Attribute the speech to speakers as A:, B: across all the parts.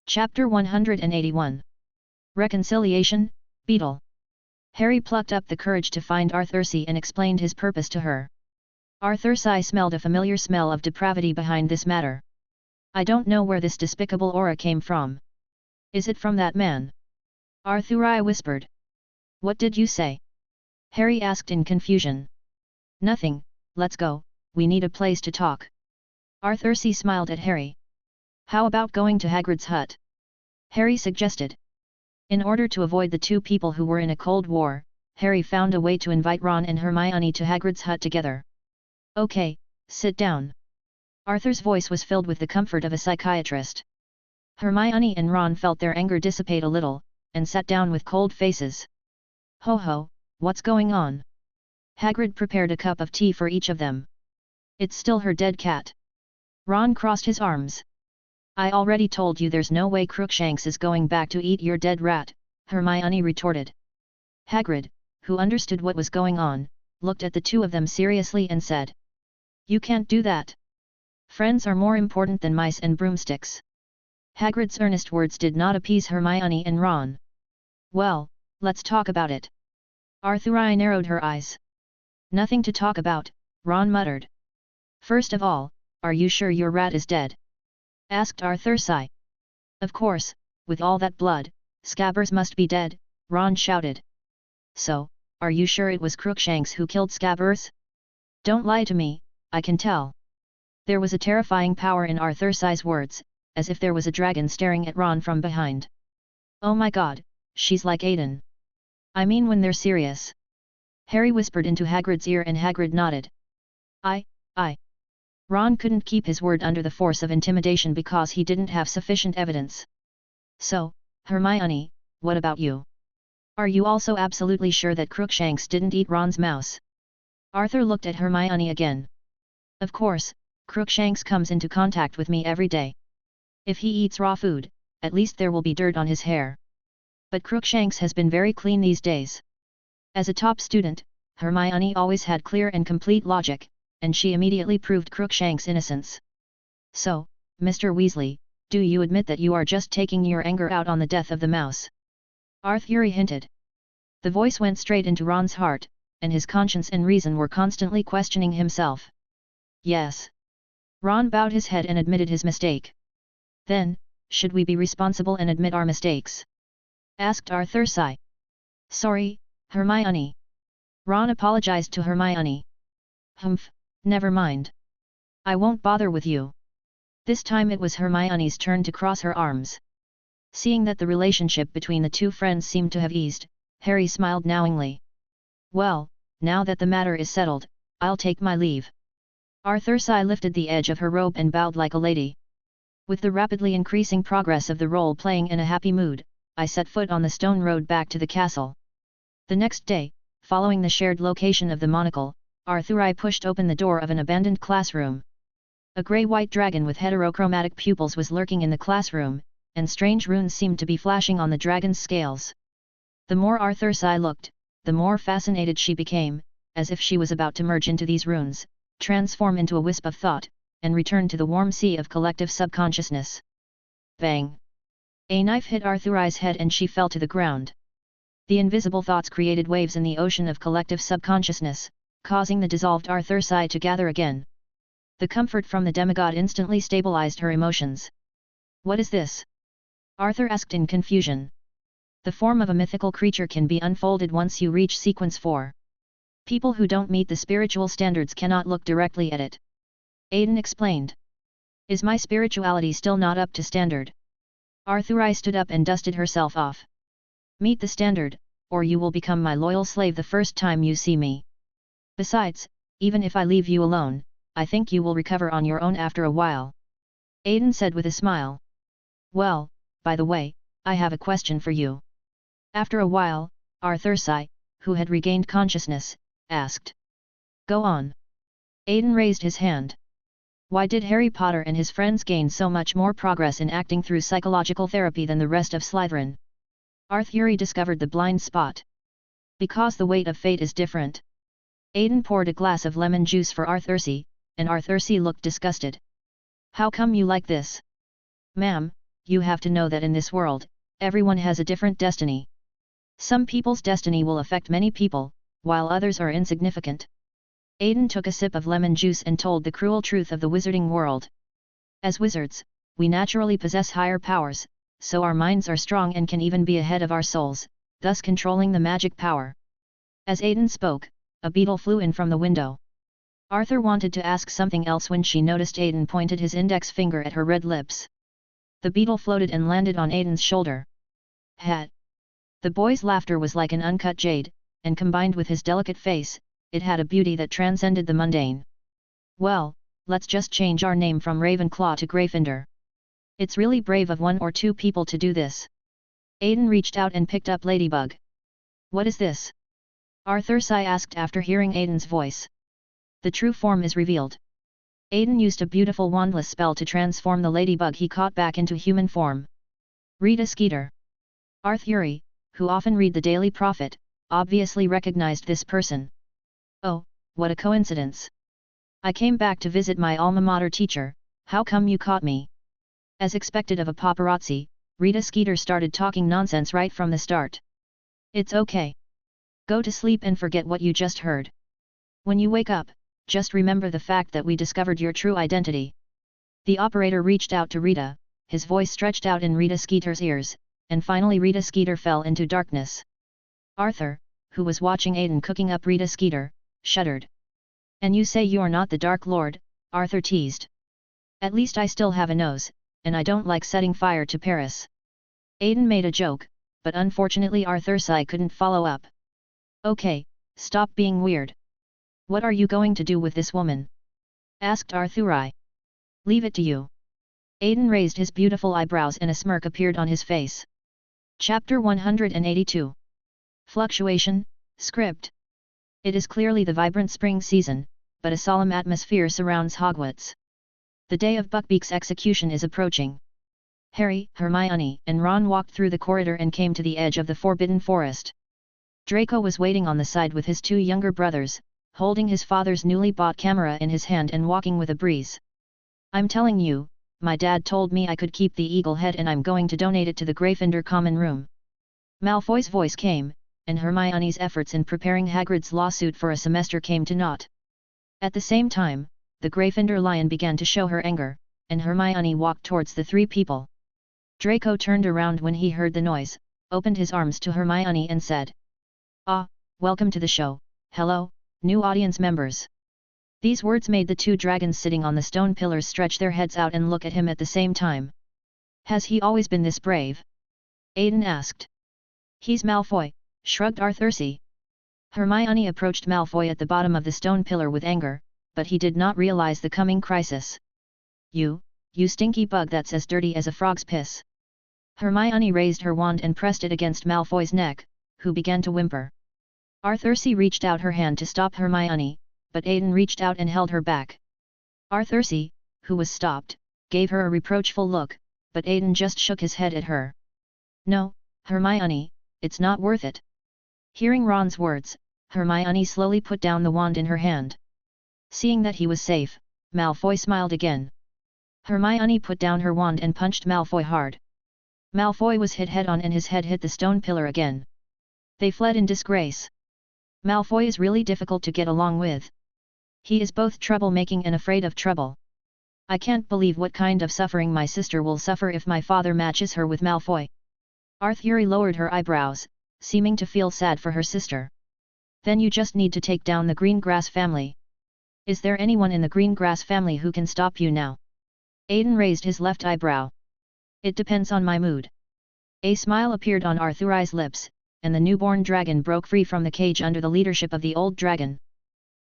A: Chapter 181. Reconciliation, Beetle. Harry plucked up the courage to find Arthurcy and explained his purpose to her. Arthurcy smelled a familiar smell of depravity behind this matter. I don't know where this despicable aura came from. Is it from that man? Arthuri whispered. What did you say? Harry asked in confusion. Nothing, let's go, we need a place to talk. Arthurcy smiled at Harry. How about going to Hagrid's hut? Harry suggested. In order to avoid the two people who were in a cold war, Harry found a way to invite Ron and Hermione to Hagrid's hut together. Okay, sit down. Arthur's voice was filled with the comfort of a psychiatrist. Hermione and Ron felt their anger dissipate a little, and sat down with cold faces. Ho ho, what's going on? Hagrid prepared a cup of tea for each of them. It's still her dead cat. Ron crossed his arms. I already told you there's no way Crookshanks is going back to eat your dead rat, Hermione retorted. Hagrid, who understood what was going on, looked at the two of them seriously and said. You can't do that. Friends are more important than mice and broomsticks. Hagrid's earnest words did not appease Hermione and Ron. Well, let's talk about it. Arthuri narrowed her eyes. Nothing to talk about, Ron muttered. First of all, are you sure your rat is dead? Asked Arthurcy. Of course, with all that blood, Scabbers must be dead, Ron shouted. So, are you sure it was Crookshanks who killed Scabbers? Don't lie to me, I can tell. There was a terrifying power in Arthurcy's words, as if there was a dragon staring at Ron from behind. Oh my god, she's like Aiden. I mean when they're serious. Harry whispered into Hagrid's ear and Hagrid nodded. I. Ron couldn't keep his word under the force of intimidation because he didn't have sufficient evidence. So, Hermione, what about you? Are you also absolutely sure that Crookshanks didn't eat Ron's mouse? Arthur looked at Hermione again. Of course, Crookshanks comes into contact with me every day. If he eats raw food, at least there will be dirt on his hair. But Crookshanks has been very clean these days. As a top student, Hermione always had clear and complete logic, and she immediately proved Crookshanks' innocence. So, Mr. Weasley, do you admit that you are just taking your anger out on the death of the mouse? Arthuri hinted. The voice went straight into Ron's heart, and his conscience and reason were constantly questioning himself. Yes. Ron bowed his head and admitted his mistake. Then, should we be responsible and admit our mistakes? Asked Arthurcy. Sorry, Hermione. Ron apologized to Hermione. Humph. Never mind. I won't bother with you. This time it was Hermione's turn to cross her arms. Seeing that the relationship between the two friends seemed to have eased, Harry smiled knowingly. Well, now that the matter is settled, I'll take my leave. Arthurcy lifted the edge of her robe and bowed like a lady. With the rapidly increasing progress of the role playing in a happy mood, I set foot on the stone road back to the castle. The next day, following the shared location of the monocle, Arthuri pushed open the door of an abandoned classroom. A grey-white dragon with heterochromatic pupils was lurking in the classroom, and strange runes seemed to be flashing on the dragon's scales. The more Arthurcy looked, the more fascinated she became, as if she was about to merge into these runes, transform into a wisp of thought, and return to the warm sea of collective subconsciousness. Bang! A knife hit Arthuri's head and she fell to the ground. The invisible thoughts created waves in the ocean of collective subconsciousness, causing the dissolved Arthurcy to gather again. The comfort from the demigod instantly stabilized her emotions. What is this? Arthur asked in confusion. The form of a mythical creature can be unfolded once you reach sequence 4. People who don't meet the spiritual standards cannot look directly at it. Aiden explained. Is my spirituality still not up to standard? Arthuri stood up and dusted herself off. Meet the standard, or you will become my loyal slave the first time you see me. Besides, even if I leave you alone, I think you will recover on your own after a while. Aiden said with a smile. Well, by the way, I have a question for you. After a while, Arthurcy, who had regained consciousness, asked. Go on. Aiden raised his hand. Why did Harry Potter and his friends gain so much more progress in acting through psychological therapy than the rest of Slytherin? Arthuri discovered the blind spot. Because the weight of fate is different. Aiden poured a glass of lemon juice for Arthurcy, and Arthurcy looked disgusted. How come you like this? Ma'am, you have to know that in this world, everyone has a different destiny. Some people's destiny will affect many people, while others are insignificant. Aiden took a sip of lemon juice and told the cruel truth of the wizarding world. As wizards, we naturally possess higher powers, so our minds are strong and can even be ahead of our souls, thus controlling the magic power. As Aiden spoke, a beetle flew in from the window. Arthur wanted to ask something else when she noticed Aiden pointed his index finger at her red lips. The beetle floated and landed on Aiden's shoulder. Hat! The boy's laughter was like an uncut jade, and combined with his delicate face, it had a beauty that transcended the mundane. Well, let's just change our name from Ravenclaw to Gryffindor. It's really brave of 1 or 2 people to do this. Aiden reached out and picked up Ladybug. What is this? Arthur asked after hearing Aiden's voice. The true form is revealed. Aiden used a beautiful wandless spell to transform the ladybug he caught back into human form. Rita Skeeter. Arthur, who often read the Daily Prophet, obviously recognized this person. Oh, what a coincidence. I came back to visit my alma mater teacher, how come you caught me? As expected of a paparazzi, Rita Skeeter started talking nonsense right from the start. It's okay. Go to sleep and forget what you just heard. When you wake up, just remember the fact that we discovered your true identity. The operator reached out to Rita, his voice stretched out in Rita Skeeter's ears, and finally Rita Skeeter fell into darkness. Arthur, who was watching Aiden cooking up Rita Skeeter, shuddered. And you say you're not the Dark Lord? Arthur teased. At least I still have a nose, and I don't like setting fire to Paris. Aiden made a joke, but unfortunately Arthur couldn't follow up. Okay, stop being weird. What are you going to do with this woman? Asked Arthur. Leave it to you. Aiden raised his beautiful eyebrows and a smirk appeared on his face. Chapter 182. Fluctuation, Script. It is clearly the vibrant spring season, but a solemn atmosphere surrounds Hogwarts. The day of Buckbeak's execution is approaching. Harry, Hermione, and Ron walked through the corridor and came to the edge of the Forbidden Forest. Draco was waiting on the side with his 2 younger brothers, holding his father's newly bought camera in his hand and walking with a breeze. I'm telling you, my dad told me I could keep the eagle head and I'm going to donate it to the Gryffindor common room. Malfoy's voice came, and Hermione's efforts in preparing Hagrid's lawsuit for a semester came to naught. At the same time, the Gryffindor lion began to show her anger, and Hermione walked towards the 3 people. Draco turned around when he heard the noise, opened his arms to Hermione and said, "Ah, welcome to the show, hello, new audience members." These words made the 2 dragons sitting on the stone pillars stretch their heads out and look at him at the same time. Has he always been this brave? Aiden asked. He's Malfoy, shrugged Arthur. Hermione approached Malfoy at the bottom of the stone pillar with anger, but he did not realize the coming crisis. You stinky bug that's as dirty as a frog's piss. Hermione raised her wand and pressed it against Malfoy's neck, who began to whimper. Arthur reached out her hand to stop Hermione, but Aiden reached out and held her back. Arthur, who was stopped, gave her a reproachful look, but Aiden just shook his head at her. No, Hermione, it's not worth it. Hearing Ron's words, Hermione slowly put down the wand in her hand. Seeing that he was safe, Malfoy smiled again. Hermione put down her wand and punched Malfoy hard. Malfoy was hit head-on and his head hit the stone pillar again. They fled in disgrace. Malfoy is really difficult to get along with. He is both troublemaking and afraid of trouble. I can't believe what kind of suffering my sister will suffer if my father matches her with Malfoy. Arthur lowered her eyebrows, seeming to feel sad for her sister. Then you just need to take down the Greengrass family. Is there anyone in the Greengrass family who can stop you now? Aiden raised his left eyebrow. It depends on my mood. A smile appeared on Arthur's lips, and the newborn dragon broke free from the cage under the leadership of the old dragon.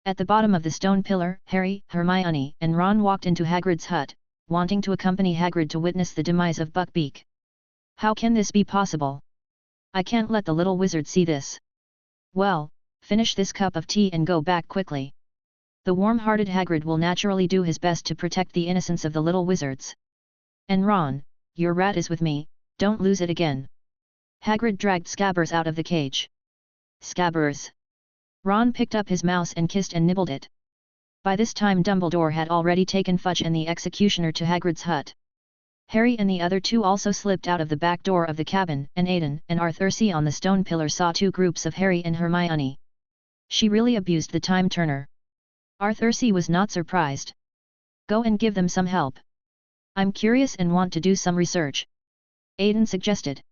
A: At the bottom of the stone pillar, Harry, Hermione, and Ron walked into Hagrid's hut, wanting to accompany Hagrid to witness the demise of Buckbeak. How can this be possible? I can't let the little wizard see this. Well, finish this cup of tea and go back quickly. The warm-hearted Hagrid will naturally do his best to protect the innocence of the little wizards. And Ron, your rat is with me, don't lose it again. Hagrid dragged Scabbers out of the cage. Scabbers! Ron picked up his mouse and kissed and nibbled it. By this time Dumbledore had already taken Fudge and the executioner to Hagrid's hut. Harry and the other two also slipped out of the back door of the cabin, and Aiden and Arthur on the stone pillar saw two groups of Harry and Hermione. She really abused the time turner. Arthur was not surprised. Go and give them some help. I'm curious and want to do some research, Aiden suggested.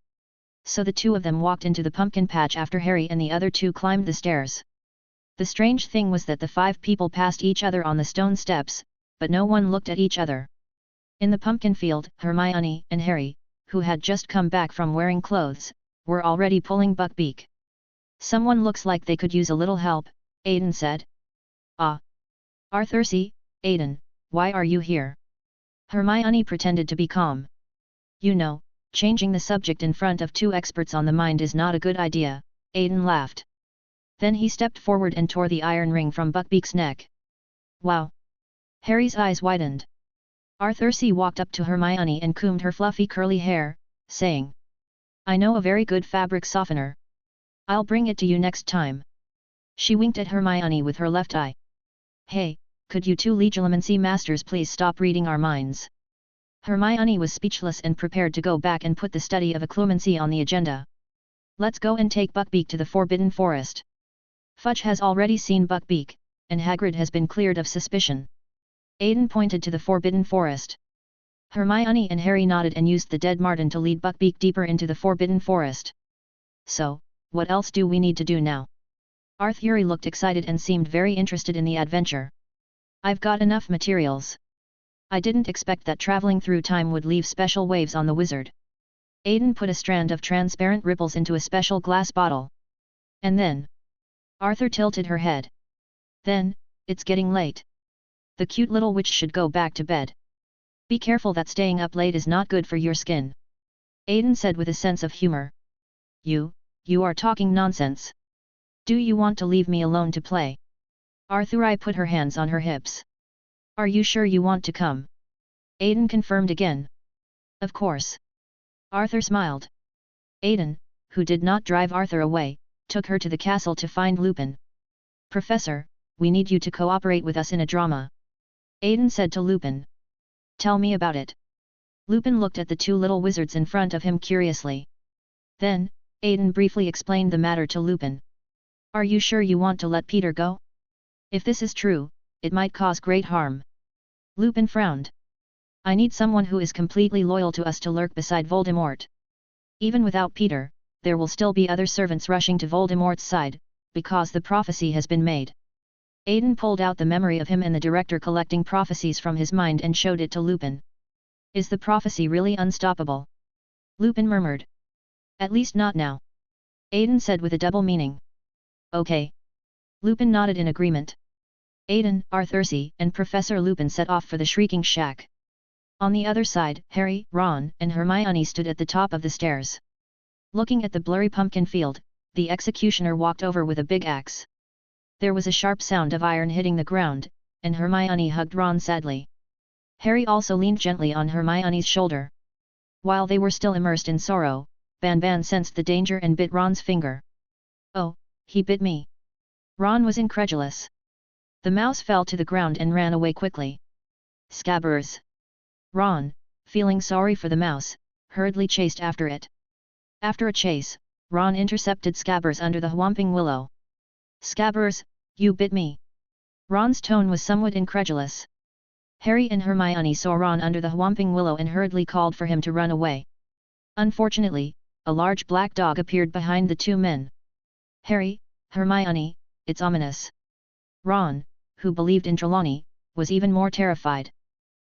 A: So the two of them walked into the pumpkin patch after Harry and the other two climbed the stairs. The strange thing was that the 5 people passed each other on the stone steps, but no one looked at each other. In the pumpkin field, Hermione and Harry, who had just come back from wearing clothes, were already pulling Buckbeak. Someone looks like they could use a little help, Aiden said. Ah! Arthur, Aiden, why are you here? Hermione pretended to be calm. You know, changing the subject in front of 2 experts on the mind is not a good idea, Aiden laughed. Then he stepped forward and tore the iron ring from Buckbeak's neck. Wow! Harry's eyes widened. Arthur walked up to Hermione and combed her fluffy curly hair, saying, I know a very good fabric softener. I'll bring it to you next time. She winked at Hermione with her left eye. Hey, could you two legilimency masters please stop reading our minds? Hermione was speechless and prepared to go back and put the study of occlumency on the agenda. Let's go and take Buckbeak to the Forbidden Forest. Fudge has already seen Buckbeak, and Hagrid has been cleared of suspicion. Aiden pointed to the Forbidden Forest. Hermione and Harry nodded and used the dead Martin to lead Buckbeak deeper into the Forbidden Forest. So, what else do we need to do now? Arthur looked excited and seemed very interested in the adventure. I've got enough materials. I didn't expect that traveling through time would leave special waves on the wizard. Aiden put a strand of transparent ripples into a special glass bottle. And then, Arthur tilted her head. Then, it's getting late. The cute little witch should go back to bed. Be careful that staying up late is not good for your skin. Aiden said with a sense of humor. You are talking nonsense. Do you want to leave me alone to play? Arthur put her hands on her hips. Are you sure you want to come? Aiden confirmed again. Of course. Arthur smiled. Aiden, who did not drive Arthur away, took her to the castle to find Lupin. Professor, we need you to cooperate with us in a drama. Aiden said to Lupin. Tell me about it. Lupin looked at the 2 little wizards in front of him curiously. Then, Aiden briefly explained the matter to Lupin. Are you sure you want to let Peter go? If this is true, it might cause great harm. Lupin frowned. I need someone who is completely loyal to us to lurk beside Voldemort. Even without Peter, there will still be other servants rushing to Voldemort's side, because the prophecy has been made. Aiden pulled out the memory of him and the director collecting prophecies from his mind and showed it to Lupin. Is the prophecy really unstoppable? Lupin murmured. At least not now. Aiden said with a double meaning. Okay. Lupin nodded in agreement. Aiden, Arthur and Professor Lupin set off for the Shrieking Shack. On the other side, Harry, Ron, and Hermione stood at the top of the stairs. Looking at the blurry pumpkin field, the executioner walked over with a big axe. There was a sharp sound of iron hitting the ground, and Hermione hugged Ron sadly. Harry also leaned gently on Hermione's shoulder. While they were still immersed in sorrow, Banban sensed the danger and bit Ron's finger. Oh, he bit me. Ron was incredulous. The mouse fell to the ground and ran away quickly. Scabbers! Ron, feeling sorry for the mouse, hurriedly chased after it. After a chase, Ron intercepted Scabbers under the Whomping Willow. Scabbers, you bit me. Ron's tone was somewhat incredulous. Harry and Hermione saw Ron under the Whomping Willow and hurriedly called for him to run away. Unfortunately, a large black dog appeared behind the 2 men. Harry, Hermione, it's ominous. Ron, who believed in Trelawney, was even more terrified.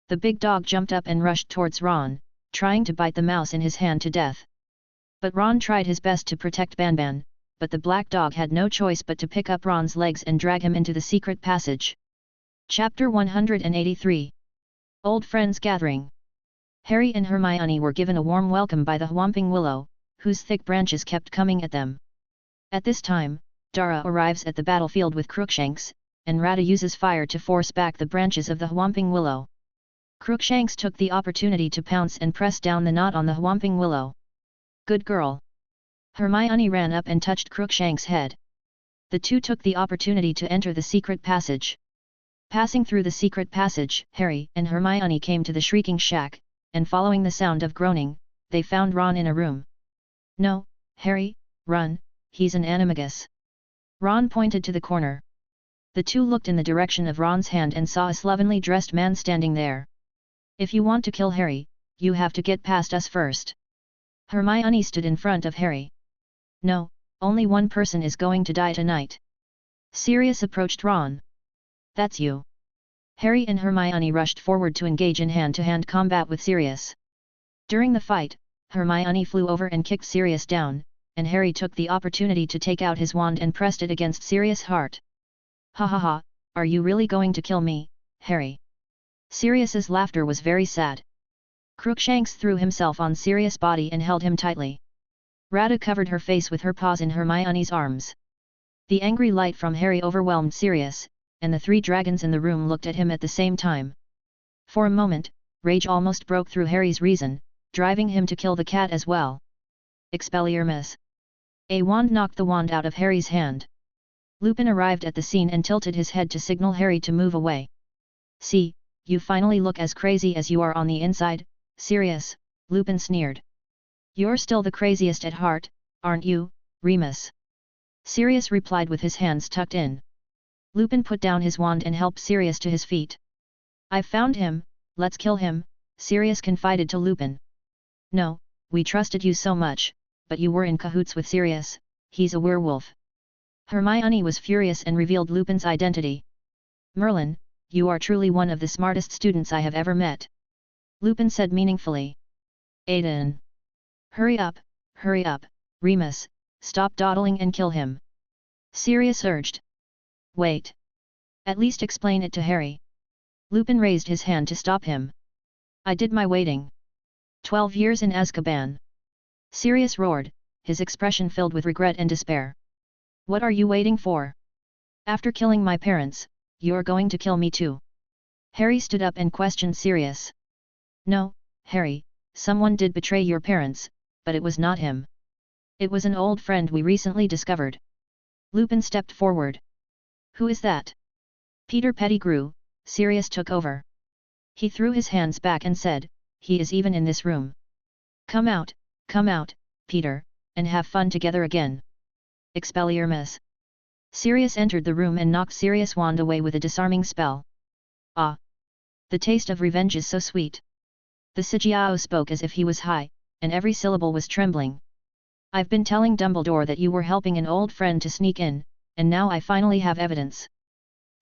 A: The big dog jumped up and rushed towards Ron, trying to bite the mouse in his hand to death. But Ron tried his best to protect Banban, but the black dog had no choice but to pick up Ron's legs and drag him into the secret passage. Chapter 183. Old Friends Gathering. Harry and Hermione were given a warm welcome by the Whomping Willow, whose thick branches kept coming at them. At this time, Dara arrives at the battlefield with Crookshanks, and Rada uses fire to force back the branches of the Whomping Willow. Crookshanks took the opportunity to pounce and press down the knot on the Whomping Willow. Good girl. Hermione ran up and touched Crookshanks' head. The 2 took the opportunity to enter the secret passage. Passing through the secret passage, Harry and Hermione came to the Shrieking Shack, and following the sound of groaning, they found Ron in a room. "No, Harry, run, he's an animagus." Ron pointed to the corner. The two looked in the direction of Ron's hand and saw a slovenly dressed man standing there. "If you want to kill Harry, you have to get past us first." Hermione stood in front of Harry. "No, only one person is going to die tonight." Sirius approached Ron. "That's you." Harry and Hermione rushed forward to engage in hand-to-hand combat with Sirius. During the fight, Hermione flew over and kicked Sirius down, and Harry took the opportunity to take out his wand and pressed it against Sirius' heart. "Ha ha ha, are you really going to kill me, Harry?" Sirius's laughter was very sad. Crookshanks threw himself on Sirius' body and held him tightly. Rada covered her face with her paws in Hermione's arms. The angry light from Harry overwhelmed Sirius, and the three dragons in the room looked at him at the same time. For a moment, rage almost broke through Harry's reason, driving him to kill the cat as well. Expelliarmus! A wand knocked the wand out of Harry's hand. Lupin arrived at the scene and tilted his head to signal Harry to move away. "See, you finally look as crazy as you are on the inside, Sirius," Lupin sneered. "You're still the craziest at heart, aren't you, Remus?" Sirius replied with his hands tucked in. Lupin put down his wand and helped Sirius to his feet. "I've found him, let's kill him," Sirius confided to Lupin. "No, we trusted you so much, but you were in cahoots with Sirius, he's a werewolf." Hermione was furious and revealed Lupin's identity. "Merlin, you are truly one of the smartest students I have ever met," Lupin said meaningfully. "Aiden! Hurry up, Remus, stop dawdling and kill him," Sirius urged. "Wait. At least explain it to Harry." Lupin raised his hand to stop him. "I did my waiting. 12 years in Azkaban." Sirius roared, his expression filled with regret and despair. "What are you waiting for? After killing my parents, you're going to kill me too." Harry stood up and questioned Sirius. "No, Harry, someone did betray your parents, but it was not him. It was an old friend we recently discovered." Lupin stepped forward. "Who is that?" "Peter Pettigrew," Sirius took over. He threw his hands back and said, "He is even in this room. Come out, Peter, and have fun together again." Expelliarmus! Sirius entered the room and knocked Sirius' wand away with a disarming spell. "Ah! The taste of revenge is so sweet." The Sijiao spoke as if he was high, and every syllable was trembling. "I've been telling Dumbledore that you were helping an old friend to sneak in, and now I finally have evidence."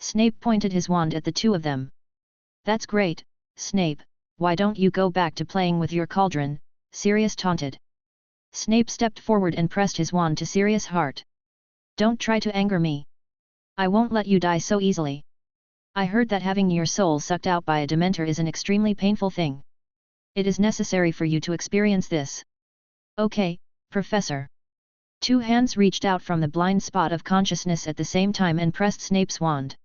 A: Snape pointed his wand at the two of them. "That's great, Snape, why don't you go back to playing with your cauldron?" Sirius taunted. Snape stepped forward and pressed his wand to Sirius' heart. "Don't try to anger me. I won't let you die so easily. I heard that having your soul sucked out by a Dementor is an extremely painful thing. It is necessary for you to experience this." "Okay, Professor." Two hands reached out from the blind spot of consciousness at the same time and pressed Snape's wand.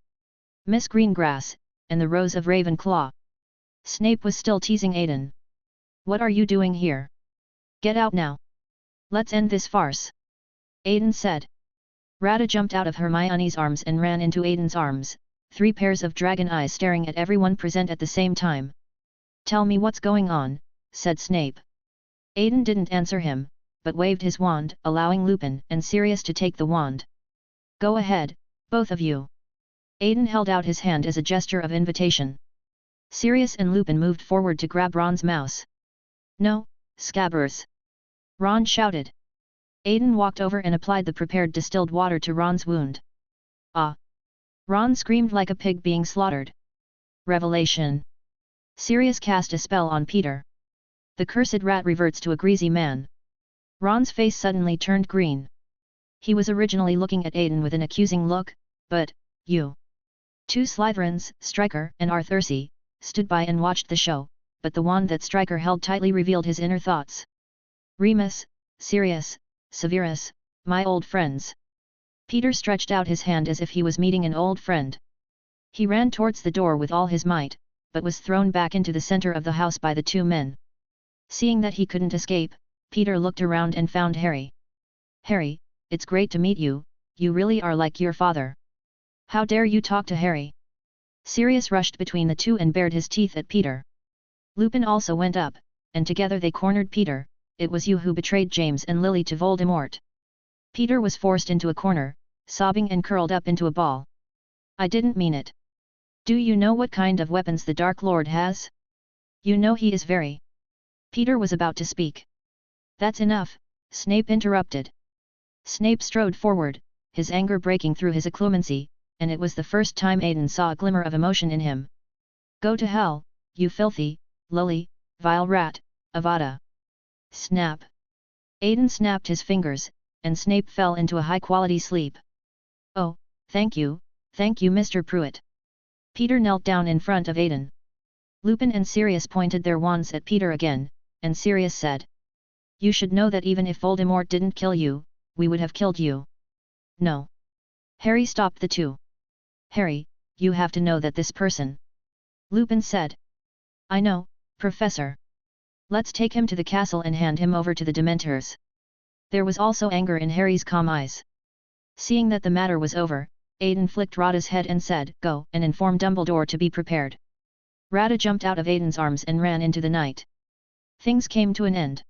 A: "Miss Greengrass, and the Rose of Ravenclaw." Snape was still teasing Aiden. "What are you doing here? Get out now. Let's end this farce," Aiden said. Rada jumped out of Hermione's arms and ran into Aiden's arms, 3 pairs of dragon eyes staring at everyone present at the same time. "Tell me what's going on," said Snape. Aiden didn't answer him, but waved his wand, allowing Lupin and Sirius to take the wand. "Go ahead, both of you." Aiden held out his hand as a gesture of invitation. Sirius and Lupin moved forward to grab Ron's mouse. "No, Scabbers!" Ron shouted. Aiden walked over and applied the prepared distilled water to Ron's wound. "Ah!" Ron screamed like a pig being slaughtered. Revelation! Sirius cast a spell on Peter. The cursed rat reverts to a greasy man. Ron's face suddenly turned green. He was originally looking at Aiden with an accusing look, but, you. 2 Slytherins, Stryker and Arthurcy, stood by and watched the show, but the wand that Stryker held tightly revealed his inner thoughts. "Remus, Sirius, Severus, my old friends." Peter stretched out his hand as if he was meeting an old friend. He ran towards the door with all his might, but was thrown back into the center of the house by the 2 men. Seeing that he couldn't escape, Peter looked around and found Harry. "Harry, it's great to meet you, you really are like your father. How dare you talk to Harry?" Sirius rushed between the two and bared his teeth at Peter. Lupin also went up, and together they cornered Peter. It was you who betrayed James and Lily to Voldemort. Peter was forced into a corner, sobbing and curled up into a ball. I didn't mean it. Do you know what kind of weapons the Dark Lord has? You know he is very... Peter was about to speak. That's enough, Snape interrupted. Snape strode forward, his anger breaking through his occlumency, and it was the first time Aiden saw a glimmer of emotion in him. Go to hell, you filthy, lowly, vile rat, Avada. Snap. Aiden snapped his fingers, and Snape fell into a high-quality sleep. Oh, thank you, Mr. Pruitt. Peter knelt down in front of Aiden. Lupin and Sirius pointed their wands at Peter again, and Sirius said. You should know that even if Voldemort didn't kill you, we would have killed you. No. Harry stopped the two. Harry, you have to know that this person. Lupin said. I know, Professor. Let's take him to the castle and hand him over to the Dementors. There was also anger in Harry's calm eyes. Seeing that the matter was over, Aiden flicked Rada's head and said, Go and inform Dumbledore to be prepared. Rada jumped out of Aiden's arms and ran into the night. Things came to an end.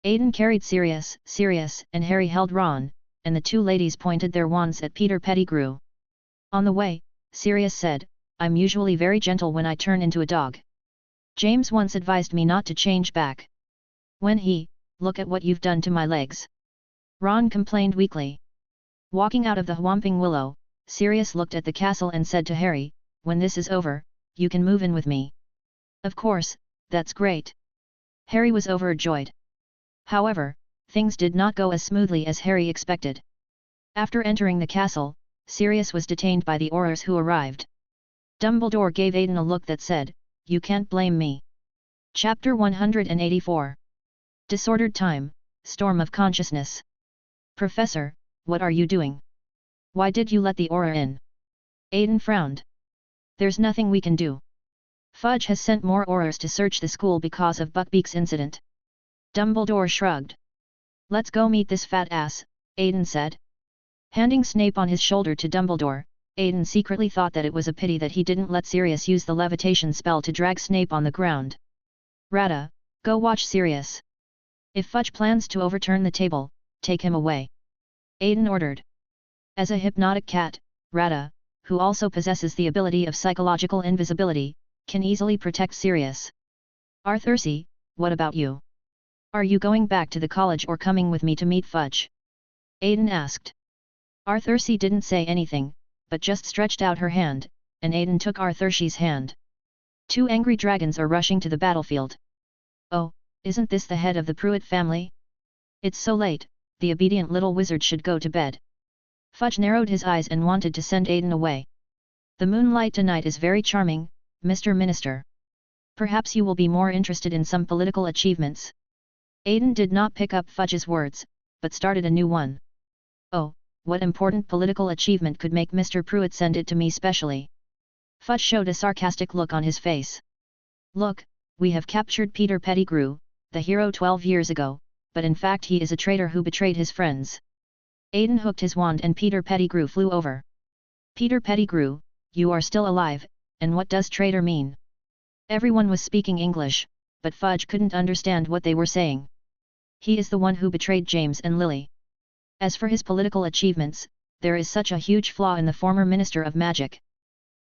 A: Aiden carried Sirius, and Harry held Ron, and the two ladies pointed their wands at Peter Pettigrew. On the way, Sirius said, I'm usually very gentle when I turn into a dog. James once advised me not to change back. When he, look at what you've done to my legs. Ron complained weakly. Walking out of the Whomping Willow, Sirius looked at the castle and said to Harry, when this is over, you can move in with me. Of course, that's great. Harry was overjoyed. However, things did not go as smoothly as Harry expected. After entering the castle, Sirius was detained by the Aurors who arrived. Dumbledore gave Aiden a look that said, You can't blame me. Chapter 184. Disordered Time, Storm of Consciousness. Professor, what are you doing? Why did you let the Auror in? Aiden frowned. There's nothing we can do. Fudge has sent more Aurors to search the school because of Buckbeak's incident. Dumbledore shrugged. Let's go meet this fat ass, Aiden said. Handing Snape on his shoulder to Dumbledore, Aiden secretly thought that it was a pity that he didn't let Sirius use the levitation spell to drag Snape on the ground. Rada, go watch Sirius. If Fudge plans to overturn the table, take him away. Aiden ordered. As a hypnotic cat, Rada, who also possesses the ability of psychological invisibility, can easily protect Sirius. Arthurcy, what about you? Are you going back to the college or coming with me to meet Fudge? Aiden asked. Arthurcy didn't say anything, but just stretched out her hand, and Aiden took Arthurcy's hand. Two angry dragons are rushing to the battlefield. Oh, isn't this the head of the Pruitt family? It's so late, the obedient little wizard should go to bed. Fudge narrowed his eyes and wanted to send Aiden away. The moonlight tonight is very charming, Mr. Minister. Perhaps you will be more interested in some political achievements. Aiden did not pick up Fudge's words, but started a new one. Oh, what important political achievement could make Mr. Pruitt send it to me specially? Fudge showed a sarcastic look on his face. Look, we have captured Peter Pettigrew, the hero 12 years ago, but in fact he is a traitor who betrayed his friends. Aiden hooked his wand and Peter Pettigrew flew over. Peter Pettigrew, you are still alive, and what does traitor mean? Everyone was speaking English, but Fudge couldn't understand what they were saying. He is the one who betrayed James and Lily. As for his political achievements, there is such a huge flaw in the former Minister of Magic.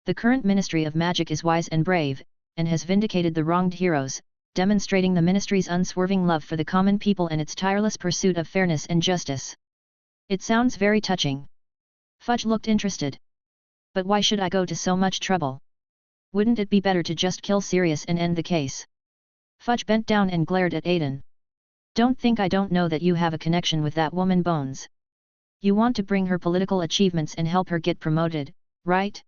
A: The current Ministry of Magic is wise and brave, and has vindicated the wronged heroes, demonstrating the Ministry's unswerving love for the common people and its tireless pursuit of fairness and justice. It sounds very touching. Fudge looked interested. But why should I go to so much trouble? Wouldn't it be better to just kill Sirius and end the case? Fudge bent down and glared at Aiden. Don't think I don't know that you have a connection with that woman Bones. You want to bring her political achievements and help her get promoted, right?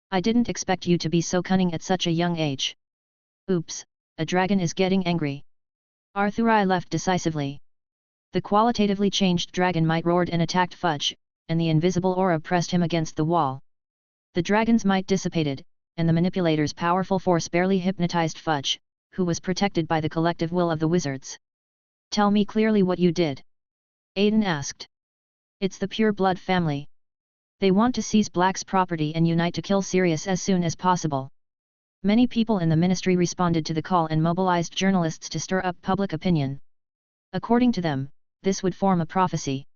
A: I didn't expect you to be so cunning at such a young age. Oops, a dragon is getting angry. Arthuri left decisively. The qualitatively changed dragon might roared and attacked Fudge, and the invisible aura pressed him against the wall. The dragon's might dissipated, and the manipulator's powerful force barely hypnotized Fudge, who was protected by the collective will of the wizards. Tell me clearly what you did. Aiden asked. It's the Pure Blood family. They want to seize Black's property and unite to kill Sirius as soon as possible. Many people in the ministry responded to the call and mobilized journalists to stir up public opinion. According to them, this would form a prophecy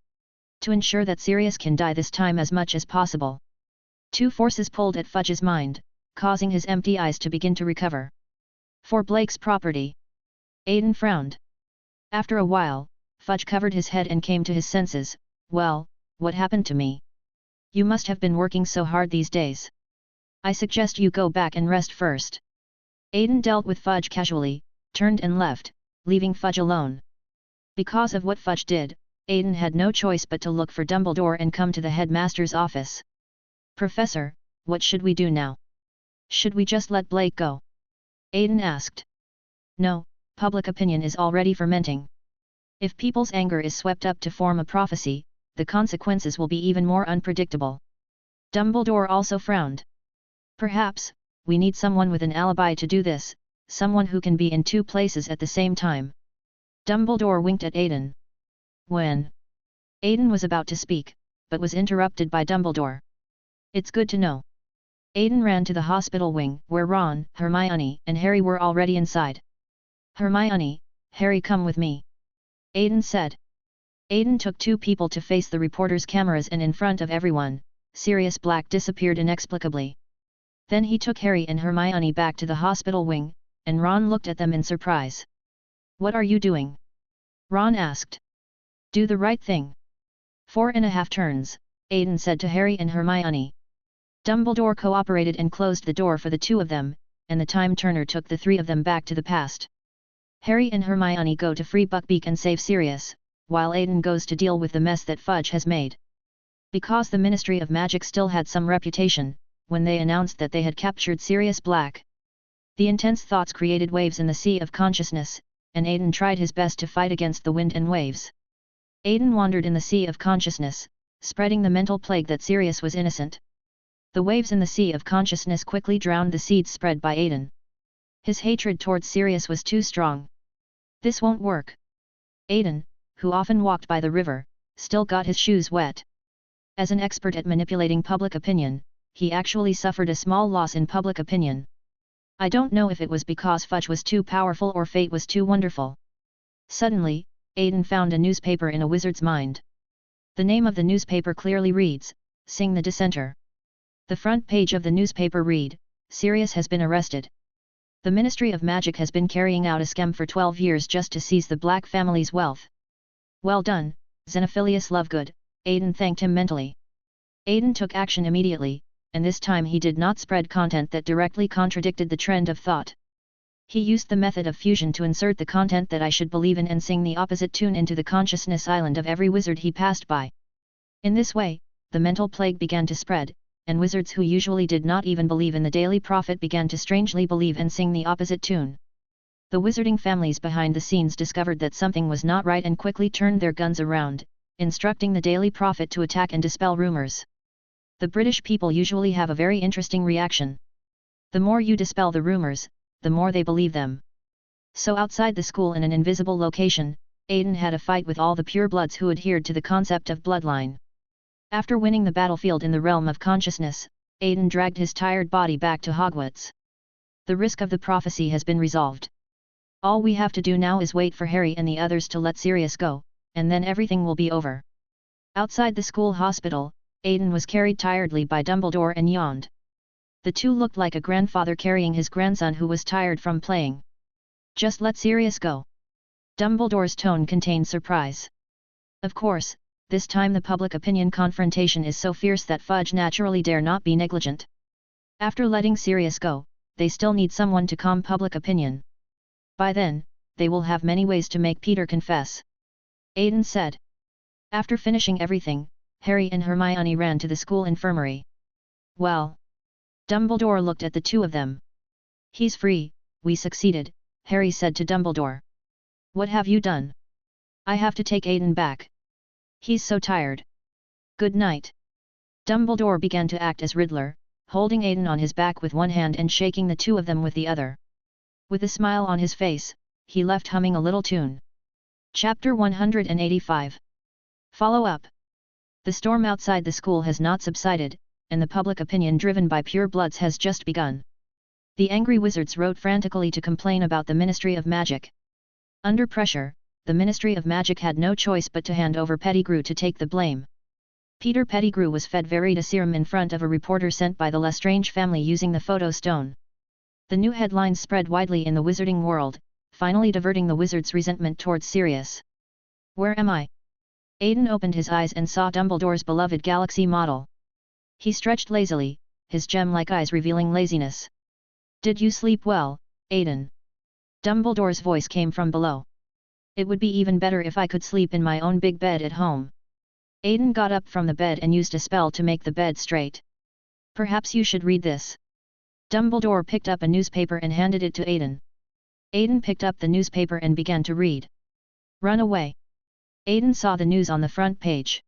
A: to ensure that Sirius can die this time as much as possible. Two forces pulled at Fudge's mind, causing his empty eyes to begin to recover. For Blake's property. Aiden frowned. After a while, Fudge covered his head and came to his senses. Well, what happened to me? You must have been working so hard these days. I suggest you go back and rest first. Aiden dealt with Fudge casually, turned and left, leaving Fudge alone. Because of what Fudge did, Aiden had no choice but to look for Dumbledore and come to the headmaster's office. Professor, what should we do now? Should we just let Blake go? Aiden asked. No, public opinion is already fermenting. If people's anger is swept up to form a prophecy, the consequences will be even more unpredictable. Dumbledore also frowned. Perhaps, we need someone with an alibi to do this, someone who can be in two places at the same time. Dumbledore winked at Aiden. When? Aiden was about to speak, but was interrupted by Dumbledore. It's good to know. Aiden ran to the hospital wing, where Ron, Hermione, and Harry were already inside. Hermione, Harry, come with me. Aiden said. Aiden took two people to face the reporters' cameras, and in front of everyone, Sirius Black disappeared inexplicably. Then he took Harry and Hermione back to the hospital wing, and Ron looked at them in surprise. What are you doing? Ron asked. Do the right thing. 4.5 turns, Aiden said to Harry and Hermione. Dumbledore cooperated and closed the door for the two of them, and the time turner took the three of them back to the past. Harry and Hermione go to free Buckbeak and save Sirius, while Aiden goes to deal with the mess that Fudge has made. Because the Ministry of Magic still had some reputation, when they announced that they had captured Sirius Black, the intense thoughts created waves in the sea of consciousness, and Aiden tried his best to fight against the wind and waves. Aiden wandered in the sea of consciousness, spreading the mental plague that Sirius was innocent. The waves in the sea of consciousness quickly drowned the seeds spread by Aiden. His hatred towards Sirius was too strong. This won't work. Aiden, who often walked by the river, still got his shoes wet. As an expert at manipulating public opinion, he actually suffered a small loss in public opinion. I don't know if it was because Fudge was too powerful or fate was too wonderful. Suddenly, Aiden found a newspaper in a wizard's mind. The name of the newspaper clearly reads, Sing the Dissenter. The front page of the newspaper read, Sirius has been arrested. The Ministry of Magic has been carrying out a scam for 12 years just to seize the Black family's wealth. Well done, Xenophilius Lovegood, Aiden thanked him mentally. Aiden took action immediately, and this time he did not spread content that directly contradicted the trend of thought. He used the method of fusion to insert the content that I should believe in and sing the opposite tune into the consciousness island of every wizard he passed by. In this way, the mental plague began to spread, and wizards who usually did not even believe in the Daily Prophet began to strangely believe and sing the opposite tune. The wizarding families behind the scenes discovered that something was not right and quickly turned their guns around, instructing the Daily Prophet to attack and dispel rumors. The British people usually have a very interesting reaction. The more you dispel the rumors, the more they believe them. So outside the school in an invisible location, Aiden had a fight with all the purebloods who adhered to the concept of bloodline. After winning the battlefield in the realm of consciousness, Aiden dragged his tired body back to Hogwarts. The risk of the prophecy has been resolved. All we have to do now is wait for Harry and the others to let Sirius go, and then everything will be over. Outside the school hospital, Aiden was carried tiredly by Dumbledore and yawned. The two looked like a grandfather carrying his grandson who was tired from playing. Just let Sirius go. Dumbledore's tone contained surprise. Of course, this time the public opinion confrontation is so fierce that Fudge naturally dare not be negligent. After letting Sirius go, they still need someone to calm public opinion. By then, they will have many ways to make Peter confess. Aiden said. After finishing everything, Harry and Hermione ran to the school infirmary. Well. Dumbledore looked at the two of them. He's free, we succeeded, Harry said to Dumbledore. What have you done? I have to take Aiden back. He's so tired. Good night. Dumbledore began to act as Riddler, holding Aiden on his back with one hand and shaking the two of them with the other. With a smile on his face, he left humming a little tune. Chapter 185. Follow up. The storm outside the school has not subsided, and the public opinion driven by pure bloods has just begun. The angry wizards wrote frantically to complain about the Ministry of Magic. Under pressure, the Ministry of Magic had no choice but to hand over Pettigrew to take the blame. Peter Pettigrew was fed Veritaserum in front of a reporter sent by the Lestrange family using the photo stone. The new headlines spread widely in the wizarding world, finally diverting the wizard's resentment towards Sirius. Where am I? Aiden opened his eyes and saw Dumbledore's beloved galaxy model. He stretched lazily, his gem-like eyes revealing laziness. Did you sleep well, Aiden? Dumbledore's voice came from below. It would be even better if I could sleep in my own big bed at home. Aiden got up from the bed and used a spell to make the bed straight. Perhaps you should read this. Dumbledore picked up a newspaper and handed it to Aiden. Aiden picked up the newspaper and began to read. Run away. Aiden saw the news on the front page.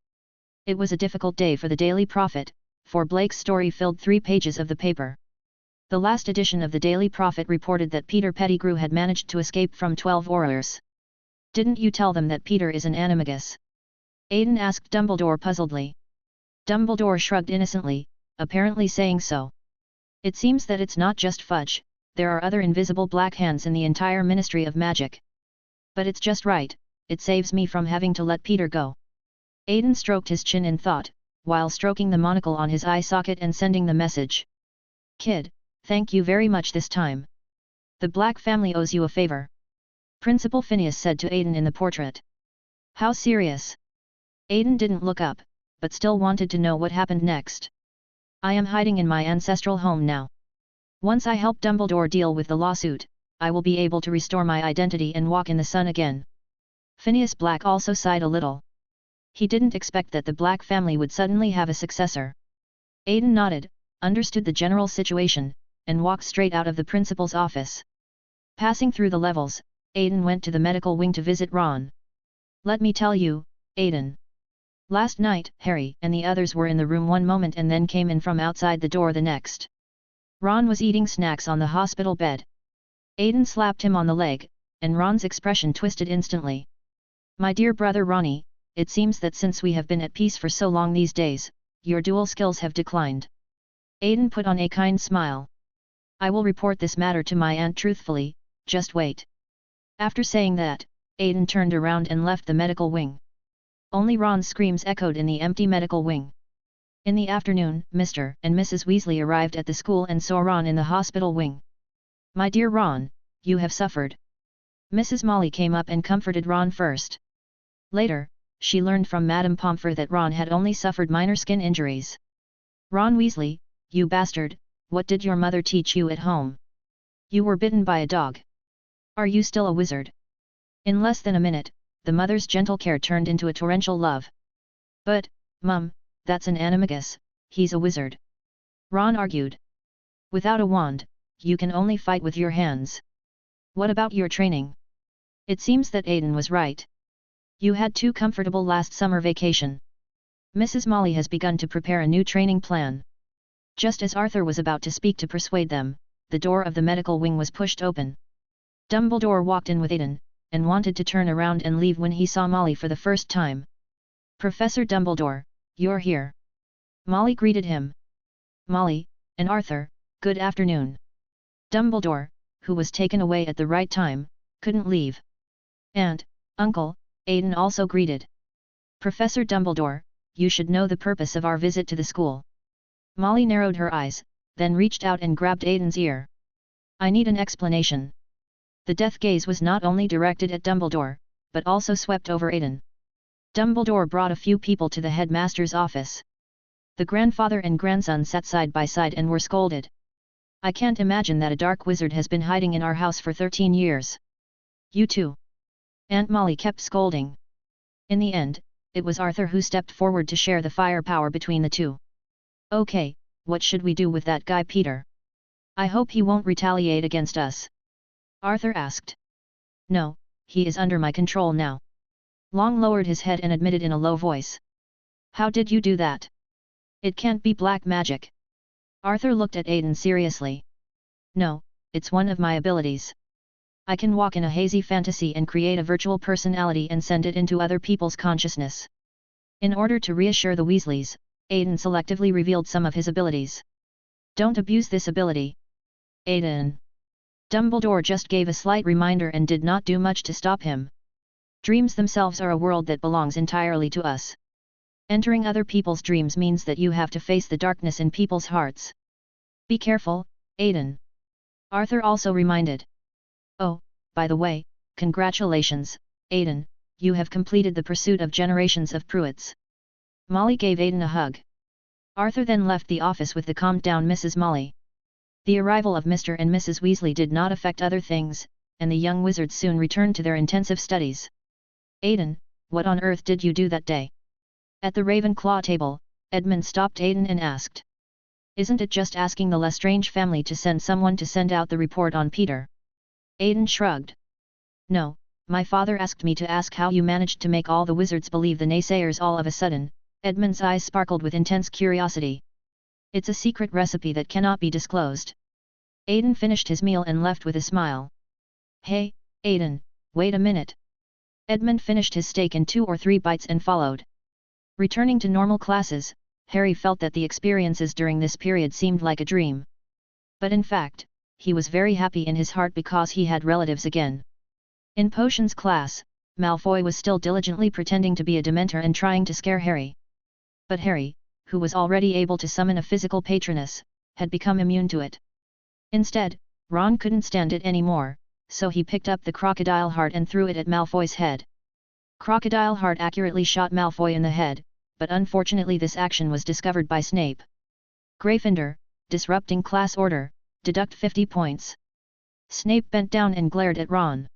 A: It was a difficult day for the Daily Prophet, for Blake's story filled 3 pages of the paper. The last edition of the Daily Prophet reported that Peter Pettigrew had managed to escape from 12 Aurors. Didn't you tell them that Peter is an animagus? Aiden asked Dumbledore puzzledly. Dumbledore shrugged innocently, apparently saying so. It seems that it's not just fudge, there are other invisible black hands in the entire Ministry of Magic. But it's just right, it saves me from having to let Peter go. Aiden stroked his chin in thought, while stroking the monocle on his eye socket and sending the message. Kid, thank you very much this time. The Black family owes you a favor. Principal Phineas said to Aiden in the portrait. How serious? Aiden didn't look up, but still wanted to know what happened next. I am hiding in my ancestral home now. Once I help Dumbledore deal with the lawsuit, I will be able to restore my identity and walk in the sun again. Phineas Black also sighed a little. He didn't expect that the Black family would suddenly have a successor. Aiden nodded, understood the general situation, and walked straight out of the principal's office. Passing through the levels, Aiden went to the medical wing to visit Ron. Let me tell you, Aiden. Last night, Harry and the others were in the room one moment and then came in from outside the door the next. Ron was eating snacks on the hospital bed. Aiden slapped him on the leg, and Ron's expression twisted instantly. My dear brother Ronnie, it seems that since we have been at peace for so long these days, your dual skills have declined. Aiden put on a kind smile. I will report this matter to my aunt truthfully, just wait. After saying that, Aiden turned around and left the medical wing. Only Ron's screams echoed in the empty medical wing. In the afternoon, Mr. and Mrs. Weasley arrived at the school and saw Ron in the hospital wing. My dear Ron, you have suffered. Mrs. Molly came up and comforted Ron first. Later, she learned from Madame Pomfrey that Ron had only suffered minor skin injuries. Ron Weasley, you bastard, what did your mother teach you at home? You were bitten by a dog. Are you still a wizard? In less than a minute, the mother's gentle care turned into a torrential love. But, Mum, that's an animagus, he's a wizard. Ron argued. Without a wand, you can only fight with your hands. What about your training? It seems that Aiden was right. You had too comfortable last summer vacation. Mrs. Molly has begun to prepare a new training plan. Just as Arthur was about to speak to persuade them, the door of the medical wing was pushed open. Dumbledore walked in with Aiden, and wanted to turn around and leave when he saw Molly for the first time. Professor Dumbledore, you're here. Molly greeted him. Molly, and Arthur, good afternoon. Dumbledore, who was taken away at the right time, couldn't leave. Aunt, Uncle, Aiden also greeted. Professor Dumbledore, you should know the purpose of our visit to the school. Molly narrowed her eyes, then reached out and grabbed Aiden's ear. I need an explanation. The death gaze was not only directed at Dumbledore, but also swept over Aiden. Dumbledore brought a few people to the headmaster's office. The grandfather and grandson sat side by side and were scolded. I can't imagine that a dark wizard has been hiding in our house for 13 years. You too. Aunt Molly kept scolding. In the end, it was Arthur who stepped forward to share the firepower between the two. Okay, what should we do with that guy Peter? I hope he won't retaliate against us. Arthur asked. No, he is under my control now. Long lowered his head and admitted in a low voice. How did you do that? It can't be black magic. Arthur looked at Aiden seriously. No, it's one of my abilities. I can walk in a hazy fantasy and create a virtual personality and send it into other people's consciousness. In order to reassure the Weasleys, Aiden selectively revealed some of his abilities. Don't abuse this ability. Aiden. Dumbledore just gave a slight reminder and did not do much to stop him. Dreams themselves are a world that belongs entirely to us. Entering other people's dreams means that you have to face the darkness in people's hearts. Be careful, Aiden. Arthur also reminded. Oh, by the way, congratulations, Aiden, you have completed the pursuit of generations of Pruitts. Molly gave Aiden a hug. Arthur then left the office with the calmed-down Mrs. Molly. The arrival of Mr. and Mrs. Weasley did not affect other things, and the young wizards soon returned to their intensive studies. Aiden, what on earth did you do that day? At the Ravenclaw table, Edmund stopped Aiden and asked. Isn't it just asking the Lestrange family to send someone to send out the report on Peter? Aiden shrugged. No, my father asked me to ask how you managed to make all the wizards believe the naysayers all of a sudden. Edmund's eyes sparkled with intense curiosity. It's a secret recipe that cannot be disclosed. Aiden finished his meal and left with a smile. Hey, Aiden, wait a minute. Edmund finished his steak in 2 or 3 bites and followed. Returning to normal classes, Harry felt that the experiences during this period seemed like a dream. But in fact, he was very happy in his heart because he had relatives again. In Potions class, Malfoy was still diligently pretending to be a Dementor and trying to scare Harry. But Harry, who was already able to summon a physical patronus, had become immune to it. Instead, Ron couldn't stand it anymore, so he picked up the crocodile heart and threw it at Malfoy's head. Crocodile heart accurately shot Malfoy in the head, but unfortunately this action was discovered by Snape. Gryffindor, disrupting class order, deduct 50 points. Snape bent down and glared at Ron.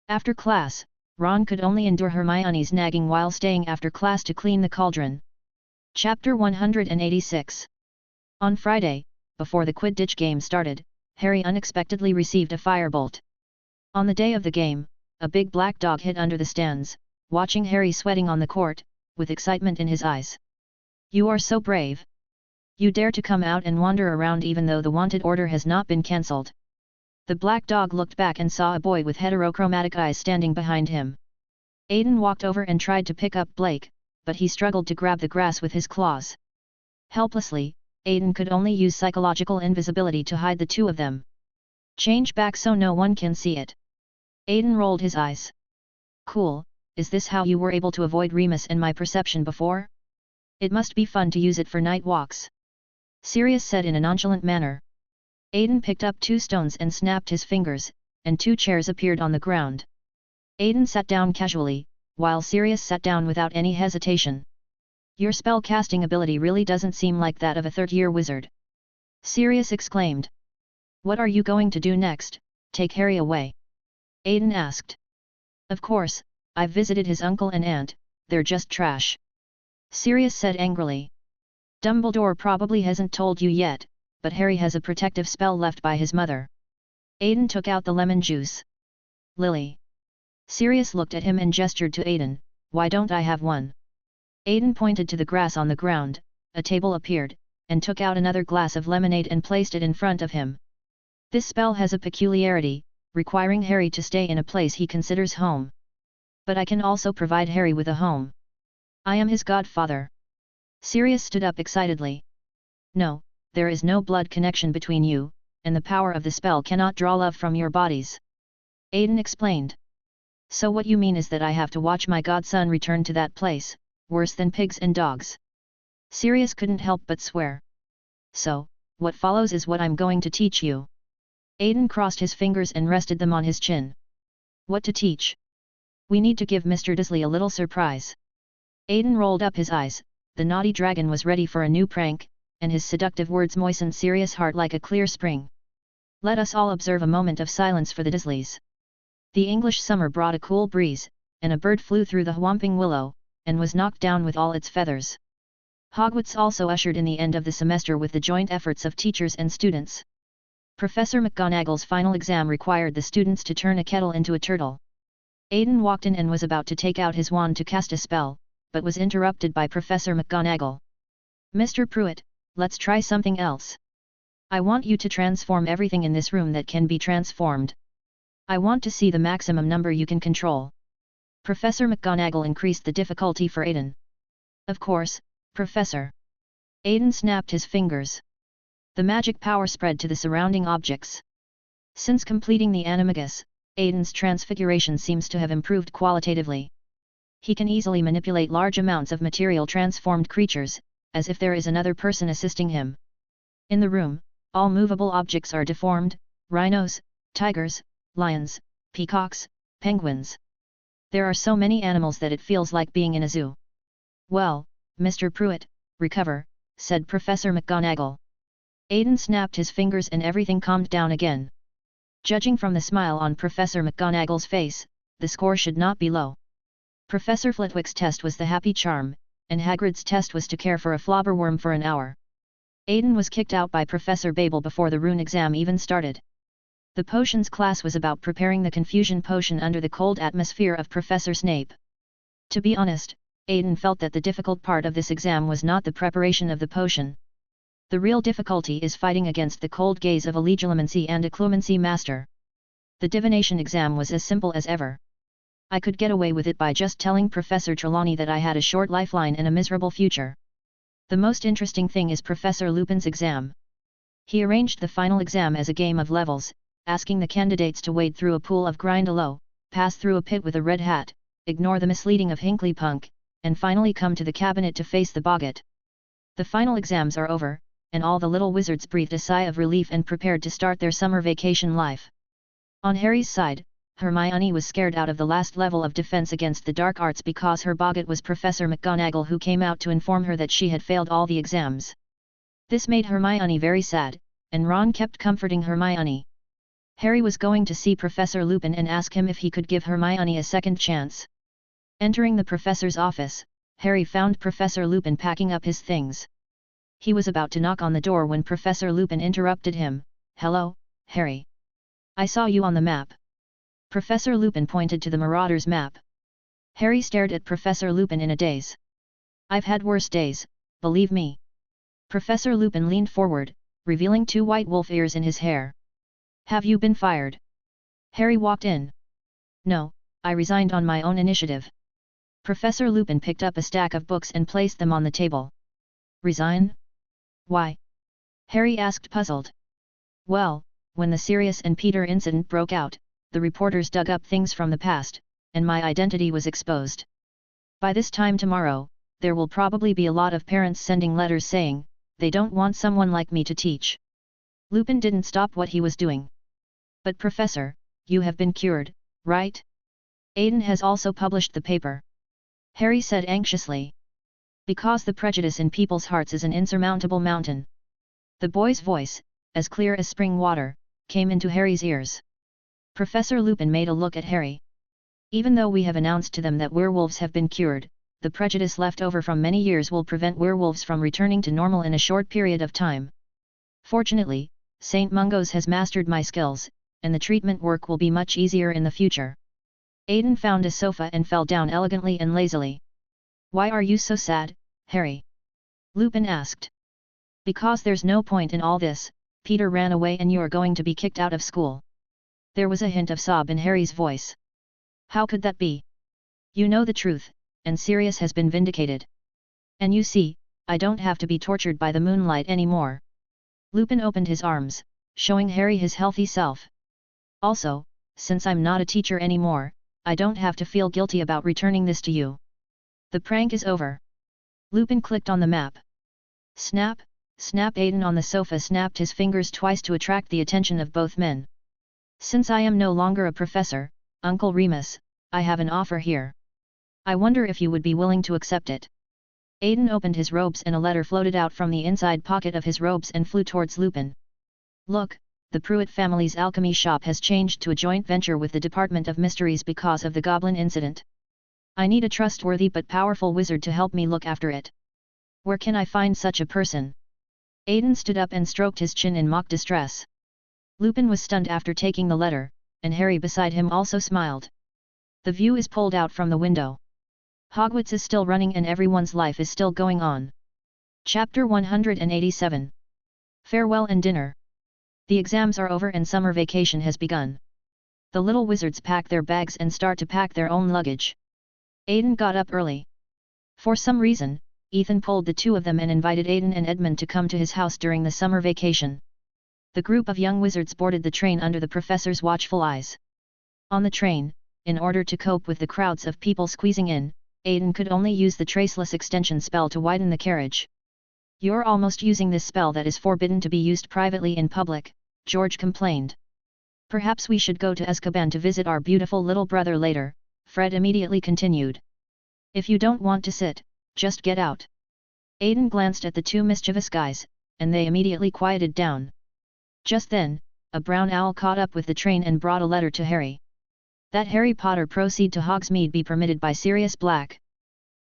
A: After class, Ron could only endure Hermione's nagging while staying after class to clean the cauldron. Chapter 186. On Friday, before the Quidditch game started, Harry unexpectedly received a firebolt. On the day of the game, a big black dog hid under the stands, watching Harry sweating on the court, with excitement in his eyes. You are so brave. You dare to come out and wander around even though the wanted order has not been cancelled. The black dog looked back and saw a boy with heterochromatic eyes standing behind him. Aiden walked over and tried to pick up Blake, but he struggled to grab the grass with his claws. Helplessly, Aiden could only use psychological invisibility to hide the two of them. Change back so no one can see it. Aiden rolled his eyes. Cool, is this how you were able to avoid Remus and my perception before? It must be fun to use it for night walks. Sirius said in a nonchalant manner. Aiden picked up 2 stones and snapped his fingers, and 2 chairs appeared on the ground. Aiden sat down casually, while Sirius sat down without any hesitation. Your spell-casting ability really doesn't seem like that of a third-year wizard. Sirius exclaimed. What are you going to do next, take Harry away? Aiden asked. Of course, I've visited his uncle and aunt, they're just trash. Sirius said angrily. Dumbledore probably hasn't told you yet, but Harry has a protective spell left by his mother. Aiden took out the lemon juice. Lily. Sirius looked at him and gestured to Aiden, why don't I have one? Aiden pointed to the grass on the ground, a table appeared, and took out another glass of lemonade and placed it in front of him. This spell has a peculiarity, requiring Harry to stay in a place he considers home. But I can also provide Harry with a home. I am his godfather. Sirius stood up excitedly. No, there is no blood connection between you, and the power of the spell cannot draw love from your bodies. Aiden explained. So what you mean is that I have to watch my godson return to that place, worse than pigs and dogs. Sirius couldn't help but swear. So, what follows is what I'm going to teach you. Aiden crossed his fingers and rested them on his chin. What to teach? We need to give Mr. Dursley a little surprise. Aiden rolled up his eyes, the naughty dragon was ready for a new prank, and his seductive words moistened Sirius' heart like a clear spring. Let us all observe a moment of silence for the Dursleys. The English summer brought a cool breeze, and a bird flew through the whomping willow, and was knocked down with all its feathers. Hogwarts also ushered in the end of the semester with the joint efforts of teachers and students. Professor McGonagall's final exam required the students to turn a kettle into a turtle. Aiden walked in and was about to take out his wand to cast a spell, but was interrupted by Professor McGonagall. Mr. Pruitt, let's try something else. I want you to transform everything in this room that can be transformed. I want to see the maximum number you can control. Professor McGonagall increased the difficulty for Aiden. Of course, Professor. Aiden snapped his fingers. The magic power spread to the surrounding objects. Since completing the animagus, Aiden's transfiguration seems to have improved qualitatively. He can easily manipulate large amounts of material transformed creatures, as if there is another person assisting him. In the room, all movable objects are deformed: rhinos, tigers, lions, peacocks, penguins. There are so many animals that it feels like being in a zoo. "Well, Mr. Pruitt, recover," said Professor McGonagall. Aiden snapped his fingers and everything calmed down again. Judging from the smile on Professor McGonagall's face, the score should not be low. Professor Flitwick's test was the happy charm, and Hagrid's test was to care for a flobberworm for an hour. Aiden was kicked out by Professor Babel before the rune exam even started. The potions class was about preparing the confusion potion under the cold atmosphere of Professor Snape. To be honest, Aiden felt that the difficult part of this exam was not the preparation of the potion. The real difficulty is fighting against the cold gaze of a legilimency and occlumency master. The divination exam was as simple as ever. I could get away with it by just telling Professor Trelawney that I had a short lifeline and a miserable future. The most interesting thing is Professor Lupin's exam. He arranged the final exam as a game of levels, asking the candidates to wade through a pool of Grindylow, pass through a pit with a red hat, ignore the misleading of Hinkley Punk, and finally come to the cabinet to face the boggart. The final exams are over, and all the little wizards breathed a sigh of relief and prepared to start their summer vacation life. On Harry's side, Hermione was scared out of the last level of defense against the dark arts because her boggart was Professor McGonagall, who came out to inform her that she had failed all the exams. This made Hermione very sad, and Ron kept comforting Hermione. Harry was going to see Professor Lupin and ask him if he could give Hermione a second chance. Entering the professor's office, Harry found Professor Lupin packing up his things. He was about to knock on the door when Professor Lupin interrupted him. "Hello, Harry. I saw you on the map." Professor Lupin pointed to the Marauders map. Harry stared at Professor Lupin in a daze. "I've had worse days, believe me." Professor Lupin leaned forward, revealing 2 white wolf ears in his hair. "Have you been fired?" Harry walked in. "No, I resigned on my own initiative." Professor Lupin picked up a stack of books and placed them on the table. "Resign? Why?" Harry asked, puzzled. "Well, when the Sirius and Peter incident broke out, the reporters dug up things from the past, and my identity was exposed. By this time tomorrow, there will probably be a lot of parents sending letters saying, they don't want someone like me to teach." Lupin didn't stop what he was doing. "But Professor, you have been cured, right? Aiden has also published the paper," Harry said anxiously. "Because the prejudice in people's hearts is an insurmountable mountain." The boy's voice, as clear as spring water, came into Harry's ears. Professor Lupin made a look at Harry. "Even though we have announced to them that werewolves have been cured, the prejudice left over from many years will prevent werewolves from returning to normal in a short period of time. Fortunately, St. Mungo's has mastered my skills, and the treatment work will be much easier in the future." Aiden found a sofa and fell down elegantly and lazily. "Why are you so sad, Harry?" Lupin asked. "Because there's no point in all this. Peter ran away and you're going to be kicked out of school." There was a hint of sob in Harry's voice. "How could that be? You know the truth, and Sirius has been vindicated. And you see, I don't have to be tortured by the moonlight anymore." Lupin opened his arms, showing Harry his healthy self. "Also, since I'm not a teacher anymore, I don't have to feel guilty about returning this to you. The prank is over." Lupin clicked on the map. Snap, snap. Aiden on the sofa snapped his fingers twice to attract the attention of both men. "Since I am no longer a professor, Uncle Remus, I have an offer here. I wonder if you would be willing to accept it." Aiden opened his robes and a letter floated out from the inside pocket of his robes and flew towards Lupin. "Look, the Pruitt family's alchemy shop has changed to a joint venture with the Department of Mysteries because of the Goblin incident. I need a trustworthy but powerful wizard to help me look after it. Where can I find such a person?" Aiden stood up and stroked his chin in mock distress. Lupin was stunned after taking the letter, and Harry beside him also smiled. The view is pulled out from the window. Hogwarts is still running and everyone's life is still going on. Chapter 187. Farewell and Dinner. The exams are over and summer vacation has begun. The little wizards pack their bags and start to pack their own luggage. Aiden got up early. For some reason, Ethan pulled the two of them and invited Aidan and Edmund to come to his house during the summer vacation. The group of young wizards boarded the train under the professor's watchful eyes. On the train, in order to cope with the crowds of people squeezing in, Aidan could only use the traceless extension spell to widen the carriage. "You're almost using this spell that is forbidden to be used privately in public," George complained. "Perhaps we should go to Azkaban to visit our beautiful little brother later," Fred immediately continued. "If you don't want to sit, just get out." Aidan glanced at the two mischievous guys, and they immediately quieted down. Just then, a brown owl caught up with the train and brought a letter to Harry. "That Harry Potter proceed to Hogsmeade be permitted by Sirius Black."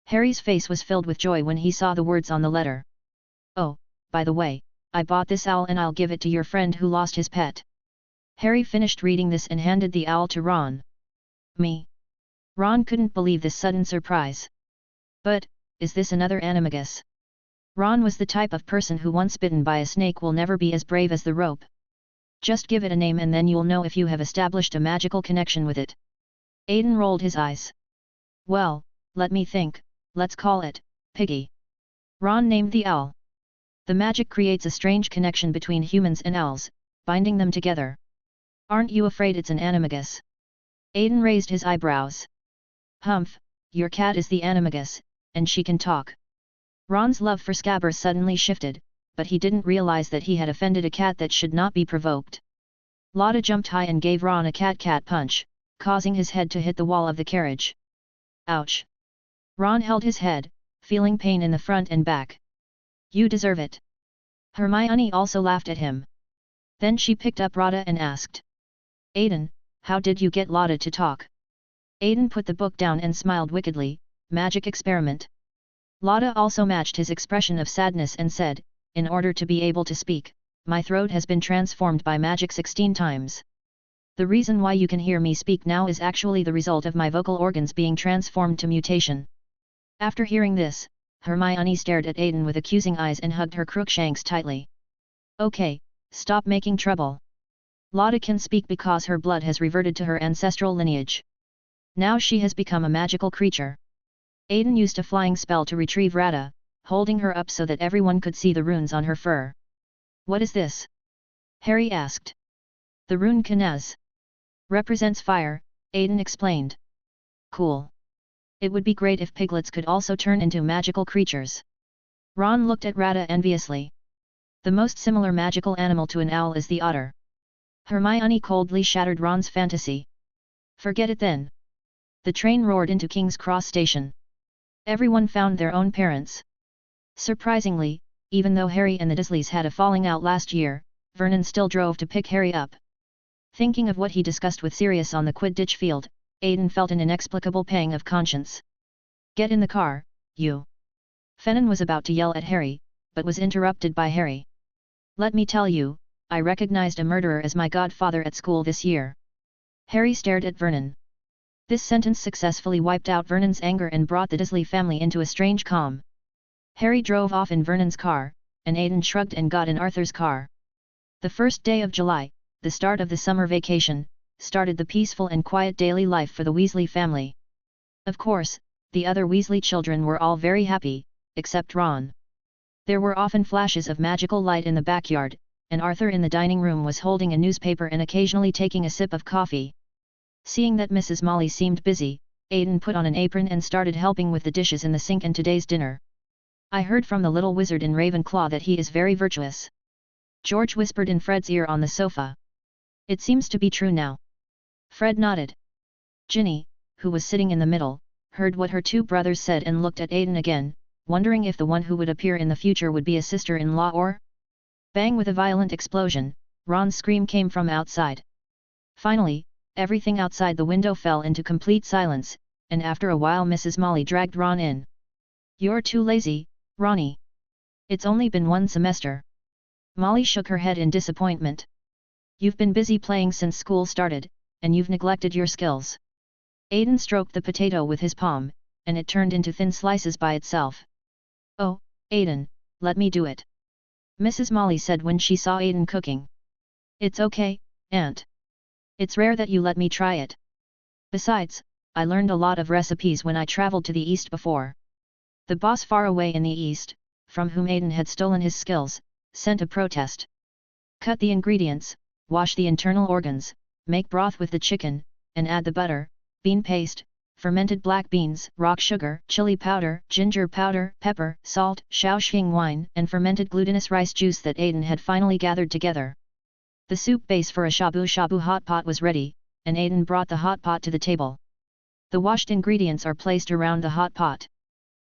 A: Harry's face was filled with joy when he saw the words on the letter. "Oh, by the way, I bought this owl and I'll give it to your friend who lost his pet." Harry finished reading this and handed the owl to Ron. "Me?" Ron couldn't believe this sudden surprise. "But, is this another animagus?" Ron was the type of person who once bitten by a snake will never be as brave as the rope. "Just give it a name and then you'll know if you have established a magical connection with it." Aidan rolled his eyes. "Well, let me think, let's call it Piggy." Ron named the owl. "The magic creates a strange connection between humans and owls, binding them together. Aren't you afraid it's an animagus?" Aidan raised his eyebrows. "Humph, your cat is the animagus, and she can talk." Ron's love for Scabbers suddenly shifted, but he didn't realize that he had offended a cat that should not be provoked. Lotta jumped high and gave Ron a cat punch, causing his head to hit the wall of the carriage. "Ouch!" Ron held his head, feeling pain in the front and back. "You deserve it." Hermione also laughed at him. Then she picked up Rada and asked, "Aidan, how did you get Lotta to talk?" Aidan put the book down and smiled wickedly. "Magic experiment." Lotta also matched his expression of sadness and said, "In order to be able to speak, my throat has been transformed by magic 16 times. The reason why you can hear me speak now is actually the result of my vocal organs being transformed to mutation." After hearing this, Hermione stared at Aidan with accusing eyes and hugged her Crookshanks tightly. "Okay, stop making trouble. Lotta can speak because her blood has reverted to her ancestral lineage. Now she has become a magical creature." Aidan used a flying spell to retrieve Rada, holding her up so that everyone could see the runes on her fur. "What is this?" Harry asked. "The rune Kanaz represents fire," Aidan explained. "Cool. It would be great if piglets could also turn into magical creatures." Ron looked at Rada enviously. "The most similar magical animal to an owl is the otter." Hermione coldly shattered Ron's fantasy. "Forget it then." The train roared into King's Cross Station. Everyone found their own parents. Surprisingly, even though Harry and the Dursleys had a falling out last year, Vernon still drove to pick Harry up. Thinking of what he discussed with Sirius on the Quidditch field, Aidan felt an inexplicable pang of conscience. "Get in the car, you!" Fennon was about to yell at Harry, but was interrupted by Harry. "Let me tell you, I recognized a murderer as my godfather at school this year." Harry stared at Vernon. This sentence successfully wiped out Vernon's anger and brought the Dursley family into a strange calm. Harry drove off in Vernon's car, and Aidan shrugged and got in Arthur's car. The first day of July, the start of the summer vacation, started the peaceful and quiet daily life for the Weasley family. Of course, the other Weasley children were all very happy, except Ron. There were often flashes of magical light in the backyard, and Arthur in the dining room was holding a newspaper and occasionally taking a sip of coffee. Seeing that Mrs. Molly seemed busy, Aidan put on an apron and started helping with the dishes in the sink and today's dinner. "I heard from the little wizard in Ravenclaw that he is very virtuous," George whispered in Fred's ear on the sofa. "It seems to be true now." Fred nodded. Ginny, who was sitting in the middle, heard what her two brothers said and looked at Aidan again, wondering if the one who would appear in the future would be a sister-in-law or... Bang! With a violent explosion, Ron's scream came from outside. Finally, everything outside the window fell into complete silence, and after a while Mrs. Molly dragged Ron in. "You're too lazy, Ronnie. It's only been one semester." Molly shook her head in disappointment. "You've been busy playing since school started, and you've neglected your skills." Aidan stroked the potato with his palm, and it turned into thin slices by itself. "Oh, Aidan, let me do it," Mrs. Molly said when she saw Aidan cooking. "It's okay, Aunt. It's rare that you let me try it. Besides, I learned a lot of recipes when I traveled to the East before." The boss far away in the east, from whom Aiden had stolen his skills, sent a protest. Cut the ingredients, wash the internal organs, make broth with the chicken, and add the butter, bean paste, fermented black beans, rock sugar, chili powder, ginger powder, pepper, salt, Shaoxing wine, and fermented glutinous rice juice that Aiden had finally gathered together. The soup base for a shabu-shabu hot pot was ready, and Aiden brought the hot pot to the table. The washed ingredients are placed around the hot pot.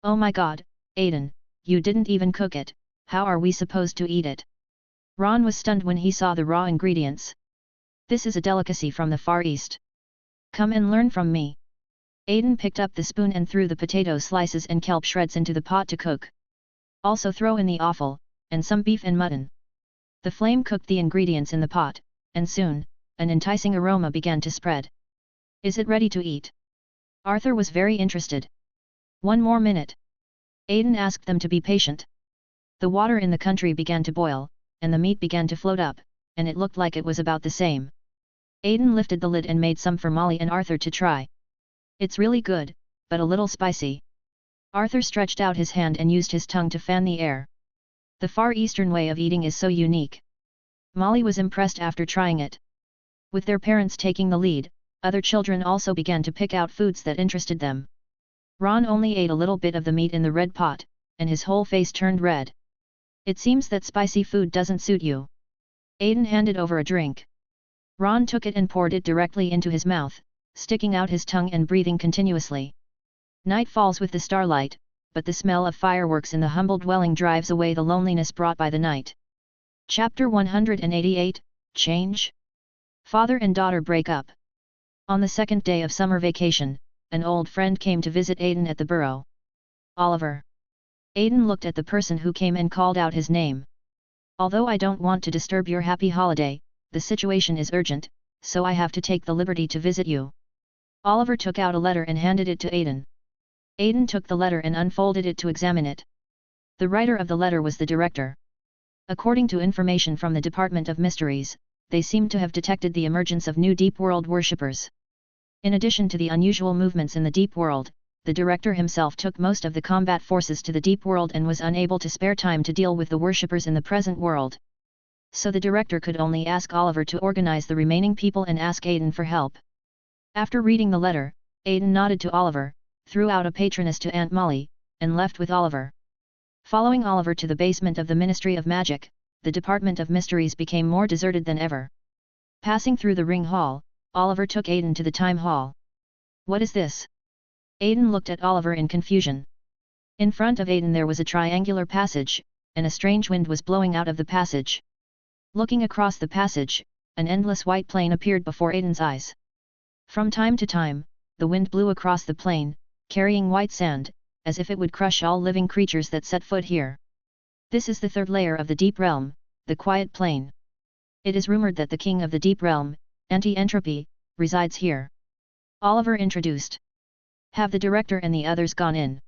A: Oh my god, Aiden, you didn't even cook it, how are we supposed to eat it? Ron was stunned when he saw the raw ingredients. This is a delicacy from the Far East. Come and learn from me. Aiden picked up the spoon and threw the potato slices and kelp shreds into the pot to cook. Also throw in the offal, and some beef and mutton. The flame cooked the ingredients in the pot, and soon, an enticing aroma began to spread. Is it ready to eat? Arthur was very interested. One more minute. Aiden asked them to be patient. The water in the country began to boil, and the meat began to float up, and it looked like it was about the same. Aiden lifted the lid and made some for Molly and Arthur to try. It's really good, but a little spicy. Arthur stretched out his hand and used his tongue to fan the air. The Far Eastern way of eating is so unique. Molly was impressed after trying it. With their parents taking the lead, other children also began to pick out foods that interested them. Ron only ate a little bit of the meat in the red pot, and his whole face turned red. It seems that spicy food doesn't suit you. Aiden handed over a drink. Ron took it and poured it directly into his mouth, sticking out his tongue and breathing continuously. Night falls with the starlight, but the smell of fireworks in the humble dwelling drives away the loneliness brought by the night. Chapter 188, Change? Father and daughter break up. On the second day of summer vacation, an old friend came to visit Aiden at the burrow. Oliver. Aiden looked at the person who came and called out his name. Although I don't want to disturb your happy holiday, the situation is urgent, so I have to take the liberty to visit you. Oliver took out a letter and handed it to Aiden. Aiden took the letter and unfolded it to examine it. The writer of the letter was the director. According to information from the Department of Mysteries, they seemed to have detected the emergence of new Deep World worshippers. In addition to the unusual movements in the Deep World, the director himself took most of the combat forces to the Deep World and was unable to spare time to deal with the worshippers in the present world. So the director could only ask Oliver to organize the remaining people and ask Aiden for help. After reading the letter, Aiden nodded to Oliver, threw out a patroness to Aunt Molly, and left with Oliver. Following Oliver to the basement of the Ministry of Magic, the Department of Mysteries became more deserted than ever. Passing through the ring hall, Oliver took Aiden to the time hall. What is this? Aiden looked at Oliver in confusion. In front of Aiden there was a triangular passage, and a strange wind was blowing out of the passage. Looking across the passage, an endless white plain appeared before Aiden's eyes. From time to time, the wind blew across the plain, carrying white sand, as if it would crush all living creatures that set foot here. This is the third layer of the Deep Realm, the Quiet Plain. It is rumored that the king of the Deep Realm, Anti-Entropy, resides here. Oliver introduced. Have the director and the others gone in?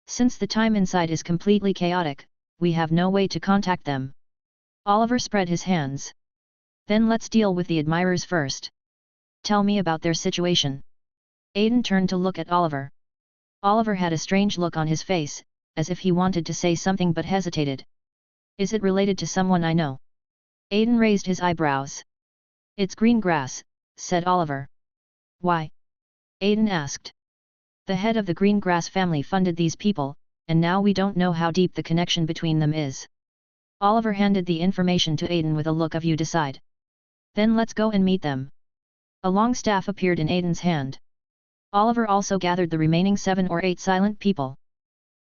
A: Since the time inside is completely chaotic, we have no way to contact them. Oliver spread his hands. Then let's deal with the admirers first. Tell me about their situation. Aiden turned to look at Oliver. Oliver had a strange look on his face, as if he wanted to say something but hesitated. Is it related to someone I know? Aiden raised his eyebrows. It's green grass, said Oliver. Why? Aiden asked. The head of the green grass family funded these people, and now we don't know how deep the connection between them is. Oliver handed the information to Aiden with a look of you decide. Then let's go and meet them. A long staff appeared in Aiden's hand. Oliver also gathered the remaining 7 or 8 silent people.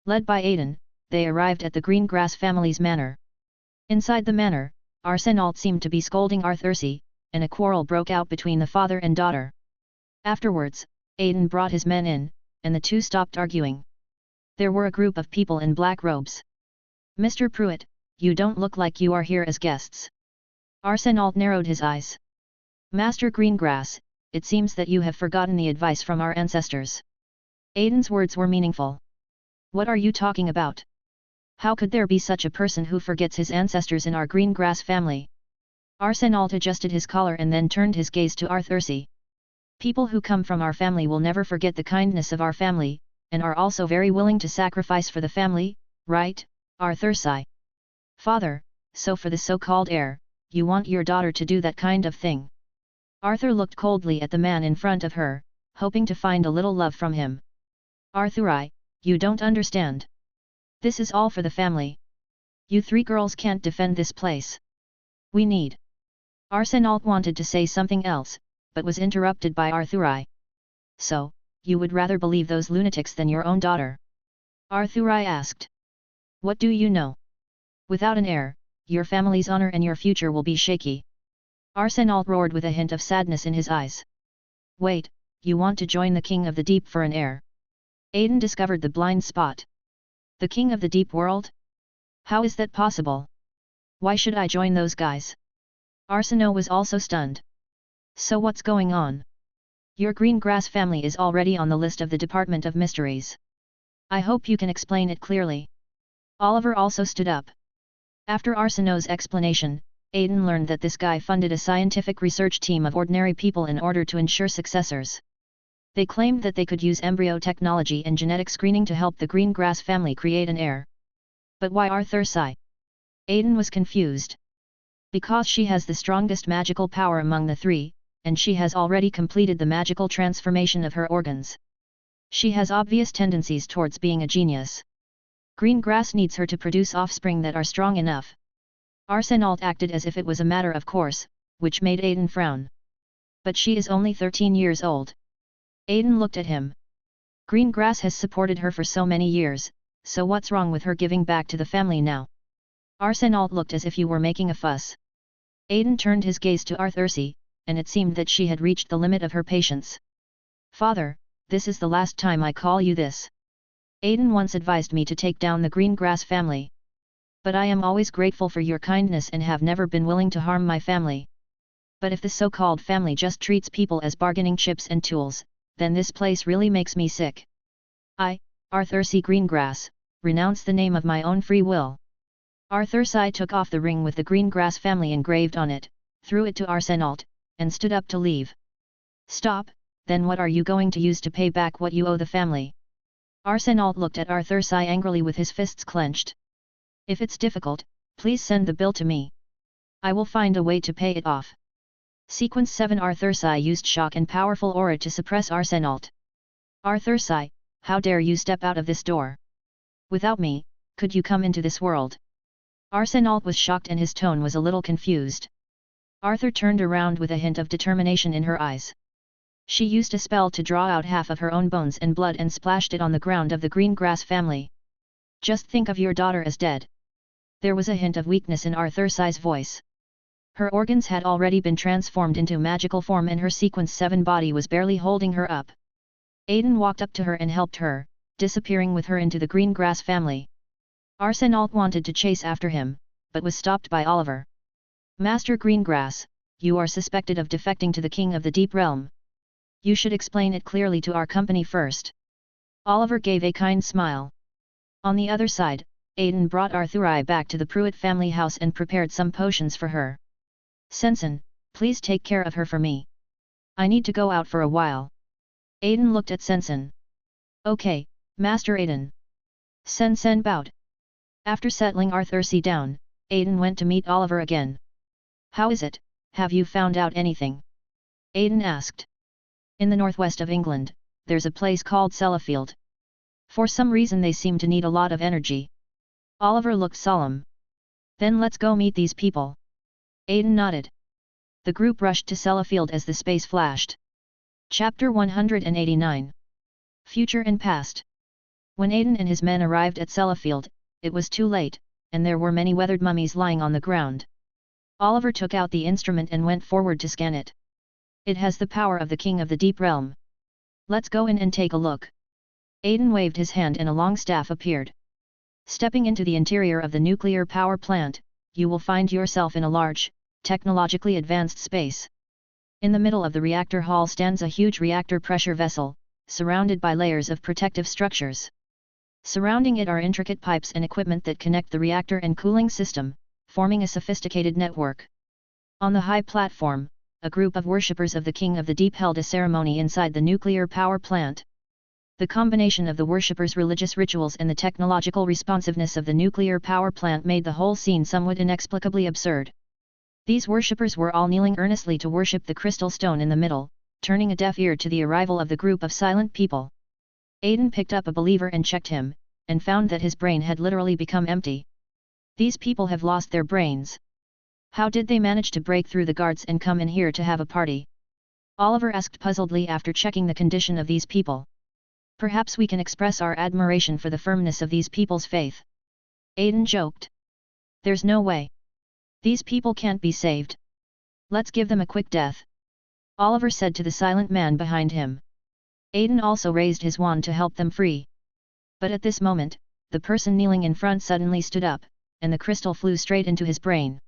A: Led by Aiden, they arrived at the green grass family's manor. Inside the manor, Arsenault seemed to be scolding Arthurcy, and a quarrel broke out between the father and daughter. Afterwards, Aiden brought his men in, and the two stopped arguing. There were a group of people in black robes. Mr. Pruitt, you don't look like you are here as guests. Arsenault narrowed his eyes. Master Greengrass, it seems that you have forgotten the advice from our ancestors. Aiden's words were meaningful. What are you talking about? How could there be such a person who forgets his ancestors in our green grass family? Arsenault adjusted his collar and then turned his gaze to Arthurcy. People who come from our family will never forget the kindness of our family, and are also very willing to sacrifice for the family, right, Arthur sighed. Father, so for the so-called heir, you want your daughter to do that kind of thing? Arthur looked coldly at the man in front of her, hoping to find a little love from him. Arthur, you don't understand. This is all for the family. You three girls can't defend this place. We need. Arsenault wanted to say something else, but was interrupted by Arthur. So, you would rather believe those lunatics than your own daughter? Arthur asked. What do you know? Without an heir, your family's honor and your future will be shaky. Arsenault roared with a hint of sadness in his eyes. Wait, you want to join the King of the Deep for an heir? Aiden discovered the blind spot. The King of the Deep World? How is that possible? Why should I join those guys? Arsenault was also stunned. So what's going on? Your green grass family is already on the list of the Department of Mysteries. I hope you can explain it clearly. Oliver also stood up. After Arsenault's explanation, Aiden learned that this guy funded a scientific research team of ordinary people in order to ensure successors. They claimed that they could use embryo technology and genetic screening to help the green grass family create an heir. But why Arthur sighed? Aiden was confused. Because she has the strongest magical power among the three, and she has already completed the magical transformation of her organs. She has obvious tendencies towards being a genius. Green grass needs her to produce offspring that are strong enough. Arsenault acted as if it was a matter of course, which made Aiden frown. But she is only 13 years old. Aiden looked at him. Green grass has supported her for so many years, so what's wrong with her giving back to the family now? Arsenault looked as if you were making a fuss. Aiden turned his gaze to Arthurcy, and it seemed that she had reached the limit of her patience. Father, this is the last time I call you this. Aiden once advised me to take down the green grass family. But I am always grateful for your kindness and have never been willing to harm my family. But if the so-called family just treats people as bargaining chips and tools, then this place really makes me sick. I, Arthur C. Greengrass, renounce the name of my own free will. Arthur C. took off the ring with the Greengrass family engraved on it, threw it to Arsenault, and stood up to leave. Stop, then what are you going to use to pay back what you owe the family? Arsenault looked at Arthur C. angrily with his fists clenched. If it's difficult, please send the bill to me. I will find a way to pay it off. Sequence 7 Arthur C. used shock and powerful aura to suppress Arsenault. Arthur C., how dare you step out of this door? Without me, could you come into this world? Arsenault was shocked and his tone was a little confused. Arthur turned around with a hint of determination in her eyes. She used a spell to draw out half of her own bones and blood and splashed it on the ground of the green grass family. Just think of your daughter as dead. There was a hint of weakness in Arthur C.'s voice. Her organs had already been transformed into magical form and her Sequence 7 body was barely holding her up. Aiden walked up to her and helped her, disappearing with her into the green grass family. Arsenault wanted to chase after him, but was stopped by Oliver. Master Greengrass, you are suspected of defecting to the King of the Deep Realm. You should explain it clearly to our company first. Oliver gave a kind smile. On the other side, Aiden brought Arthur back to the Pruitt family house and prepared some potions for her. Sensen, please take care of her for me. I need to go out for a while. Aiden looked at Sensen. Okay, Master Aiden. Sensen bowed. After settling Arthur C. down, Aiden went to meet Oliver again. How is it, have you found out anything? Aiden asked. In the northwest of England, there's a place called Sellafield. For some reason they seem to need a lot of energy. Oliver looked solemn. Then let's go meet these people. Aiden nodded. The group rushed to Sellafield as the space flashed. Chapter 189. Future and Past. When Aiden and his men arrived at Sellafield, it was too late, and there were many weathered mummies lying on the ground. Oliver took out the instrument and went forward to scan it. It has the power of the King of the Deep Realm. Let's go in and take a look. Aiden waved his hand and a long staff appeared. Stepping into the interior of the nuclear power plant, you will find yourself in a large, technologically advanced space. In the middle of the reactor hall stands a huge reactor pressure vessel, surrounded by layers of protective structures. Surrounding it are intricate pipes and equipment that connect the reactor and cooling system, forming a sophisticated network. On the high platform, a group of worshippers of the King of the Deep held a ceremony inside the nuclear power plant. The combination of the worshippers' religious rituals and the technological responsiveness of the nuclear power plant made the whole scene somewhat inexplicably absurd. These worshippers were all kneeling earnestly to worship the crystal stone in the middle, turning a deaf ear to the arrival of the group of silent people. Aiden picked up a believer and checked him, and found that his brain had literally become empty. These people have lost their brains. How did they manage to break through the guards and come in here to have a party? Oliver asked puzzledly after checking the condition of these people. Perhaps we can express our admiration for the firmness of these people's faith. Aiden joked. There's no way. These people can't be saved. Let's give them a quick death. Oliver said to the silent man behind him. Aiden also raised his wand to help them free. But at this moment, the person kneeling in front suddenly stood up, and the crystal flew straight into his brain.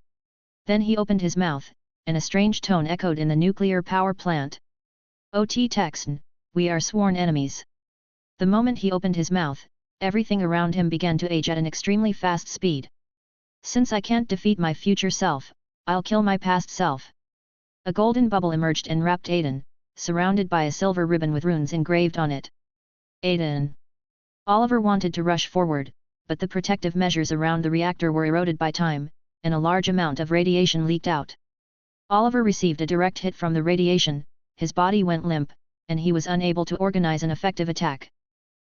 A: Then he opened his mouth, and a strange tone echoed in the nuclear power plant. "O.T. Texan, we are sworn enemies." The moment he opened his mouth, everything around him began to age at an extremely fast speed. "Since I can't defeat my future self, I'll kill my past self." A golden bubble emerged and wrapped Aiden, surrounded by a silver ribbon with runes engraved on it. Aiden! Oliver wanted to rush forward, but the protective measures around the reactor were eroded by time, and a large amount of radiation leaked out. Oliver received a direct hit from the radiation, his body went limp, and he was unable to organize an effective attack.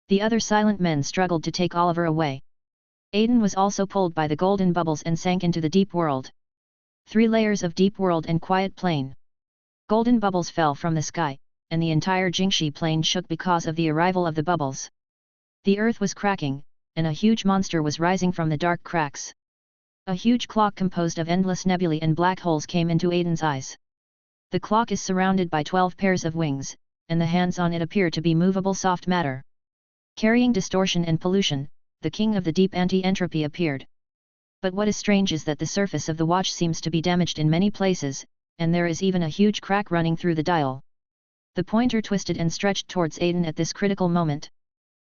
A: The other silent men struggled to take Oliver away. Aiden was also pulled by the golden bubbles and sank into the deep world. 3 layers of deep world and quiet plain. Golden bubbles fell from the sky, and the entire Jingxi plain shook because of the arrival of the bubbles. The earth was cracking, and a huge monster was rising from the dark cracks. A huge clock composed of endless nebulae and black holes came into Aiden's eyes. The clock is surrounded by 12 pairs of wings, and the hands on it appear to be movable soft matter. Carrying distortion and pollution, the king of the deep anti-entropy appeared. But what is strange is that the surface of the watch seems to be damaged in many places, and there is even a huge crack running through the dial. The pointer twisted and stretched towards Aiden at this critical moment.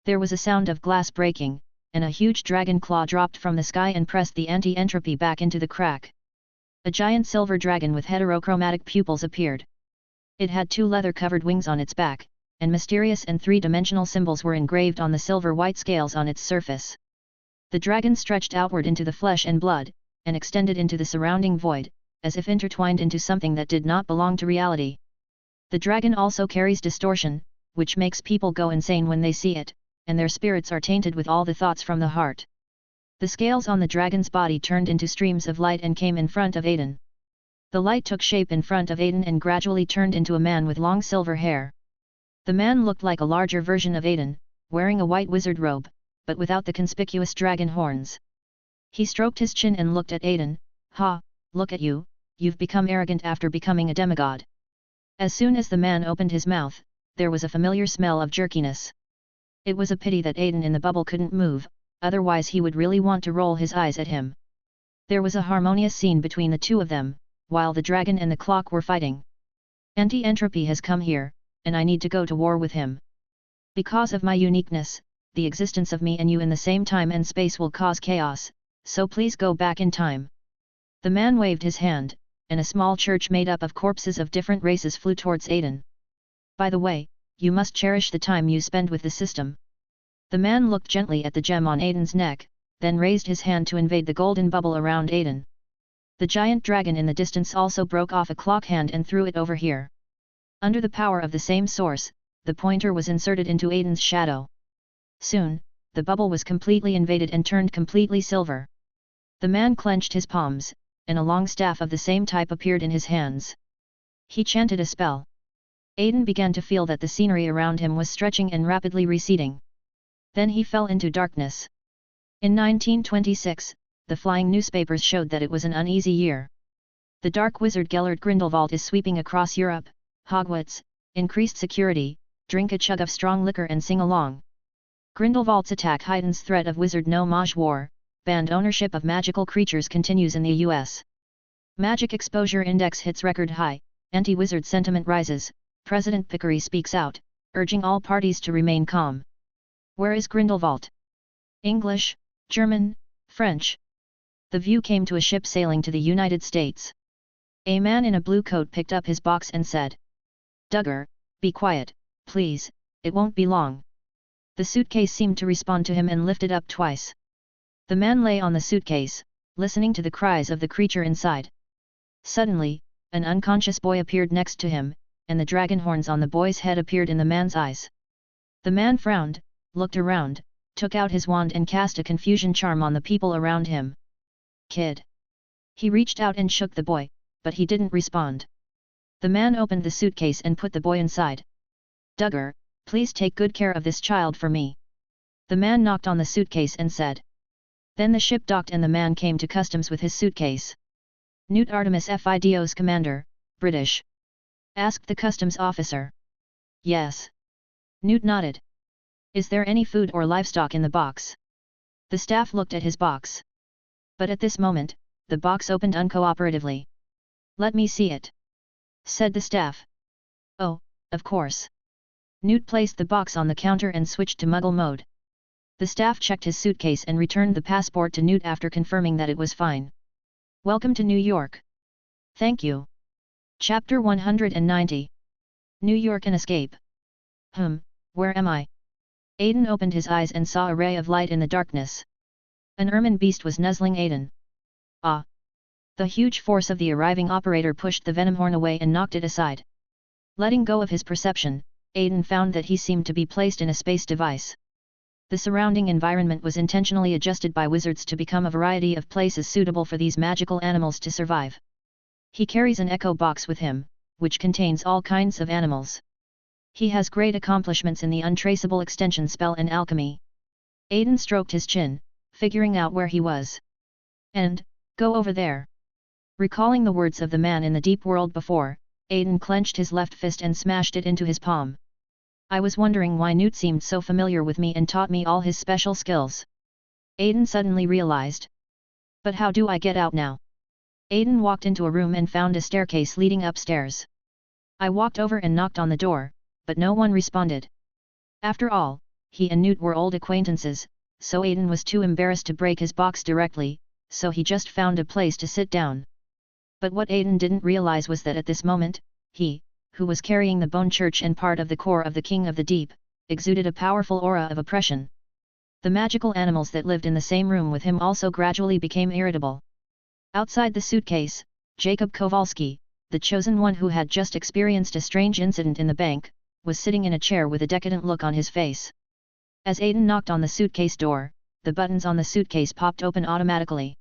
A: There was a sound of glass breaking, and a huge dragon claw dropped from the sky and pressed the anti-entropy back into the crack. A giant silver dragon with heterochromatic pupils appeared. It had 2 leather-covered wings on its back, and mysterious and 3-dimensional symbols were engraved on the silver-white scales on its surface. The dragon stretched outward into the flesh and blood, and extended into the surrounding void, as if intertwined into something that did not belong to reality. The dragon also carries distortion, which makes people go insane when they see it, and their spirits are tainted with all the thoughts from the heart. The scales on the dragon's body turned into streams of light and came in front of Aiden. The light took shape in front of Aiden and gradually turned into a man with long silver hair. The man looked like a larger version of Aiden, wearing a white wizard robe, but without the conspicuous dragon horns. He stroked his chin and looked at Aiden. "Ha, look at you, you've become arrogant after becoming a demigod." As soon as the man opened his mouth, there was a familiar smell of jerkiness. It was a pity that Aiden in the bubble couldn't move, otherwise he would really want to roll his eyes at him. There was a harmonious scene between the two of them, while the dragon and the clock were fighting. "Anti-entropy has come here, and I need to go to war with him. Because of my uniqueness, the existence of me and you in the same time and space will cause chaos, so please go back in time." The man waved his hand, and a small church made up of corpses of different races flew towards Aiden. "By the way, you must cherish the time you spend with the system." The man looked gently at the gem on Aiden's neck, then raised his hand to invade the golden bubble around Aiden. The giant dragon in the distance also broke off a clock hand and threw it over here. Under the power of the same source, the pointer was inserted into Aiden's shadow. Soon, the bubble was completely invaded and turned completely silver. The man clenched his palms, and a long staff of the same type appeared in his hands. He chanted a spell. Aiden began to feel that the scenery around him was stretching and rapidly receding. Then he fell into darkness. In 1926, the flying newspapers showed that it was an uneasy year. The dark wizard Gellert Grindelwald is sweeping across Europe. Hogwarts, increased security, drink a chug of strong liquor and sing along. Grindelwald's attack heightens threat of wizard no-mage war, banned ownership of magical creatures continues in the US. Magic exposure index hits record high, anti-wizard sentiment rises, President Pickery speaks out, urging all parties to remain calm. Where is Grindelwald? English, German, French. The View came to a ship sailing to the United States. A man in a blue coat picked up his box and said, "Duggar, be quiet, please, it won't be long." The suitcase seemed to respond to him and lifted up twice. The man lay on the suitcase, listening to the cries of the creature inside. Suddenly, an unconscious boy appeared next to him, and the dragon horns on the boy's head appeared in the man's eyes. The man frowned, looked around, took out his wand and cast a confusion charm on the people around him. "Kid!" He reached out and shook the boy, but he didn't respond. The man opened the suitcase and put the boy inside. "Duggar, please take good care of this child for me." The man knocked on the suitcase and said. Then the ship docked and the man came to customs with his suitcase. "Newt Artemis Fidos Commander, British?" asked the customs officer. "Yes." Newt nodded. "Is there any food or livestock in the box?" The staff looked at his box. But at this moment, the box opened uncooperatively. "Let me see it," said the staff. "Oh, of course." Newt placed the box on the counter and switched to Muggle mode. The staff checked his suitcase and returned the passport to Newt after confirming that it was fine. "Welcome to New York." "Thank you." Chapter 190. New York and Escape. Where am I? Aiden opened his eyes and saw a ray of light in the darkness. An ermine beast was nuzzling Aiden. Ah! The huge force of the arriving operator pushed the venom horn away and knocked it aside. Letting go of his perception, Aiden found that he seemed to be placed in a space device. The surrounding environment was intentionally adjusted by wizards to become a variety of places suitable for these magical animals to survive. He carries an echo box with him, which contains all kinds of animals. He has great accomplishments in the untraceable extension spell and alchemy. Aiden stroked his chin, figuring out where he was. "And, go over there." Recalling the words of the man in the deep world before, Aiden clenched his left fist and smashed it into his palm. "I was wondering why Newt seemed so familiar with me and taught me all his special skills." Aiden suddenly realized. "But how do I get out now?" Aiden walked into a room and found a staircase leading upstairs. "I walked over and knocked on the door, but no one responded." After all, he and Newt were old acquaintances, so Aiden was too embarrassed to break his box directly, so he just found a place to sit down. But what Aiden didn't realize was that at this moment, he, who was carrying the bone church and part of the core of the King of the Deep, exuded a powerful aura of oppression. The magical animals that lived in the same room with him also gradually became irritable. Outside the suitcase, Jacob Kowalski, the chosen one who had just experienced a strange incident in the bank, was sitting in a chair with a decadent look on his face. As Aiden knocked on the suitcase door, the buttons on the suitcase popped open automatically.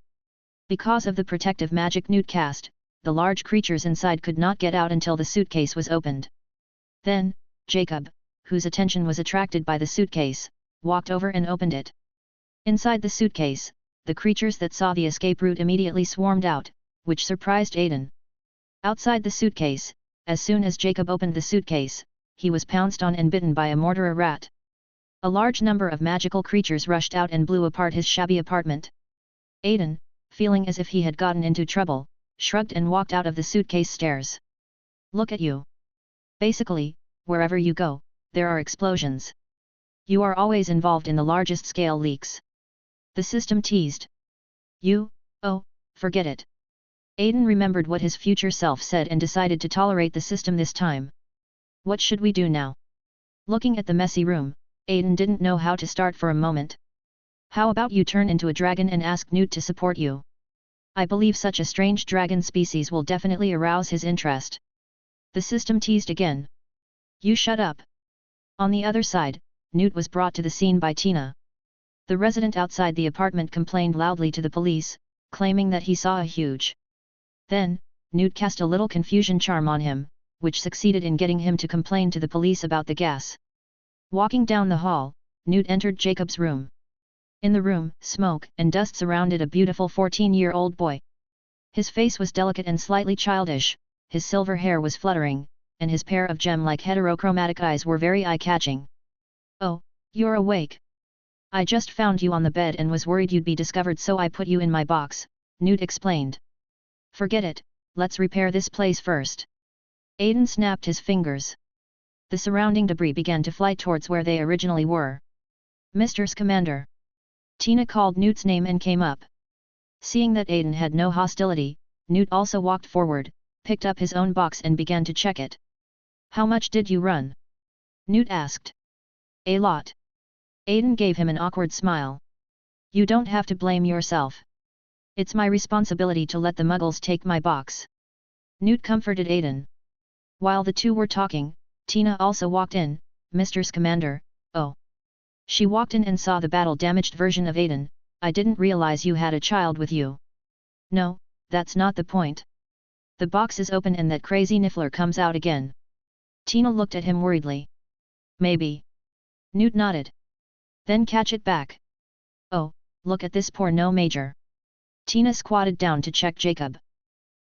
A: Because of the protective magic Newt cast, the large creatures inside could not get out until the suitcase was opened. Then, Jacob, whose attention was attracted by the suitcase, walked over and opened it. Inside the suitcase, the creatures that saw the escape route immediately swarmed out, which surprised Aiden. Outside the suitcase, as soon as Jacob opened the suitcase, he was pounced on and bitten by a mortar rat. A large number of magical creatures rushed out and blew apart his shabby apartment. Aiden, feeling as if he had gotten into trouble, shrugged and walked out of the suitcase stairs. "Look at you. Basically, wherever you go, there are explosions. You are always involved in the largest scale leaks." The system teased. "You, oh, forget it." Aiden remembered what his future self said and decided to tolerate the system this time. "What should we do now?" Looking at the messy room, Aiden didn't know how to start for a moment. "How about you turn into a dragon and ask Newt to support you? I believe such a strange dragon species will definitely arouse his interest." The system teased again. "You shut up." On the other side, Newt was brought to the scene by Tina. The resident outside the apartment complained loudly to the police, claiming that he saw a huge. Then, Newt cast a little confusion charm on him, which succeeded in getting him to complain to the police about the gas. Walking down the hall, Newt entered Jacob's room. In the room, smoke and dust surrounded a beautiful 14-year-old boy. His face was delicate and slightly childish, his silver hair was fluttering, and his pair of gem-like heterochromatic eyes were very eye-catching. "Oh, you're awake. I just found you on the bed and was worried you'd be discovered, so I put you in my box," Newt explained. "Forget it, let's repair this place first." Aiden snapped his fingers. The surrounding debris began to fly towards where they originally were. "Mr. Scamander." Tina called Newt's name and came up. Seeing that Aiden had no hostility, Newt also walked forward, picked up his own box and began to check it. "How much did you run?" Newt asked. "A lot. Aiden gave him an awkward smile. You don't have to blame yourself. It's my responsibility to let the muggles take my box. Newt comforted Aiden. While the two were talking, Tina also walked in. Mr. Scamander, oh. She walked in and saw the battle-damaged version of Aiden. I didn't realize you had a child with you. No, that's not the point. The box is open and that crazy Niffler comes out again. Tina looked at him worriedly. Maybe. Newt nodded. Then catch it back. Oh, look at this poor no major. Tina squatted down to check Jacob.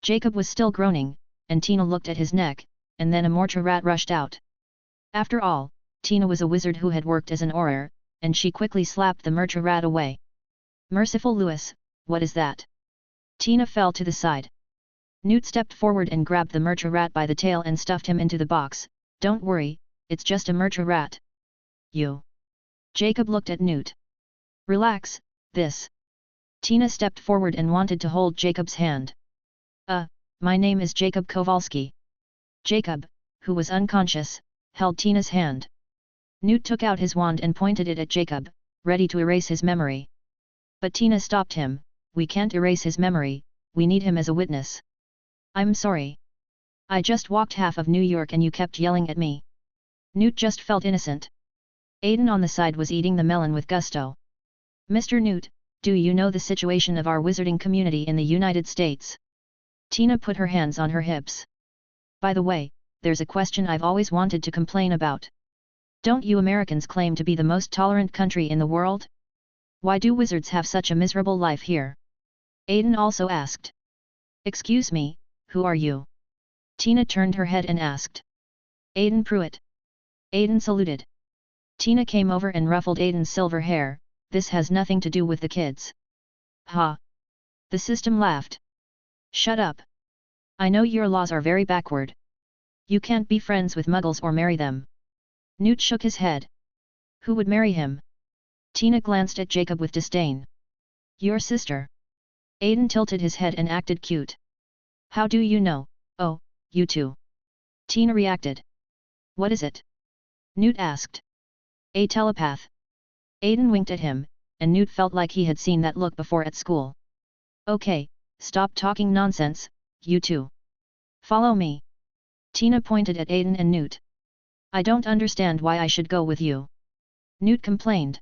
A: Jacob was still groaning, and Tina looked at his neck, and then a mortar rat rushed out. After all, Tina was a wizard who had worked as an auror, and she quickly slapped the mortar rat away. Merciful Lewis, what is that? Tina fell to the side. Newt stepped forward and grabbed the mortar rat by the tail and stuffed him into the box. Don't worry, it's just a mortar rat. You. Jacob looked at Newt. Relax, this. Tina stepped forward and wanted to hold Jacob's hand. My name is Jacob Kowalski. Jacob, who was unconscious, held Tina's hand. Newt took out his wand and pointed it at Jacob, ready to erase his memory. But Tina stopped him. We can't erase his memory, we need him as a witness. I'm sorry. I just walked half of New York and you kept yelling at me. Newt just felt innocent. Aiden on the side was eating the melon with gusto. Mr. Newt, do you know the situation of our wizarding community in the United States? Tina put her hands on her hips. By the way, there's a question I've always wanted to complain about. Don't you Americans claim to be the most tolerant country in the world? Why do wizards have such a miserable life here? Aiden also asked. Excuse me, who are you? Tina turned her head and asked. Aiden Pruitt. Aiden saluted. Tina came over and ruffled Aiden's silver hair. This has nothing to do with the kids. Ha! The system laughed. Shut up. I know your laws are very backward. You can't be friends with muggles or marry them. Newt shook his head. Who would marry him? Tina glanced at Jacob with disdain. Your sister. Aiden tilted his head and acted cute. How do you know? Oh, you too. Tina reacted. What is it? Newt asked. A telepath. Aiden winked at him, and Newt felt like he had seen that look before at school. Okay, stop talking nonsense, you two. Follow me. Tina pointed at Aiden and Newt. I don't understand why I should go with you. Newt complained.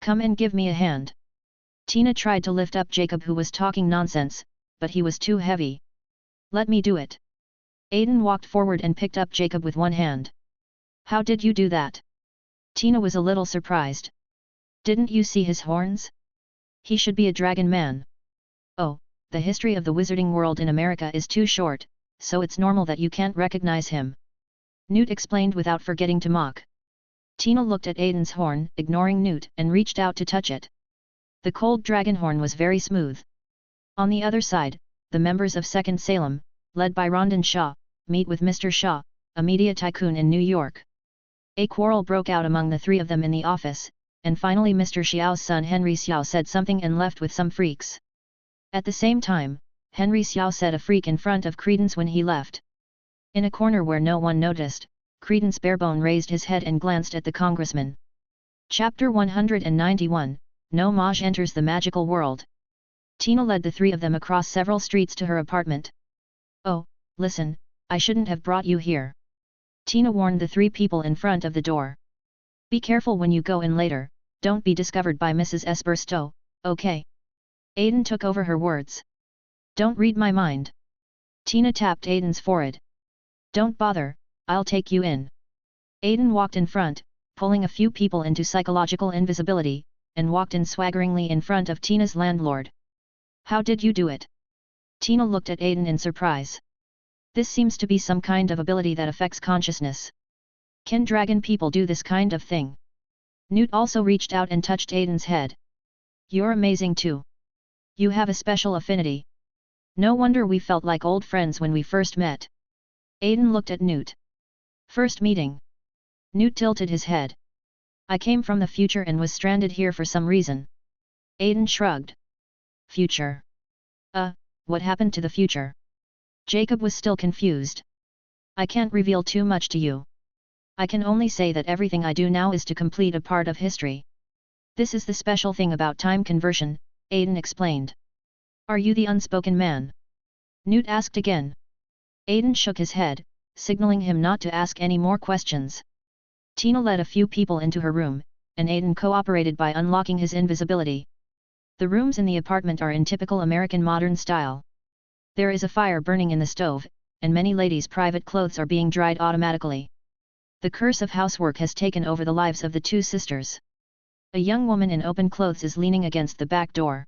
A: Come and give me a hand. Tina tried to lift up Jacob who was talking nonsense, but he was too heavy. Let me do it. Aiden walked forward and picked up Jacob with one hand. How did you do that? Tina was a little surprised. Didn't you see his horns? He should be a dragon man. Oh, the history of the wizarding world in America is too short, so it's normal that you can't recognize him. Newt explained without forgetting to mock. Tina looked at Aiden's horn, ignoring Newt, and reached out to touch it. The cold dragon horn was very smooth. On the other side, the members of Second Salem, led by Rondon Shaw, meet with Mr. Shaw, a media tycoon in New York. A quarrel broke out among the three of them in the office, and finally Mr. Xiao's son Henry Xiao said something and left with some freaks. At the same time, Henry Xiao said a freak in front of Credence when he left. In a corner where no one noticed, Credence Barebone raised his head and glanced at the congressman. Chapter 191, No Maj enters the magical world. Tina led the three of them across several streets to her apartment. Oh, listen, I shouldn't have brought you here. Tina warned the three people in front of the door. Be careful when you go in later, don't be discovered by Mrs. Espersto, okay? Aiden took over her words. Don't read my mind. Tina tapped Aiden's forehead. Don't bother, I'll take you in. Aiden walked in front, pulling a few people into psychological invisibility, and walked in swaggeringly in front of Tina's landlord. How did you do it? Tina looked at Aiden in surprise. This seems to be some kind of ability that affects consciousness. Can dragon people do this kind of thing? Newt also reached out and touched Aiden's head. You're amazing too. You have a special affinity. No wonder we felt like old friends when we first met. Aiden looked at Newt. First meeting. Newt tilted his head. I came from the future and was stranded here for some reason. Aiden shrugged. Future. What happened to the future? Jacob was still confused. I can't reveal too much to you. I can only say that everything I do now is to complete a part of history. This is the special thing about time conversion, Aiden explained. Are you the unspoken man? Newt asked again. Aiden shook his head, signaling him not to ask any more questions. Tina led a few people into her room, and Aiden cooperated by unlocking his invisibility. The rooms in the apartment are in typical American modern style. There is a fire burning in the stove, and many ladies' private clothes are being dried automatically. The curse of housework has taken over the lives of the two sisters. A young woman in open clothes is leaning against the back door.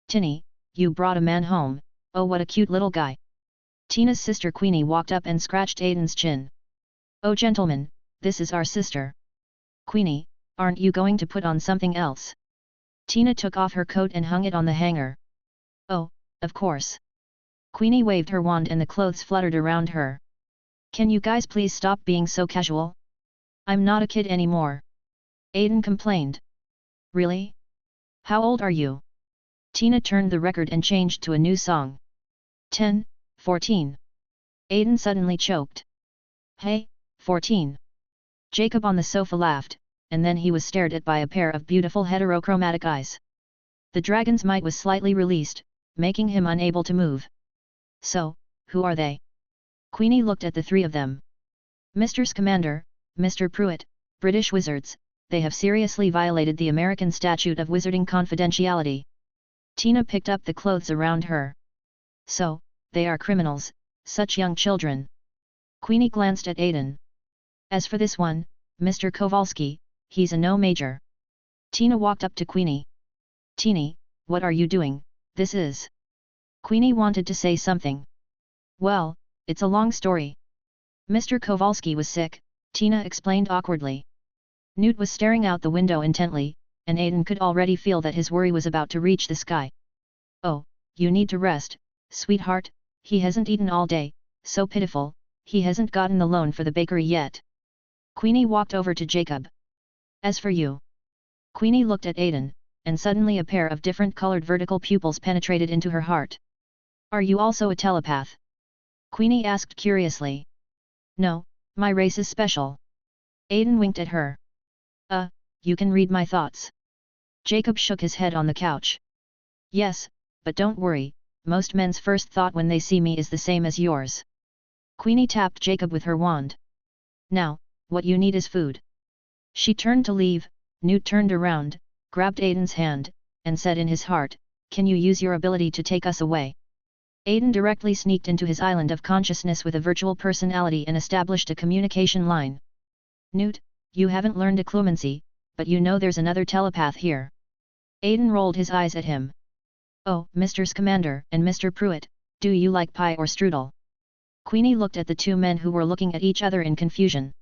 A: Tinny, you brought a man home, oh what a cute little guy. Tina's sister Queenie walked up and scratched Aiden's chin. Oh gentlemen, this is our sister. Queenie, aren't you going to put on something else? Tina took off her coat and hung it on the hanger. Oh, of course. Queenie waved her wand and the clothes fluttered around her. Can you guys please stop being so casual? I'm not a kid anymore. Aiden complained. Really? How old are you? Tina turned the record and changed to a new song. 10, 14. Aiden suddenly choked. Hey, 14. Jacob on the sofa laughed, and then he was stared at by a pair of beautiful heterochromatic eyes. The dragon's might was slightly released, making him unable to move. So, who are they? Queenie looked at the three of them. Mr. Scamander, Mr. Pruitt, British wizards, they have seriously violated the American Statute of Wizarding Confidentiality. Tina picked up the clothes around her. So, they are criminals, such young children. Queenie glanced at Aiden. As for this one, Mr. Kowalski, he's a no major. Tina walked up to Queenie. Teeny, what are you doing, this is... Queenie wanted to say something. Well, it's a long story. Mr. Kowalski was sick, Tina explained awkwardly. Newt was staring out the window intently, and Aiden could already feel that his worry was about to reach the sky. Oh, you need to rest, sweetheart, he hasn't eaten all day, so pitiful, he hasn't gotten the loan for the bakery yet. Queenie walked over to Jacob. As for you. Queenie looked at Aiden, and suddenly a pair of different colored vertical pupils penetrated into her heart. Are you also a telepath? Queenie asked curiously. No, my race is special. Aiden winked at her. You can read my thoughts. Jacob shook his head on the couch. Yes, but don't worry, most men's first thought when they see me is the same as yours. Queenie tapped Jacob with her wand. Now, what you need is food. She turned to leave, Newt turned around, grabbed Aiden's hand, and said in his heart, can you use your ability to take us away? Aiden directly sneaked into his island of consciousness with a virtual personality and established a communication line. Newt, you haven't learned occlumency, but you know there's another telepath here. Aiden rolled his eyes at him. Oh, Mr. Scamander and Mr. Pruitt, do you like pie or strudel? Queenie looked at the two men who were looking at each other in confusion.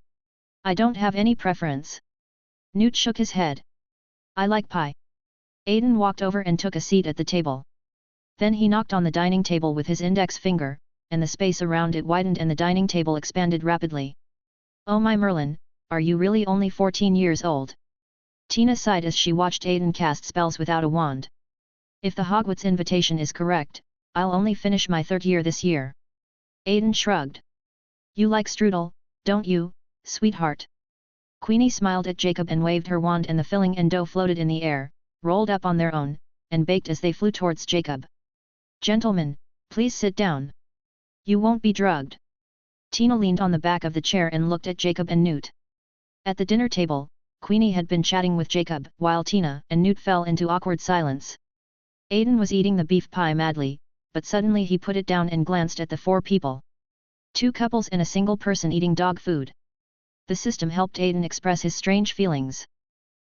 A: I don't have any preference. Newt shook his head. I like pie. Aiden walked over and took a seat at the table. Then he knocked on the dining table with his index finger, and the space around it widened and the dining table expanded rapidly. Oh my Merlin, are you really only 14 years old? Tina sighed as she watched Aiden cast spells without a wand. If the Hogwarts invitation is correct, I'll only finish my third year this year. Aiden shrugged. You like strudel, don't you, sweetheart? Queenie smiled at Jacob and waved her wand and the filling and dough floated in the air, rolled up on their own, and baked as they flew towards Jacob. Gentlemen, please sit down. You won't be drugged. Tina leaned on the back of the chair and looked at Jacob and Newt. At the dinner table, Queenie had been chatting with Jacob while Tina and Newt fell into awkward silence. Aiden was eating the beef pie madly, but suddenly he put it down and glanced at the four people. Two couples and a single person eating dog food. The system helped Aiden express his strange feelings.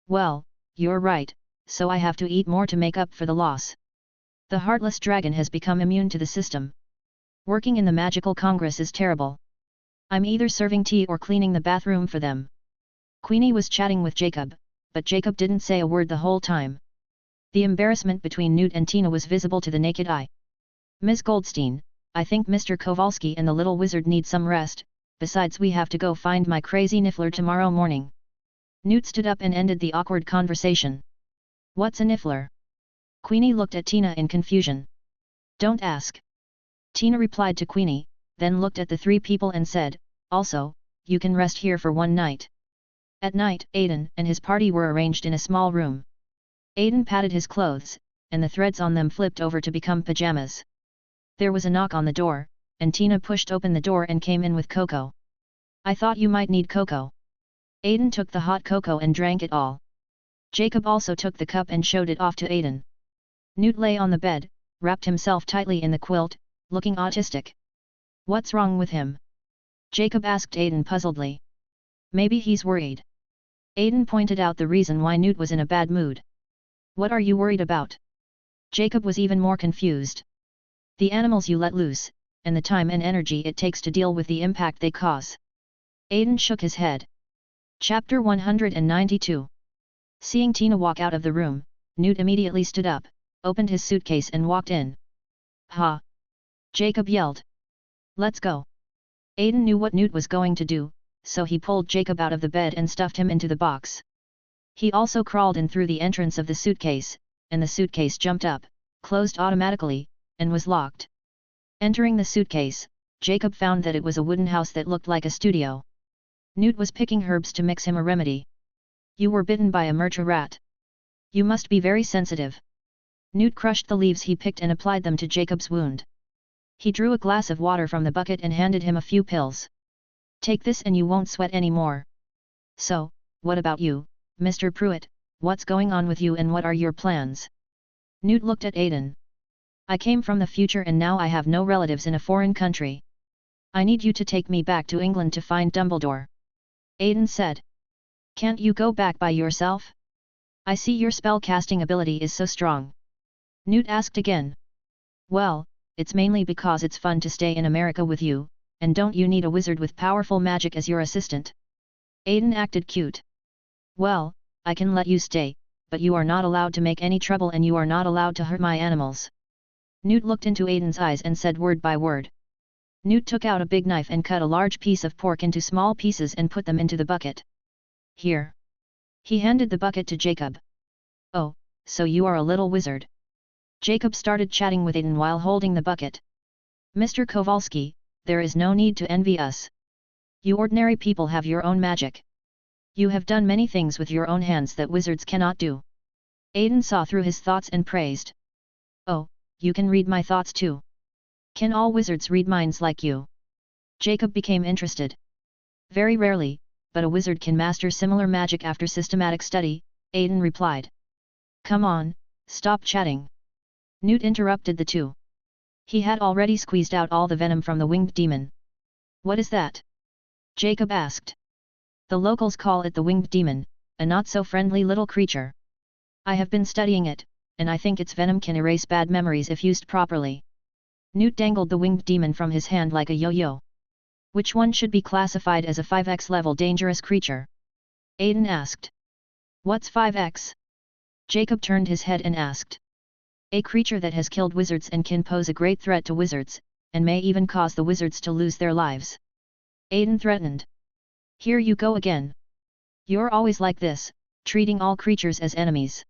A: Well, you're right, so I have to eat more to make up for the loss. The heartless dragon has become immune to the system. Working in the Magical Congress is terrible. I'm either serving tea or cleaning the bathroom for them. Queenie was chatting with Jacob, but Jacob didn't say a word the whole time. The embarrassment between Newt and Tina was visible to the naked eye. Ms. Goldstein, I think Mr. Kowalski and the little wizard need some rest, besides we have to go find my crazy niffler tomorrow morning. Newt stood up and ended the awkward conversation. What's a niffler? Queenie looked at Tina in confusion. Don't ask. Tina replied to Queenie, then looked at the three people and said, also, you can rest here for one night. At night, Aiden and his party were arranged in a small room. Aiden patted his clothes, and the threads on them flipped over to become pajamas. There was a knock on the door, and Tina pushed open the door and came in with cocoa. I thought you might need cocoa. Aiden took the hot cocoa and drank it all. Jacob also took the cup and showed it off to Aiden. Newt lay on the bed, wrapped himself tightly in the quilt, looking autistic. What's wrong with him? Jacob asked Aiden puzzledly. Maybe he's worried. Aiden pointed out the reason why Newt was in a bad mood. What are you worried about? Jacob was even more confused. The animals you let loose, and the time and energy it takes to deal with the impact they cause. Aiden shook his head. Chapter 192. Seeing Tina walk out of the room, Newt immediately stood up, opened his suitcase and walked in. Ha! Jacob yelled. Let's go. Aiden knew what Newt was going to do, so he pulled Jacob out of the bed and stuffed him into the box. He also crawled in through the entrance of the suitcase, and the suitcase jumped up, closed automatically, and was locked. Entering the suitcase, Jacob found that it was a wooden house that looked like a studio. Newt was picking herbs to mix him a remedy. You were bitten by a murder rat. You must be very sensitive. Newt crushed the leaves he picked and applied them to Jacob's wound. He drew a glass of water from the bucket and handed him a few pills. Take this and you won't sweat anymore. So, what about you, Mr. Pruitt, what's going on with you and what are your plans? Newt looked at Aiden. I came from the future and now I have no relatives in a foreign country. I need you to take me back to England to find Dumbledore. Aiden said. Can't you go back by yourself? I see your spell-casting ability is so strong. Newt asked again. Well, it's mainly because it's fun to stay in America with you, and don't you need a wizard with powerful magic as your assistant? Aiden acted cute. Well, I can let you stay, but you are not allowed to make any trouble and you are not allowed to hurt my animals. Newt looked into Aiden's eyes and said word by word. Newt took out a big knife and cut a large piece of pork into small pieces and put them into the bucket. Here. He handed the bucket to Jacob. Oh, so you are a little wizard. Jacob started chatting with Aiden while holding the bucket. Mr. Kowalski, there is no need to envy us. You ordinary people have your own magic. You have done many things with your own hands that wizards cannot do. Aiden saw through his thoughts and praised. Oh, you can read my thoughts too. Can all wizards read minds like you? Jacob became interested. Very rarely, but a wizard can master similar magic after systematic study, Aiden replied. Come on, stop chatting. Newt interrupted the two. He had already squeezed out all the venom from the winged demon. What is that? Jacob asked. The locals call it the winged demon, a not-so-friendly little creature. I have been studying it, and I think its venom can erase bad memories if used properly. Newt dangled the winged demon from his hand like a yo-yo. Which one should be classified as a 5x level dangerous creature? Aiden asked. What's 5x? Jacob turned his head and asked. A creature that has killed wizards and can pose a great threat to wizards, and may even cause the wizards to lose their lives. Aiden threatened. Here you go again. You're always like this, treating all creatures as enemies.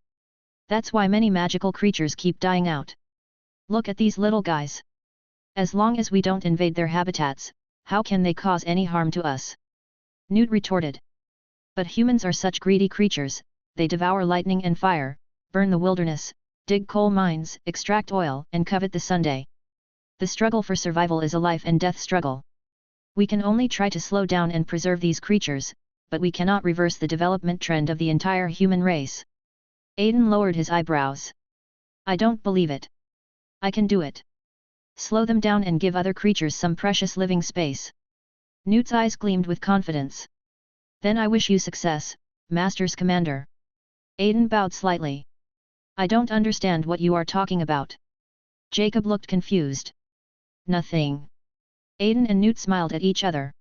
A: That's why many magical creatures keep dying out. Look at these little guys. As long as we don't invade their habitats, how can they cause any harm to us? Newt retorted. But humans are such greedy creatures, they devour lightning and fire, burn the wilderness, dig coal mines, extract oil, and covet the Sunday. The struggle for survival is a life and death struggle. We can only try to slow down and preserve these creatures, but we cannot reverse the development trend of the entire human race. Aiden lowered his eyebrows. I don't believe it. I can do it. Slow them down and give other creatures some precious living space. Newt's eyes gleamed with confidence. Then I wish you success, Master's Commander. Aiden bowed slightly. I don't understand what you are talking about. Jacob looked confused. Nothing. Aiden and Newt smiled at each other.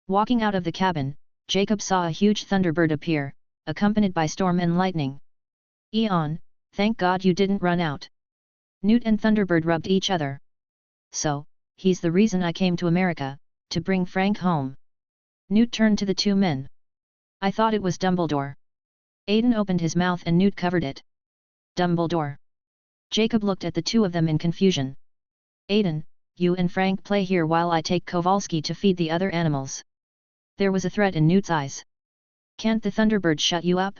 A: Walking out of the cabin, Jacob saw a huge thunderbird appear, accompanied by storm and lightning. Eon, thank God you didn't run out. Newt and Thunderbird rubbed each other. So, he's the reason I came to America, to bring Frank home. Newt turned to the two men. I thought it was Dumbledore. Aiden opened his mouth and Newt covered it. Dumbledore. Jacob looked at the two of them in confusion. Aiden, you and Frank play here while I take Kowalski to feed the other animals. There was a threat in Newt's eyes. Can't the Thunderbird shut you up?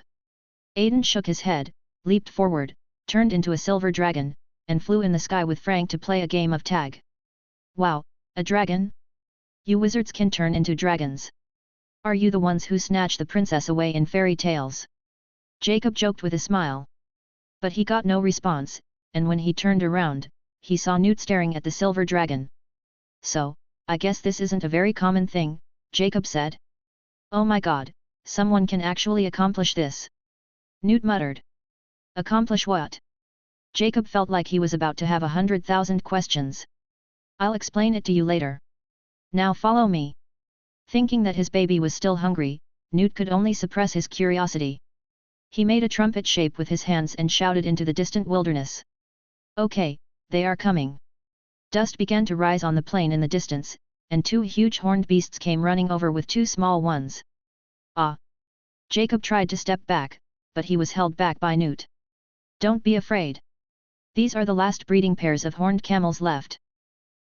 A: Aiden shook his head, leaped forward, turned into a silver dragon, and flew in the sky with Frank to play a game of tag. Wow, a dragon? You wizards can turn into dragons. Are you the ones who snatch the princess away in fairy tales? Jacob joked with a smile. But he got no response, and when he turned around, he saw Newt staring at the silver dragon. So, I guess this isn't a very common thing, Jacob said. Oh my god, someone can actually accomplish this. Newt muttered. Accomplish what? Jacob felt like he was about to have 100,000 questions. I'll explain it to you later. Now follow me. Thinking that his baby was still hungry, Newt could only suppress his curiosity. He made a trumpet shape with his hands and shouted into the distant wilderness. Okay, they are coming. Dust began to rise on the plain in the distance, and 2 huge horned beasts came running over with 2 small ones. Ah! Jacob tried to step back, but he was held back by Newt. Don't be afraid. These are the last breeding pairs of horned camels left.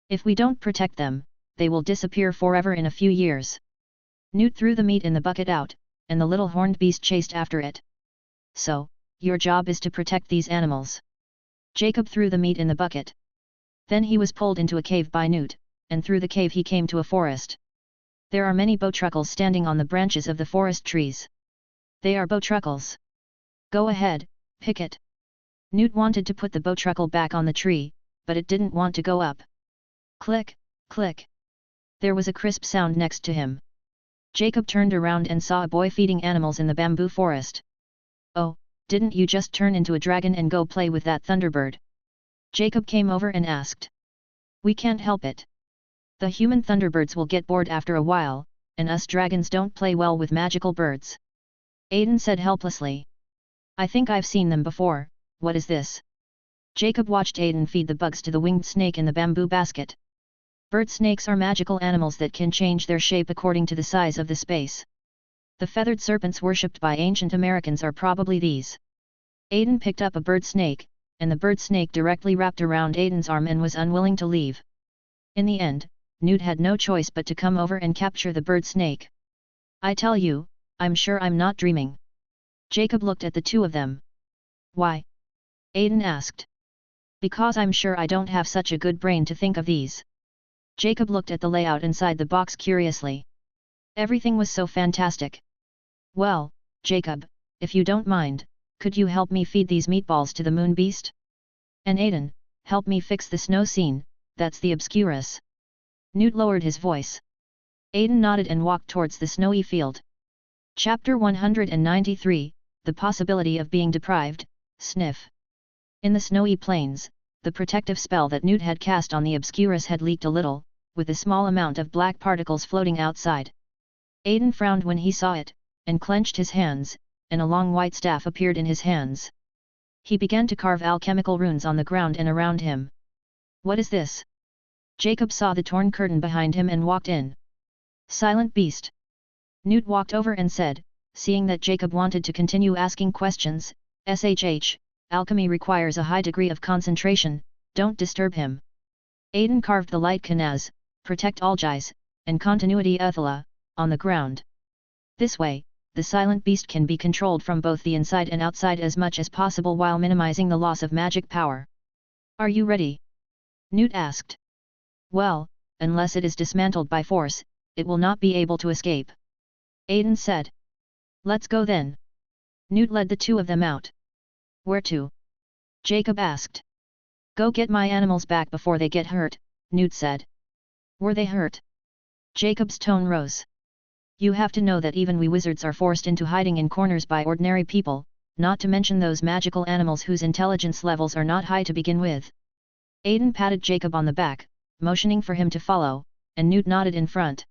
A: If we don't protect them, they will disappear forever in a few years. Newt threw the meat in the bucket out, and the little horned beast chased after it. So, your job is to protect these animals. Jacob threw the meat in the bucket. Then he was pulled into a cave by Newt, and through the cave he came to a forest. There are many bowtruckles standing on the branches of the forest trees. They are bowtruckles. Go ahead, pick it. Newt wanted to put the bowtruckle back on the tree, but it didn't want to go up. Click, click. There was a crisp sound next to him. Jacob turned around and saw a boy feeding animals in the bamboo forest. Oh, didn't you just turn into a dragon and go play with that thunderbird? Jacob came over and asked. We can't help it. The human thunderbirds will get bored after a while, and us dragons don't play well with magical birds. Aiden said helplessly. I think I've seen them before, what is this? Jacob watched Aiden feed the bugs to the winged snake in the bamboo basket. Bird snakes are magical animals that can change their shape according to the size of the space. The feathered serpents worshipped by ancient Americans are probably these. Aiden picked up a bird snake, and the bird snake directly wrapped around Aiden's arm and was unwilling to leave. In the end, Newt had no choice but to come over and capture the bird snake. I tell you, I'm sure I'm not dreaming. Jacob looked at the two of them. Why? Aiden asked. Because I'm sure I don't have such a good brain to think of these. Jacob looked at the layout inside the box curiously. Everything was so fantastic. Well, Jacob, if you don't mind, could you help me feed these meatballs to the moon beast? And Aiden, help me fix the snow scene, that's the Obscurus. Newt lowered his voice. Aiden nodded and walked towards the snowy field. Chapter 193, The Possibility of Being Deprived, Sniff. In the snowy plains, the protective spell that Newt had cast on the Obscurus had leaked a little, with a small amount of black particles floating outside. Aiden frowned when he saw it, and clenched his hands, and a long white staff appeared in his hands. He began to carve alchemical runes on the ground and around him. What is this? Jacob saw the torn curtain behind him and walked in. Silent beast. Newt walked over and said, seeing that Jacob wanted to continue asking questions, SHH, alchemy requires a high degree of concentration, don't disturb him. Aiden carved the light kanaz, protect Algies, and continuity Uthala, on the ground. This way, the silent beast can be controlled from both the inside and outside as much as possible while minimizing the loss of magic power. Are you ready? Newt asked. Well, unless it is dismantled by force, it will not be able to escape. Aiden said. Let's go then. Newt led the two of them out. Where to? Jacob asked. Go get my animals back before they get hurt, Newt said. Were they hurt? Jacob's tone rose. You have to know that even we wizards are forced into hiding in corners by ordinary people, not to mention those magical animals whose intelligence levels are not high to begin with. Aiden patted Jacob on the back, motioning for him to follow, and Newt nodded in front.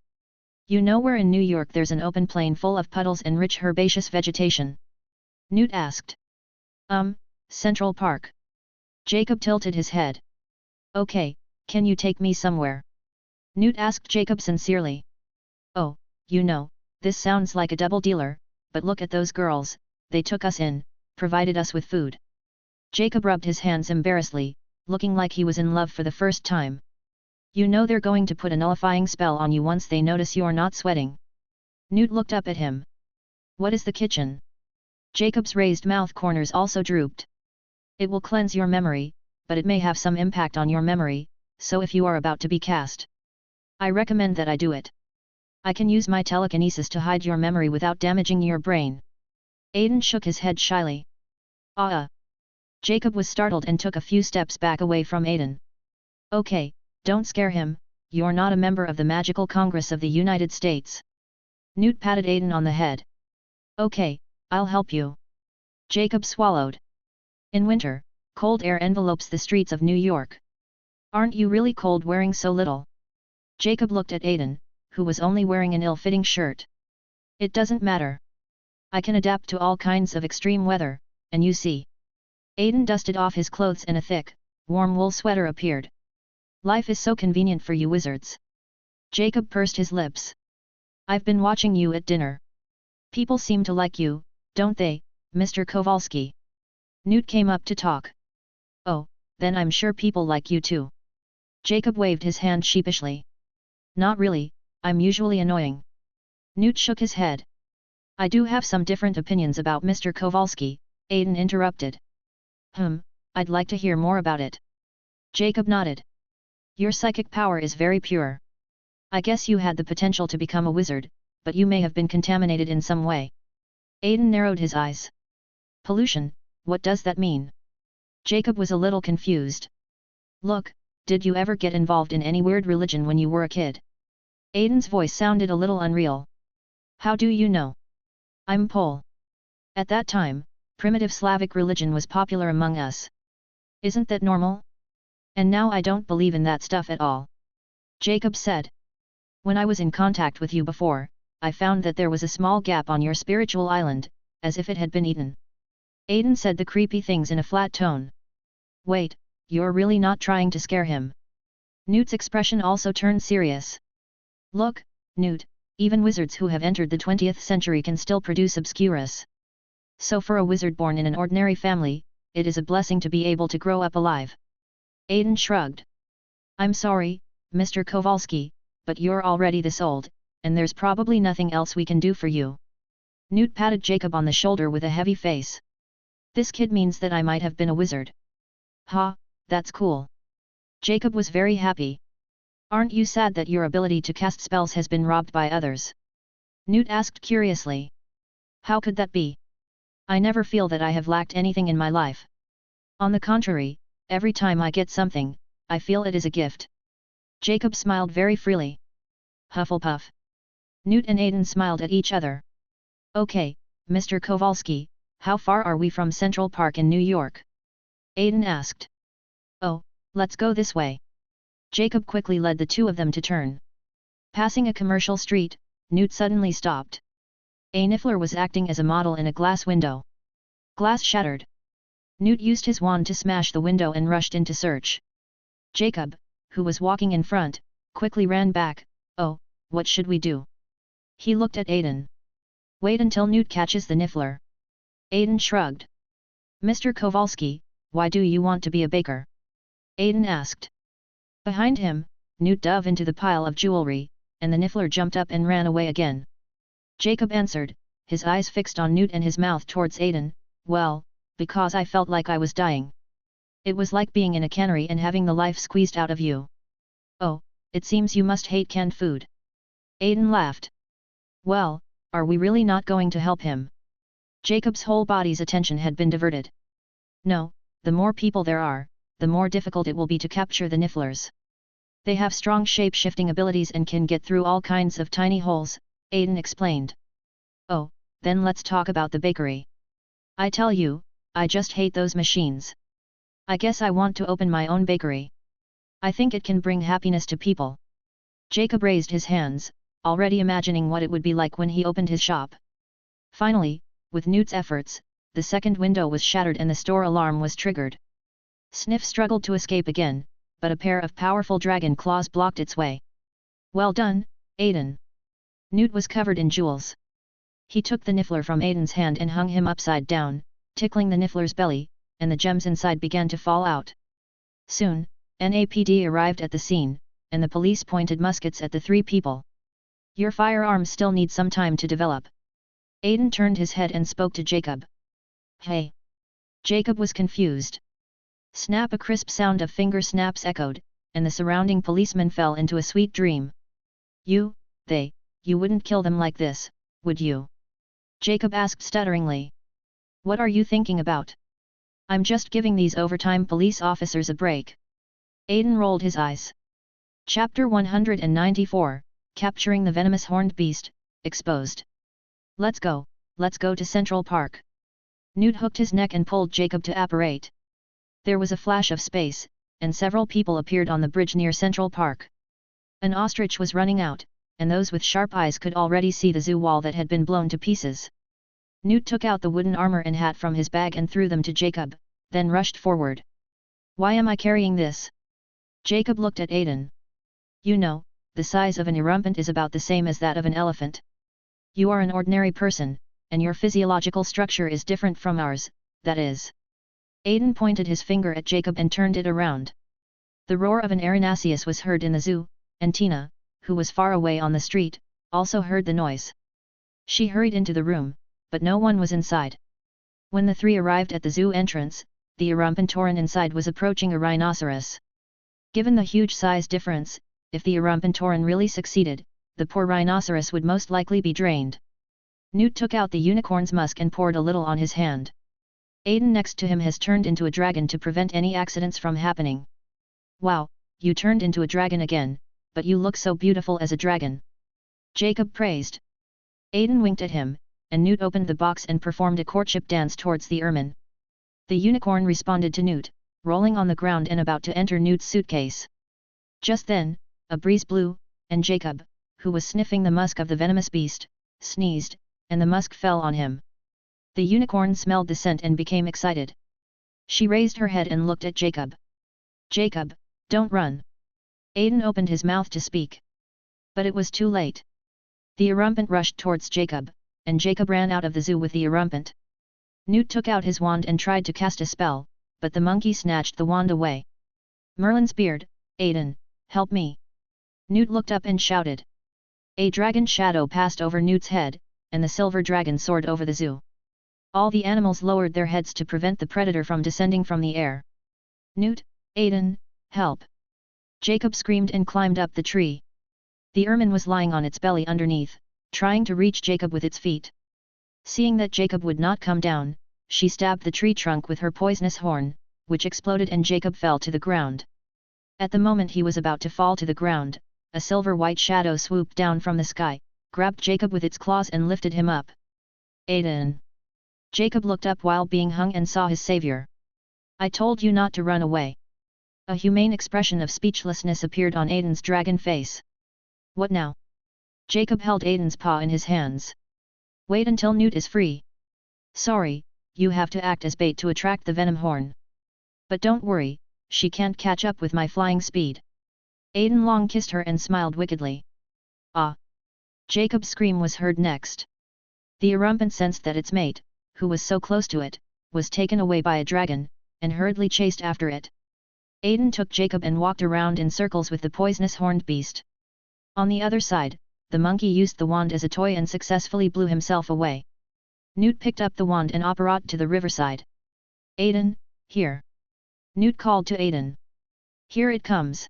A: You know where in New York there's an open plain full of puddles and rich herbaceous vegetation? Newt asked. Central Park. Jacob tilted his head. Okay, can you take me somewhere? Newt asked Jacob sincerely. Oh, you know, this sounds like a double dealer, but look at those girls, they took us in, provided us with food. Jacob rubbed his hands embarrassedly, looking like he was in love for the first time. You know they're going to put a nullifying spell on you once they notice you're not sweating. Newt looked up at him. What is the kitchen? Jacob's raised mouth corners also drooped. It will cleanse your memory, but it may have some impact on your memory, so if you are about to be cast, I recommend that I do it. I can use my telekinesis to hide your memory without damaging your brain. Aiden shook his head shyly. Jacob was startled and took a few steps back away from Aiden. Okay, don't scare him, you're not a member of the Magical Congress of the United States. Newt patted Aiden on the head. Okay, I'll help you. Jacob swallowed. In winter, cold air envelopes the streets of New York. Aren't you really cold wearing so little? Jacob looked at Aiden, who was only wearing an ill-fitting shirt. It doesn't matter. I can adapt to all kinds of extreme weather, and you see. Aiden dusted off his clothes and a thick, warm wool sweater appeared. Life is so convenient for you wizards. Jacob pursed his lips. I've been watching you at dinner. People seem to like you, don't they, Mr. Kowalski? Newt came up to talk. Oh, then I'm sure people like you too. Jacob waved his hand sheepishly. Not really, I'm usually annoying. Newt shook his head. I do have some different opinions about Mr. Kowalski, Aiden interrupted. I'd like to hear more about it. Jacob nodded. Your psychic power is very pure. I guess you had the potential to become a wizard, but you may have been contaminated in some way. Aiden narrowed his eyes. Pollution, what does that mean? Jacob was a little confused. Look, did you ever get involved in any weird religion when you were a kid? Aiden's voice sounded a little unreal. How do you know? I'm Pole. At that time, primitive Slavic religion was popular among us. Isn't that normal? And now I don't believe in that stuff at all. Jacob said. When I was in contact with you before, I found that there was a small gap on your spiritual island, as if it had been eaten. Aiden said the creepy things in a flat tone. Wait, you're really not trying to scare him? Newt's expression also turned serious. Look, Newt, even wizards who have entered the 20th century can still produce obscurus. So for a wizard born in an ordinary family, it is a blessing to be able to grow up alive. Aiden shrugged. I'm sorry, Mr. Kowalski, but you're already this old, and there's probably nothing else we can do for you. Newt patted Jacob on the shoulder with a heavy face. This kid means that I might have been a wizard. Ha, that's cool. Jacob was very happy. Aren't you sad that your ability to cast spells has been robbed by others? Newt asked curiously. How could that be? I never feel that I have lacked anything in my life. On the contrary, every time I get something, I feel it is a gift. Jacob smiled very freely. Hufflepuff. Newt and Aiden smiled at each other. Okay, Mr. Kowalski, how far are we from Central Park in New York? Aiden asked. Oh, let's go this way. Jacob quickly led the two of them to turn. Passing a commercial street, Newt suddenly stopped. A niffler was acting as a model in a glass window. Glass shattered. Newt used his wand to smash the window and rushed in to search. Jacob, who was walking in front, quickly ran back. Oh, what should we do? He looked at Aiden. Wait until Newt catches the niffler. Aiden shrugged. Mr. Kowalski, why do you want to be a baker? Aiden asked. Behind him, Newt dove into the pile of jewelry, and the niffler jumped up and ran away again. Jacob answered, his eyes fixed on Newt and his mouth towards Aiden, well, because I felt like I was dying. It was like being in a cannery and having the life squeezed out of you. Oh, it seems you must hate canned food. Aiden laughed. Well, are we really not going to help him? Jacob's whole body's attention had been diverted. No, the more people there are, the more difficult it will be to capture the nifflers. They have strong shape-shifting abilities and can get through all kinds of tiny holes, Aiden explained. Oh, then let's talk about the bakery. I tell you, I just hate those machines. I guess I want to open my own bakery. I think it can bring happiness to people. Jacob raised his hands, already imagining what it would be like when he opened his shop. Finally, with Newt's efforts, the second window was shattered and the store alarm was triggered. Sniff struggled to escape again, but a pair of powerful dragon claws blocked its way. Well done, Aiden. Newt was covered in jewels. He took the niffler from Aiden's hand and hung him upside down, tickling the niffler's belly, and the gems inside began to fall out. Soon, NAPD arrived at the scene, and the police pointed muskets at the three people. Your firearms still need some time to develop. Aiden turned his head and spoke to Jacob. Hey! Jacob was confused. Snap! A crisp sound of finger snaps echoed, and the surrounding policeman fell into a sweet dream. You wouldn't kill them like this, would you? Jacob asked stutteringly. What are you thinking about? I'm just giving these overtime police officers a break. Aiden rolled his eyes. Chapter 194, Capturing the Venomous Horned Beast, Exposed. Let's go to Central Park. Newt hooked his neck and pulled Jacob to apparate. There was a flash of space, and several people appeared on the bridge near Central Park. An ostrich was running out, and those with sharp eyes could already see the zoo wall that had been blown to pieces. Newt took out the wooden armor and hat from his bag and threw them to Jacob, then rushed forward. Why am I carrying this? Jacob looked at Aiden. You know, the size of an erumpent is about the same as that of an elephant. You are an ordinary person, and your physiological structure is different from ours, that is. Aiden pointed his finger at Jacob and turned it around. The roar of an Erinaceus was heard in the zoo, and Tina, who was far away on the street, also heard the noise. She hurried into the room, but no one was inside. When the three arrived at the zoo entrance, the Erumpentoran inside was approaching a rhinoceros. Given the huge size difference, if the Erumpentoran really succeeded, the poor rhinoceros would most likely be drained. Newt took out the unicorn's musk and poured a little on his hand. Aiden next to him has turned into a dragon to prevent any accidents from happening. Wow, you turned into a dragon again, but you look so beautiful as a dragon. Jacob praised. Aiden winked at him, and Newt opened the box and performed a courtship dance towards the ermine. The unicorn responded to Newt, rolling on the ground and about to enter Newt's suitcase. Just then, a breeze blew, and Jacob, who was sniffing the musk of the venomous beast, sneezed, and the musk fell on him. The unicorn smelled the scent and became excited. She raised her head and looked at Jacob. Jacob, don't run. Aiden opened his mouth to speak. But it was too late. The erumpent rushed towards Jacob, and Jacob ran out of the zoo with the erumpent. Newt took out his wand and tried to cast a spell, but the monkey snatched the wand away. Merlin's beard, Aiden, help me. Newt looked up and shouted. A dragon shadow passed over Newt's head, and the silver dragon soared over the zoo. All the animals lowered their heads to prevent the predator from descending from the air. Newt, Aiden, help! Jacob screamed and climbed up the tree. The ermine was lying on its belly underneath, trying to reach Jacob with its feet. Seeing that Jacob would not come down, she stabbed the tree trunk with her poisonous horn, which exploded and Jacob fell to the ground. At the moment he was about to fall to the ground, a silver-white shadow swooped down from the sky, grabbed Jacob with its claws and lifted him up. Aiden! Jacob looked up while being hung and saw his savior. I told you not to run away. A humane expression of speechlessness appeared on Aiden's dragon face. What now? Jacob held Aiden's paw in his hands. Wait until Newt is free. Sorry, you have to act as bait to attract the venom horn. But don't worry, she can't catch up with my flying speed. Aiden long kissed her and smiled wickedly. Ah! Jacob's scream was heard next. The erumpent sensed that its mate, who was so close to it, was taken away by a dragon, and hurriedly chased after it. Aiden took Jacob and walked around in circles with the poisonous horned beast. On the other side, the monkey used the wand as a toy and successfully blew himself away. Newt picked up the wand and apparat to the riverside. Aiden, here! Newt called to Aiden. Here it comes!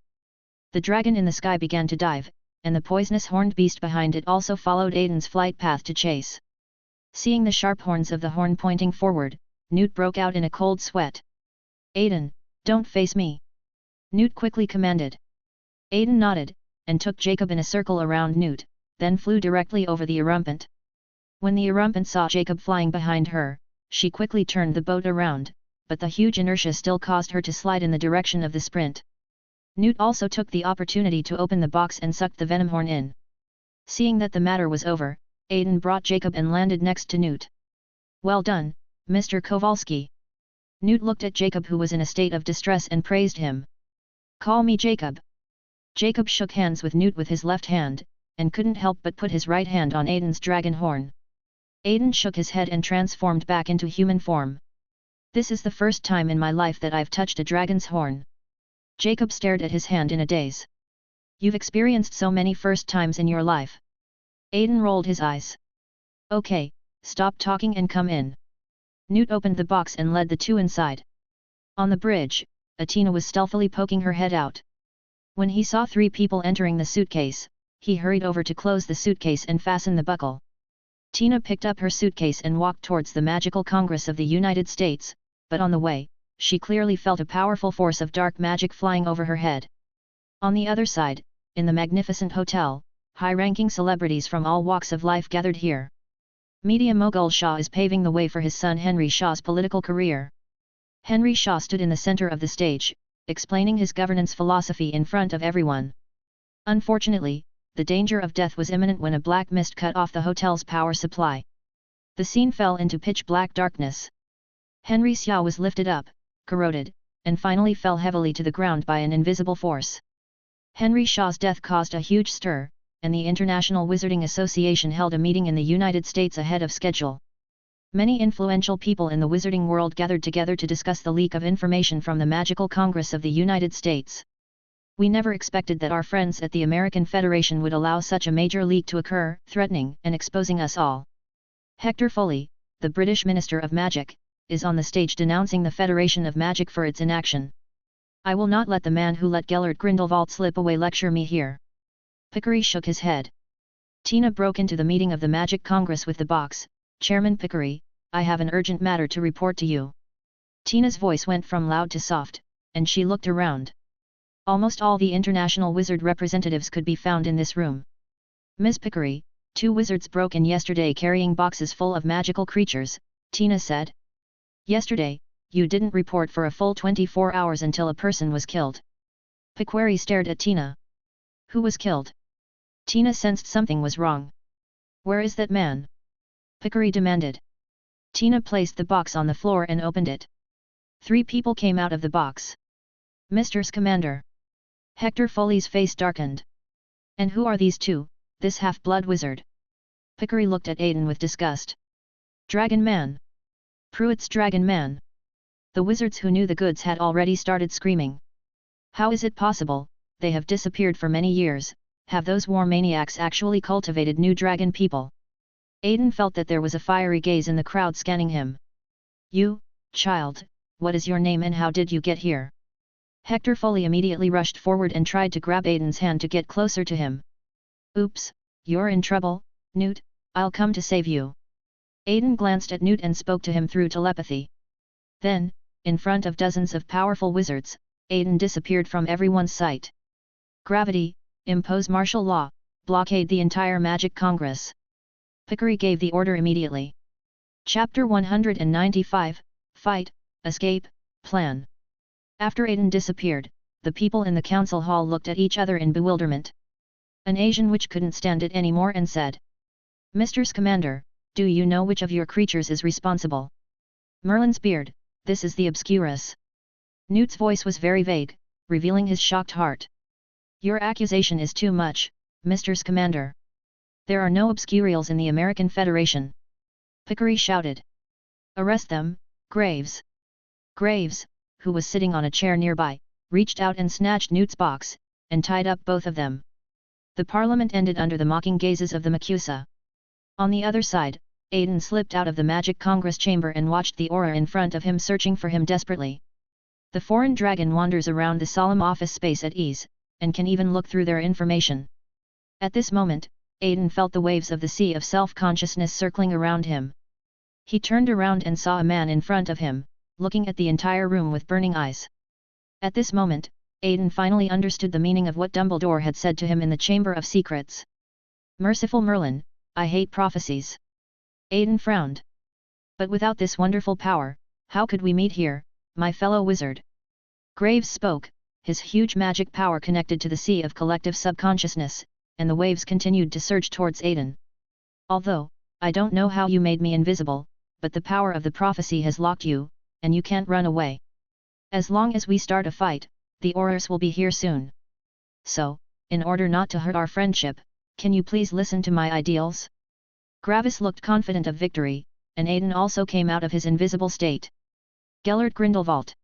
A: The dragon in the sky began to dive, and the poisonous horned beast behind it also followed Aiden's flight path to chase. Seeing the sharp horns of the horn pointing forward, Newt broke out in a cold sweat. Aiden, don't face me! Newt quickly commanded. Aiden nodded, and took Jacob in a circle around Newt, then flew directly over the erumpent. When the erumpent saw Jacob flying behind her, she quickly turned the boat around, but the huge inertia still caused her to slide in the direction of the sprint. Newt also took the opportunity to open the box and sucked the venom horn in. Seeing that the matter was over, Aiden brought Jacob and landed next to Newt. Well done, Mr. Kowalski. Newt looked at Jacob who was in a state of distress and praised him. Call me Jacob. Jacob shook hands with Newt with his left hand, and couldn't help but put his right hand on Aiden's dragon horn. Aiden shook his head and transformed back into human form. This is the first time in my life that I've touched a dragon's horn. Jacob stared at his hand in a daze. You've experienced so many first times in your life. Aiden rolled his eyes. Okay, stop talking and come in. Newt opened the box and led the two inside. On the bridge, Atina was stealthily poking her head out. When he saw 3 people entering the suitcase, he hurried over to close the suitcase and fasten the buckle. Tina picked up her suitcase and walked towards the Magical Congress of the United States, but on the way, she clearly felt a powerful force of dark magic flying over her head. On the other side, in the magnificent hotel, high-ranking celebrities from all walks of life gathered here. Media mogul Shah is paving the way for his son Henry Shah's political career. Henry Shah stood in the center of the stage, explaining his governance philosophy in front of everyone. Unfortunately, the danger of death was imminent when a black mist cut off the hotel's power supply. The scene fell into pitch-black darkness. Henry Shah was lifted up, corroded, and finally fell heavily to the ground by an invisible force. Henry Shah's death caused a huge stir, and the International Wizarding Association held a meeting in the United States ahead of schedule. Many influential people in the wizarding world gathered together to discuss the leak of information from the Magical Congress of the United States. We never expected that our friends at the American Federation would allow such a major leak to occur, threatening and exposing us all. Hector Foley, the British Minister of Magic, is on the stage denouncing the Federation of Magic for its inaction. I will not let the man who let Gellert Grindelwald slip away lecture me here. Pickery shook his head. Tina broke into the meeting of the Magic Congress with the box. Chairman Pickery, I have an urgent matter to report to you. Tina's voice went from loud to soft, and she looked around. Almost all the international wizard representatives could be found in this room. Ms. Pickery, 2 wizards broke in yesterday carrying boxes full of magical creatures, Tina said. Yesterday, you didn't report for a full 24 hours until a person was killed. Picquery stared at Tina. Who was killed? Tina sensed something was wrong. Where is that man? Picquery demanded. Tina placed the box on the floor and opened it. 3 people came out of the box. Mr. Scamander. Hector Foley's face darkened. And who are these 2, this half-blood wizard? Picquery looked at Aiden with disgust. Dragon Man. Pruitt's Dragon Man. The wizards who knew the goods had already started screaming. How is it possible? They have disappeared for many years. Have those war maniacs actually cultivated new dragon people? Aiden felt that there was a fiery gaze in the crowd scanning him. You, child, what is your name and how did you get here? Hector Foley immediately rushed forward and tried to grab Aiden's hand to get closer to him. Oops, you're in trouble, Newt, I'll come to save you. Aiden glanced at Newt and spoke to him through telepathy. Then, in front of dozens of powerful wizards, Aiden disappeared from everyone's sight. Gravity, impose martial law, blockade the entire Magic Congress. Picquery gave the order immediately. Chapter 195, Fight, Escape, Plan. After Aiden disappeared, the people in the council hall looked at each other in bewilderment. An Asian witch couldn't stand it anymore and said, Mr. Scamander, do you know which of your creatures is responsible? Merlin's beard, this is the Obscurus. Newt's voice was very vague, revealing his shocked heart. Your accusation is too much, Mr. Scamander. There are no Obscurials in the American Federation. Picquery shouted. Arrest them, Graves. Graves, who was sitting on a chair nearby, reached out and snatched Newt's box, and tied up both of them. The parliament ended under the mocking gazes of the Macusa. On the other side, Aiden slipped out of the Magic Congress chamber and watched the aura in front of him searching for him desperately. The foreign dragon wanders around the solemn office space at ease, and can even look through their information. At this moment, Aiden felt the waves of the sea of self-consciousness circling around him. He turned around and saw a man in front of him, looking at the entire room with burning eyes. At this moment, Aiden finally understood the meaning of what Dumbledore had said to him in the Chamber of Secrets. Merciful Merlin, I hate prophecies. Aiden frowned. But without this wonderful power, how could we meet here, my fellow wizard? Graves spoke, his huge magic power connected to the sea of collective subconsciousness, and the waves continued to surge towards Aiden. Although, I don't know how you made me invisible, but the power of the prophecy has locked you, and you can't run away. As long as we start a fight, the Aurors will be here soon. So, in order not to hurt our friendship, can you please listen to my ideals? Gravis looked confident of victory, and Aiden also came out of his invisible state. Gellert Grindelwald.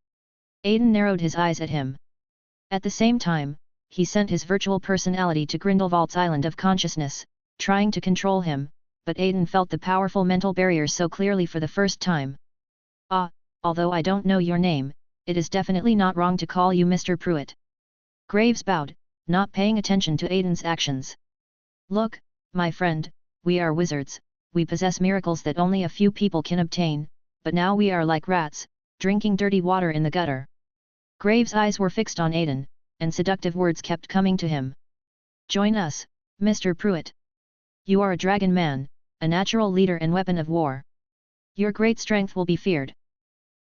A: Aiden narrowed his eyes at him. At the same time, he sent his virtual personality to Grindelwald's island of consciousness, trying to control him, but Aiden felt the powerful mental barriers so clearly for the first time. Ah, although I don't know your name, it is definitely not wrong to call you Mr. Pruitt. Graves bowed, not paying attention to Aiden's actions. Look, my friend, we are wizards, we possess miracles that only a few people can obtain, but now we are like rats, drinking dirty water in the gutter. Graves' eyes were fixed on Aiden, and seductive words kept coming to him. Join us, Mr. Pruitt. You are a dragon man, a natural leader and weapon of war. Your great strength will be feared.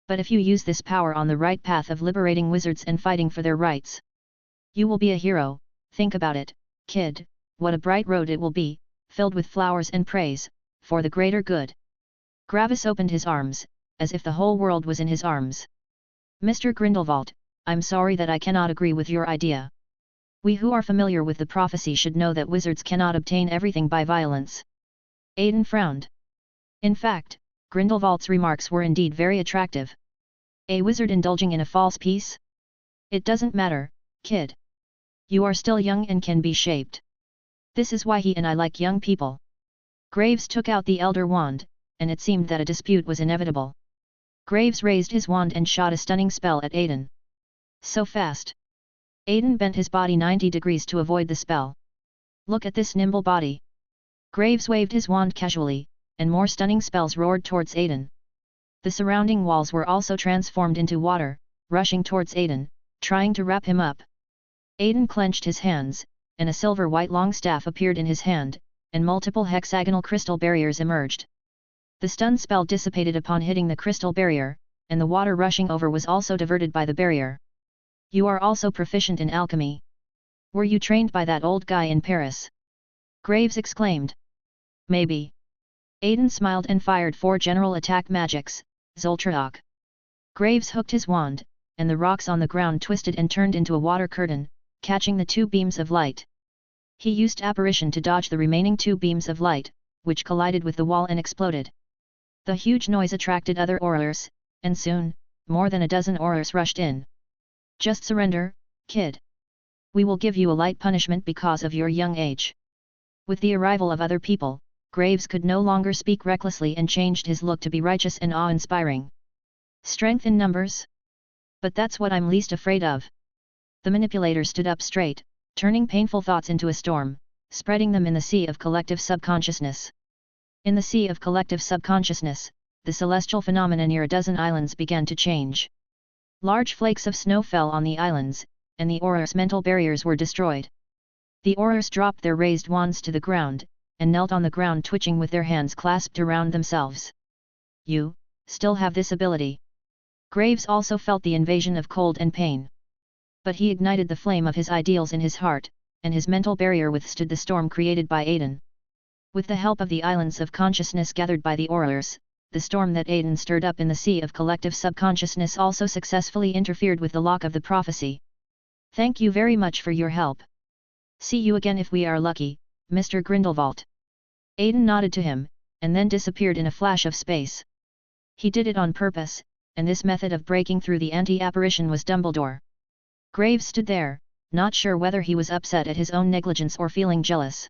A: But if you use this power on the right path of liberating wizards and fighting for their rights, you will be a hero. Think about it, kid, what a bright road it will be, filled with flowers and praise, for the greater good. Gravis opened his arms, as if the whole world was in his arms. Mr. Grindelwald, I'm sorry that I cannot agree with your idea. We who are familiar with the prophecy should know that wizards cannot obtain everything by violence. Aiden frowned. In fact, Grindelwald's remarks were indeed very attractive. A wizard indulging in a false peace? It doesn't matter, kid. You are still young and can be shaped. This is why he and I like young people. Graves took out the Elder Wand, and it seemed that a dispute was inevitable. Graves raised his wand and shot a stunning spell at Aiden. So fast. Aiden bent his body 90 degrees to avoid the spell. Look at this nimble body. Graves waved his wand casually, and more stunning spells roared towards Aiden. The surrounding walls were also transformed into water, rushing towards Aiden, trying to wrap him up. Aiden clenched his hands, and a silver-white long staff appeared in his hand, and multiple hexagonal crystal barriers emerged. The stun spell dissipated upon hitting the crystal barrier, and the water rushing over was also diverted by the barrier. You are also proficient in alchemy. Were you trained by that old guy in Paris? Graves exclaimed. Maybe. Aiden smiled and fired 4 general attack magics, Zoltraok. Graves hooked his wand, and the rocks on the ground twisted and turned into a water curtain, catching the 2 beams of light. He used apparition to dodge the remaining 2 beams of light, which collided with the wall and exploded. The huge noise attracted other aurors, and soon, more than a dozen aurors rushed in. Just surrender, kid. We will give you a light punishment because of your young age. With the arrival of other people, Graves could no longer speak recklessly and changed his look to be righteous and awe-inspiring. Strength in numbers? But that's what I'm least afraid of. The manipulator stood up straight, turning painful thoughts into a storm, spreading them in the sea of collective subconsciousness. In the sea of collective subconsciousness, the celestial phenomena near a dozen islands began to change. Large flakes of snow fell on the islands, and the aurors' mental barriers were destroyed. The aurors dropped their raised wands to the ground, and knelt on the ground twitching with their hands clasped around themselves. You, still have this ability. Graves also felt the invasion of cold and pain. But he ignited the flame of his ideals in his heart, and his mental barrier withstood the storm created by Aiden. With the help of the islands of consciousness gathered by the aurors, the storm that Aiden stirred up in the sea of collective subconsciousness also successfully interfered with the lock of the prophecy. Thank you very much for your help. See you again if we are lucky, Mr. Grindelwald. Aiden nodded to him, and then disappeared in a flash of space. He did it on purpose, and this method of breaking through the anti-apparition was Dumbledore. Graves stood there, not sure whether he was upset at his own negligence or feeling jealous.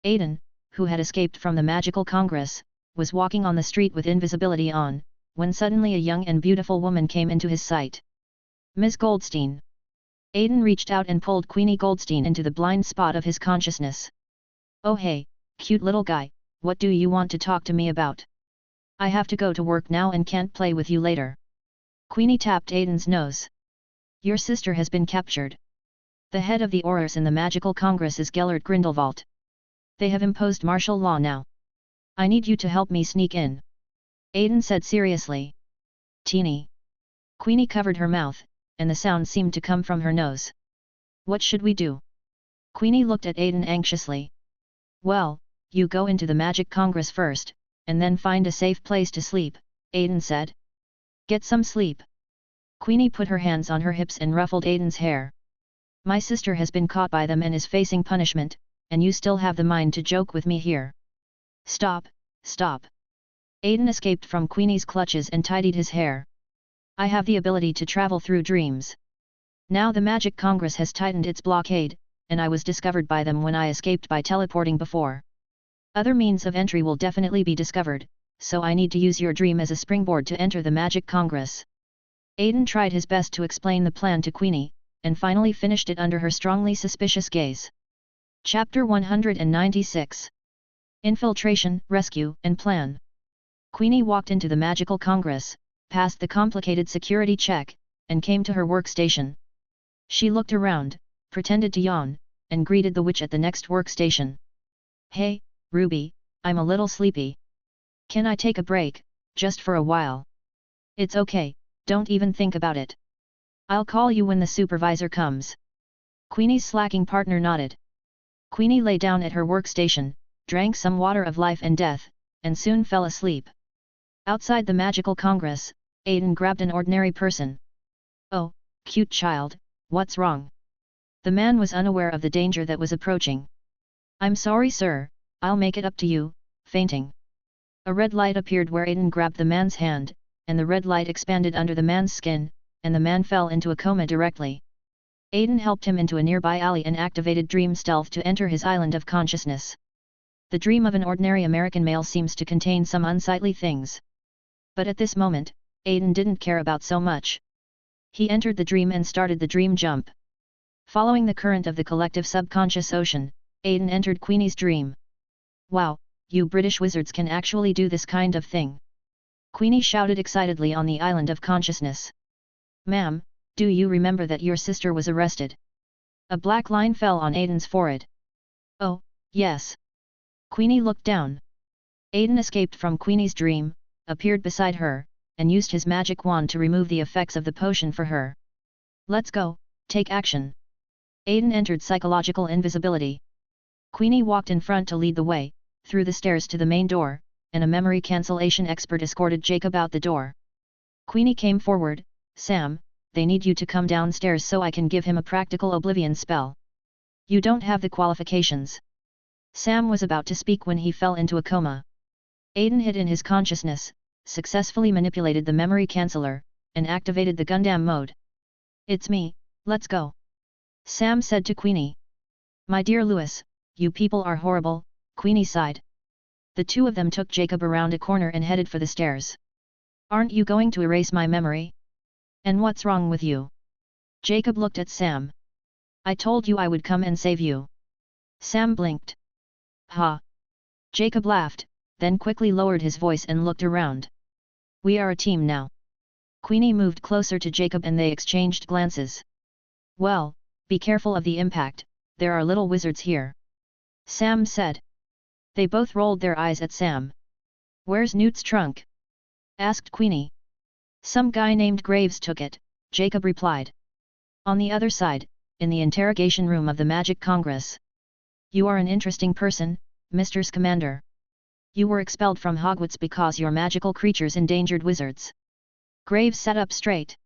A: Aiden, who had escaped from the magical congress, was walking on the street with invisibility on, when suddenly a young and beautiful woman came into his sight. Ms. Goldstein. Aiden reached out and pulled Queenie Goldstein into the blind spot of his consciousness. Oh hey, cute little guy, what do you want to talk to me about? I have to go to work now and can't play with you later. Queenie tapped Aiden's nose. Your sister has been captured. The head of the aurors in the magical congress is Gellert Grindelwald. They have imposed martial law now. I need you to help me sneak in. Aiden said seriously. Teeny. Queenie covered her mouth, and the sound seemed to come from her nose. What should we do? Queenie looked at Aiden anxiously. Well, you go into the magic congress first, and then find a safe place to sleep, Aiden said. Get some sleep. Queenie put her hands on her hips and ruffled Aiden's hair. My sister has been caught by them and is facing punishment, and you still have the mind to joke with me here. Stop, stop. Aiden escaped from Queenie's clutches and tidied his hair. I have the ability to travel through dreams. Now the Magic Congress has tightened its blockade, and I was discovered by them when I escaped by teleporting before. Other means of entry will definitely be discovered, so I need to use your dream as a springboard to enter the Magic Congress. Aiden tried his best to explain the plan to Queenie, and finally finished it under her strongly suspicious gaze. Chapter 196. Infiltration, Rescue, and Plan. Queenie walked into the Magical Congress, passed the complicated security check, and came to her workstation. She looked around, pretended to yawn, and greeted the witch at the next workstation. "Hey, Ruby, I'm a little sleepy. Can I take a break, just for a while?" "It's okay, don't even think about it. I'll call you when the supervisor comes." Queenie's slacking partner nodded. Queenie lay down at her workstation, drank some water of life and death, and soon fell asleep. Outside the Magical Congress, Aiden grabbed an ordinary person. "Oh, cute child, what's wrong?" The man was unaware of the danger that was approaching. "I'm sorry sir, I'll make it up to you," fainting. A red light appeared where Aiden grabbed the man's hand, and the red light expanded under the man's skin, and the man fell into a coma directly. Aiden helped him into a nearby alley and activated Dream Stealth to enter his island of consciousness. The dream of an ordinary American male seems to contain some unsightly things. But at this moment, Aiden didn't care about so much. He entered the dream and started the dream jump. Following the current of the collective subconscious ocean, Aiden entered Queenie's dream. "Wow, you British wizards can actually do this kind of thing!" Queenie shouted excitedly on the island of consciousness. "Ma'am, do you remember that your sister was arrested?" A black line fell on Aiden's forehead. "Oh, yes." Queenie looked down. Aiden escaped from Queenie's dream, appeared beside her, and used his magic wand to remove the effects of the potion for her. "Let's go, take action." Aiden entered psychological invisibility. Queenie walked in front to lead the way, through the stairs to the main door, and a memory cancellation expert escorted Jacob out the door. Queenie came forward. "Sam, they need you to come downstairs so I can give him a practical oblivion spell. You don't have the qualifications." Sam was about to speak when he fell into a coma. Aiden hid in his consciousness, successfully manipulated the memory canceller, and activated the Gundam mode. "It's me, let's go," Sam said to Queenie. "My dear Louis, you people are horrible," Queenie sighed. The two of them took Jacob around a corner and headed for the stairs. "Aren't you going to erase my memory? And what's wrong with you?" Jacob looked at Sam. "I told you I would come and save you." Sam blinked. "Ha!" Jacob laughed, then quickly lowered his voice and looked around. "We are a team now." Queenie moved closer to Jacob and they exchanged glances. "Well, be careful of the impact, there are little wizards here," Sam said. They both rolled their eyes at Sam. "Where's Newt's trunk?" asked Queenie. "Some guy named Graves took it," Jacob replied. On the other side, in the interrogation room of the Magic Congress. "You are an interesting person, Mr. Scamander. You were expelled from Hogwarts because your magical creatures endangered wizards." Graves sat up straight.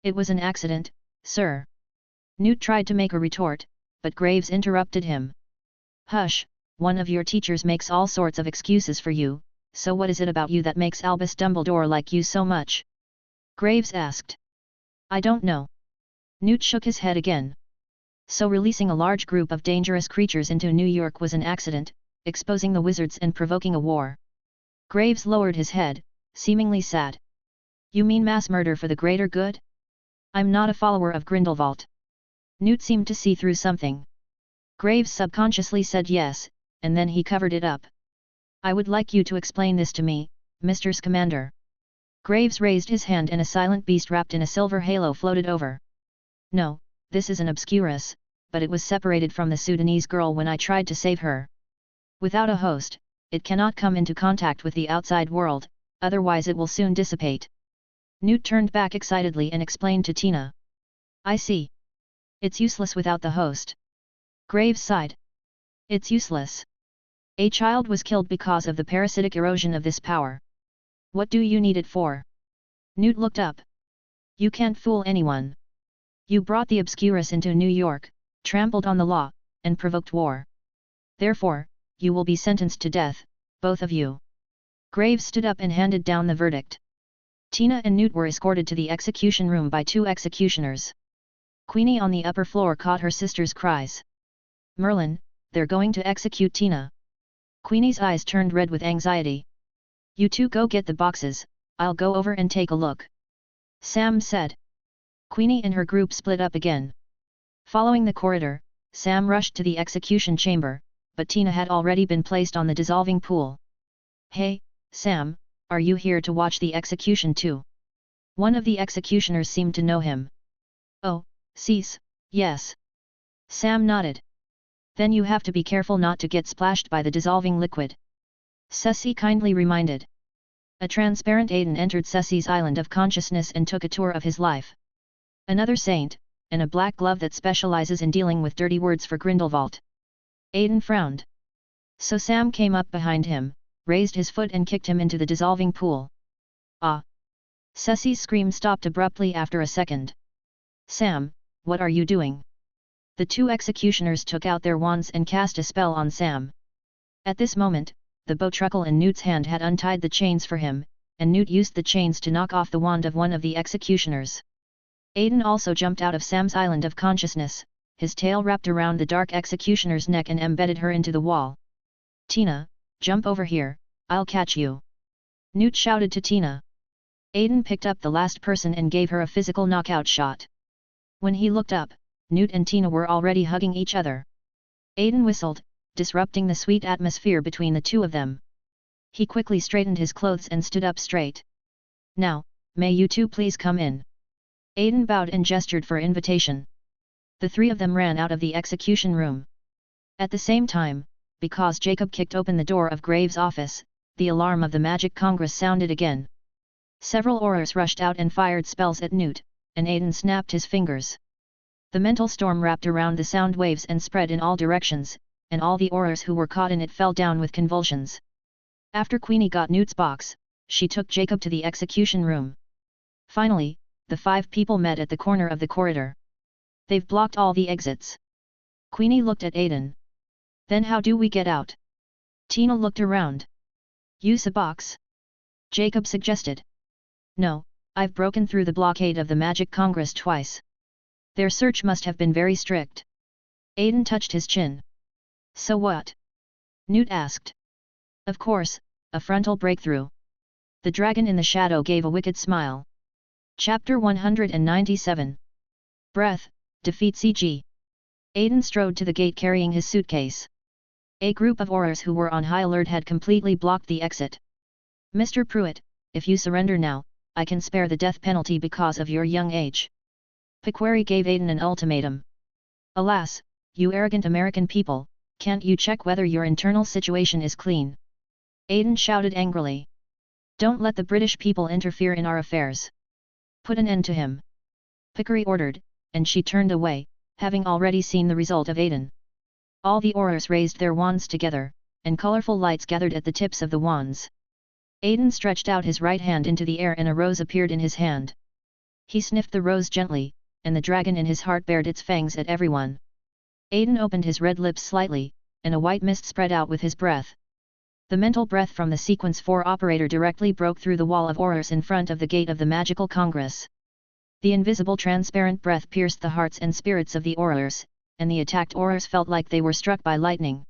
A: "It was an accident, sir." Newt tried to make a retort, but Graves interrupted him. "Hush, one of your teachers makes all sorts of excuses for you, so what is it about you that makes Albus Dumbledore like you so much?" Graves asked. "I don't know." Newt shook his head again. "So releasing a large group of dangerous creatures into New York was an accident, exposing the wizards and provoking a war." Graves lowered his head, seemingly sad. "You mean mass murder for the greater good? I'm not a follower of Grindelwald." Newt seemed to see through something. Graves subconsciously said yes, and then he covered it up. "I would like you to explain this to me, Mr. Scamander." Graves raised his hand and a silent beast wrapped in a silver halo floated over. "No, this is an obscurus, but it was separated from the Sudanese girl when I tried to save her. Without a host, it cannot come into contact with the outside world, otherwise it will soon dissipate." Newt turned back excitedly and explained to Tina. "I see. It's useless without the host." Graves sighed. "It's useless. A child was killed because of the parasitic erosion of this power. What do you need it for?" Newt looked up. "You can't fool anyone. You brought the obscurus into New York, trampled on the law, and provoked war. Therefore, you will be sentenced to death, both of you." Graves stood up and handed down the verdict. Tina and Newt were escorted to the execution room by two executioners. Queenie on the upper floor caught her sister's cries. "Merlin, they're going to execute Tina." Queenie's eyes turned red with anxiety. You two go get the boxes, I'll go over and take a look. Sam said. Queenie and her group split up again. Following the corridor, Sam rushed to the execution chamber, but Tina had already been placed on the dissolving pool. Hey, Sam, are you here to watch the execution too? One of the executioners seemed to know him. Oh, yes. Sam nodded. Then you have to be careful not to get splashed by the dissolving liquid. Ceci kindly reminded. A transparent Aiden entered Ceci's island of consciousness and took a tour of his life. Another saint, and a black glove that specializes in dealing with dirty words for Grindelwald. Aiden frowned. So Sam came up behind him, raised his foot and kicked him into the dissolving pool. Ah! Ceci's scream stopped abruptly after a second. Sam, what are you doing? The two executioners took out their wands and cast a spell on Sam. At this moment, the bowtruckle in Newt's hand had untied the chains for him, and Newt used the chains to knock off the wand of one of the executioners. Aiden also jumped out of Sam's island of consciousness, his tail wrapped around the dark executioner's neck and embedded her into the wall. Tina, jump over here, I'll catch you. Newt shouted to Tina. Aiden picked up the last person and gave her a physical knockout shot. When he looked up, Newt and Tina were already hugging each other. Aiden whistled, disrupting the sweet atmosphere between the two of them. He quickly straightened his clothes and stood up straight. Now, may you two please come in? Aiden bowed and gestured for invitation. The three of them ran out of the execution room. At the same time, because Jacob kicked open the door of Graves' office, the alarm of the Magic Congress sounded again. Several Aurors rushed out and fired spells at Newt, and Aiden snapped his fingers. The mental storm wrapped around the sound waves and spread in all directions, and all the Aurors who were caught in it fell down with convulsions. After Queenie got Newt's box, she took Jacob to the execution room. Finally, the 5 people met at the corner of the corridor. They've blocked all the exits. Queenie looked at Aiden. Then how do we get out? Tina looked around. Use a box. Jacob suggested. No, I've broken through the blockade of the Magic Congress twice. Their search must have been very strict. Aiden touched his chin. So what? Newt asked. Of course, a frontal breakthrough. The dragon in the shadow gave a wicked smile. Chapter 197. Breath, defeat CG. Aiden strode to the gate carrying his suitcase. A group of Aurors who were on high alert had completely blocked the exit. Mr. Pruitt, if you surrender now, I can spare the death penalty because of your young age. Pequary gave Aiden an ultimatum. Alas, you arrogant American people, can't you check whether your internal situation is clean? Aiden shouted angrily. Don't let the British people interfere in our affairs. Put an end to him. Pequary ordered, and she turned away, having already seen the result of Aiden. All the Aurors raised their wands together, and colorful lights gathered at the tips of the wands. Aiden stretched out his right hand into the air and a rose appeared in his hand. He sniffed the rose gently, and the dragon in his heart bared its fangs at everyone. Aiden opened his red lips slightly, and a white mist spread out with his breath. The mental breath from the Sequence 4 operator directly broke through the wall of Aurors in front of the gate of the Magical Congress. The invisible transparent breath pierced the hearts and spirits of the Aurors, and the attacked Aurors felt like they were struck by lightning.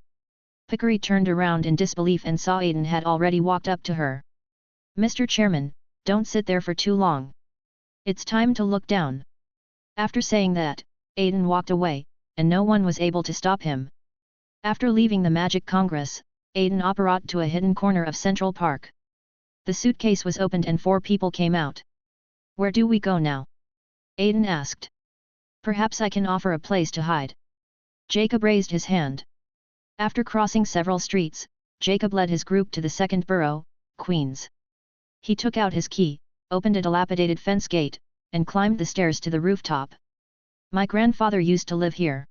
A: Pequary turned around in disbelief and saw Aiden had already walked up to her. Mr. Chairman, don't sit there for too long. It's time to look down. After saying that, Aiden walked away, and no one was able to stop him. After leaving the Magic Congress, Aiden operated to a hidden corner of Central Park. The suitcase was opened and 4 people came out. Where do we go now? Aiden asked. Perhaps I can offer a place to hide. Jacob raised his hand. After crossing several streets, Jacob led his group to the second borough, Queens. He took out his key, opened a dilapidated fence gate, and climbed the stairs to the rooftop. My grandfather used to live here.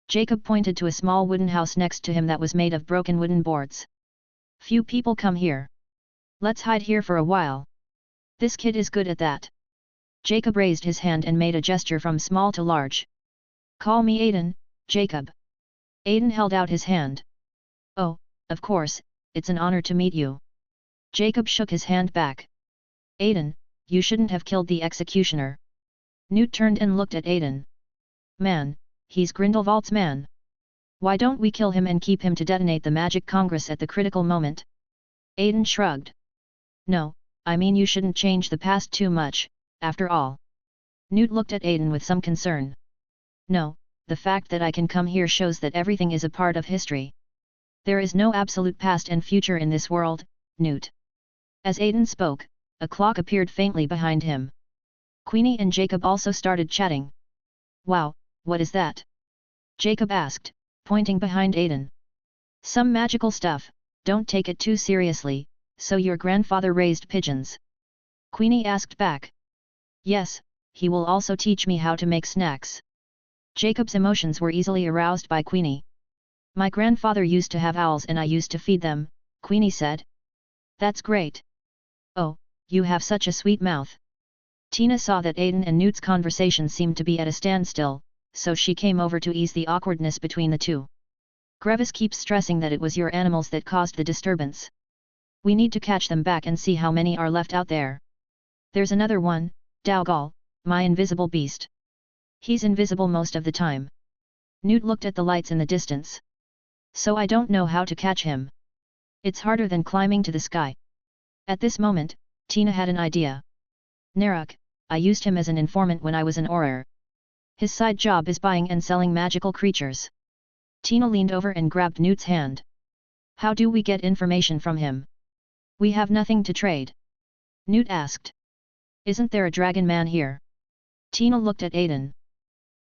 A: Jacob pointed to a small wooden house next to him that was made of broken wooden boards. Few people come here. Let's hide here for a while. This kid is good at that. Jacob raised his hand and made a gesture from small to large. Call me Aiden, Jacob. Aiden held out his hand. Oh, of course, it's an honor to meet you. Jacob shook his hand back. Aiden, you shouldn't have killed the executioner. Newt turned and looked at Aiden. Man, he's Grindelwald's man. Why don't we kill him and keep him to detonate the Magic Congress at the critical moment? Aiden shrugged. No, I mean you shouldn't change the past too much, after all. Newt looked at Aiden with some concern. No, the fact that I can come here shows that everything is a part of history. There is no absolute past and future in this world, Newt. As Aiden spoke, a clock appeared faintly behind him. Queenie and Jacob also started chatting. Wow, what is that? Jacob asked, pointing behind Aiden. Some magical stuff, don't take it too seriously, so your grandfather raised pigeons? Queenie asked back. Yes, he will also teach me how to make snacks. Jacob's emotions were easily aroused by Queenie. My grandfather used to have owls and I used to feed them, Queenie said. That's great. Oh, you have such a sweet mouth. Tina saw that Aiden and Newt's conversation seemed to be at a standstill, so she came over to ease the awkwardness between the two. Grevis keeps stressing that it was your animals that caused the disturbance. We need to catch them back and see how many are left out there. There's another one, Dougal, my invisible beast. He's invisible most of the time. Newt looked at the lights in the distance. So I don't know how to catch him. It's harder than climbing to the sky. At this moment, Tina had an idea. Naruk, I used him as an informant when I was an Auror. His side job is buying and selling magical creatures. Tina leaned over and grabbed Newt's hand. How do we get information from him? We have nothing to trade. Newt asked. Isn't there a dragon man here? Tina looked at Aiden.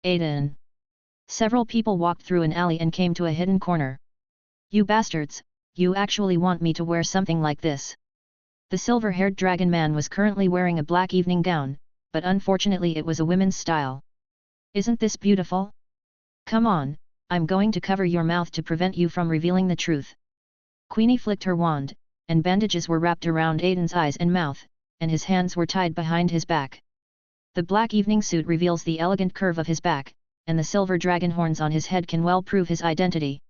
A: Aiden. Several people walked through an alley and came to a hidden corner. You bastards, you actually want me to wear something like this? The silver-haired dragon man was currently wearing a black evening gown, but unfortunately it was a women's style. Isn't this beautiful? Come on, I'm going to cover your mouth to prevent you from revealing the truth. Queenie flicked her wand, and bandages were wrapped around Aiden's eyes and mouth, and his hands were tied behind his back. The black evening suit reveals the elegant curve of his back, and the silver dragon horns on his head can well prove his identity.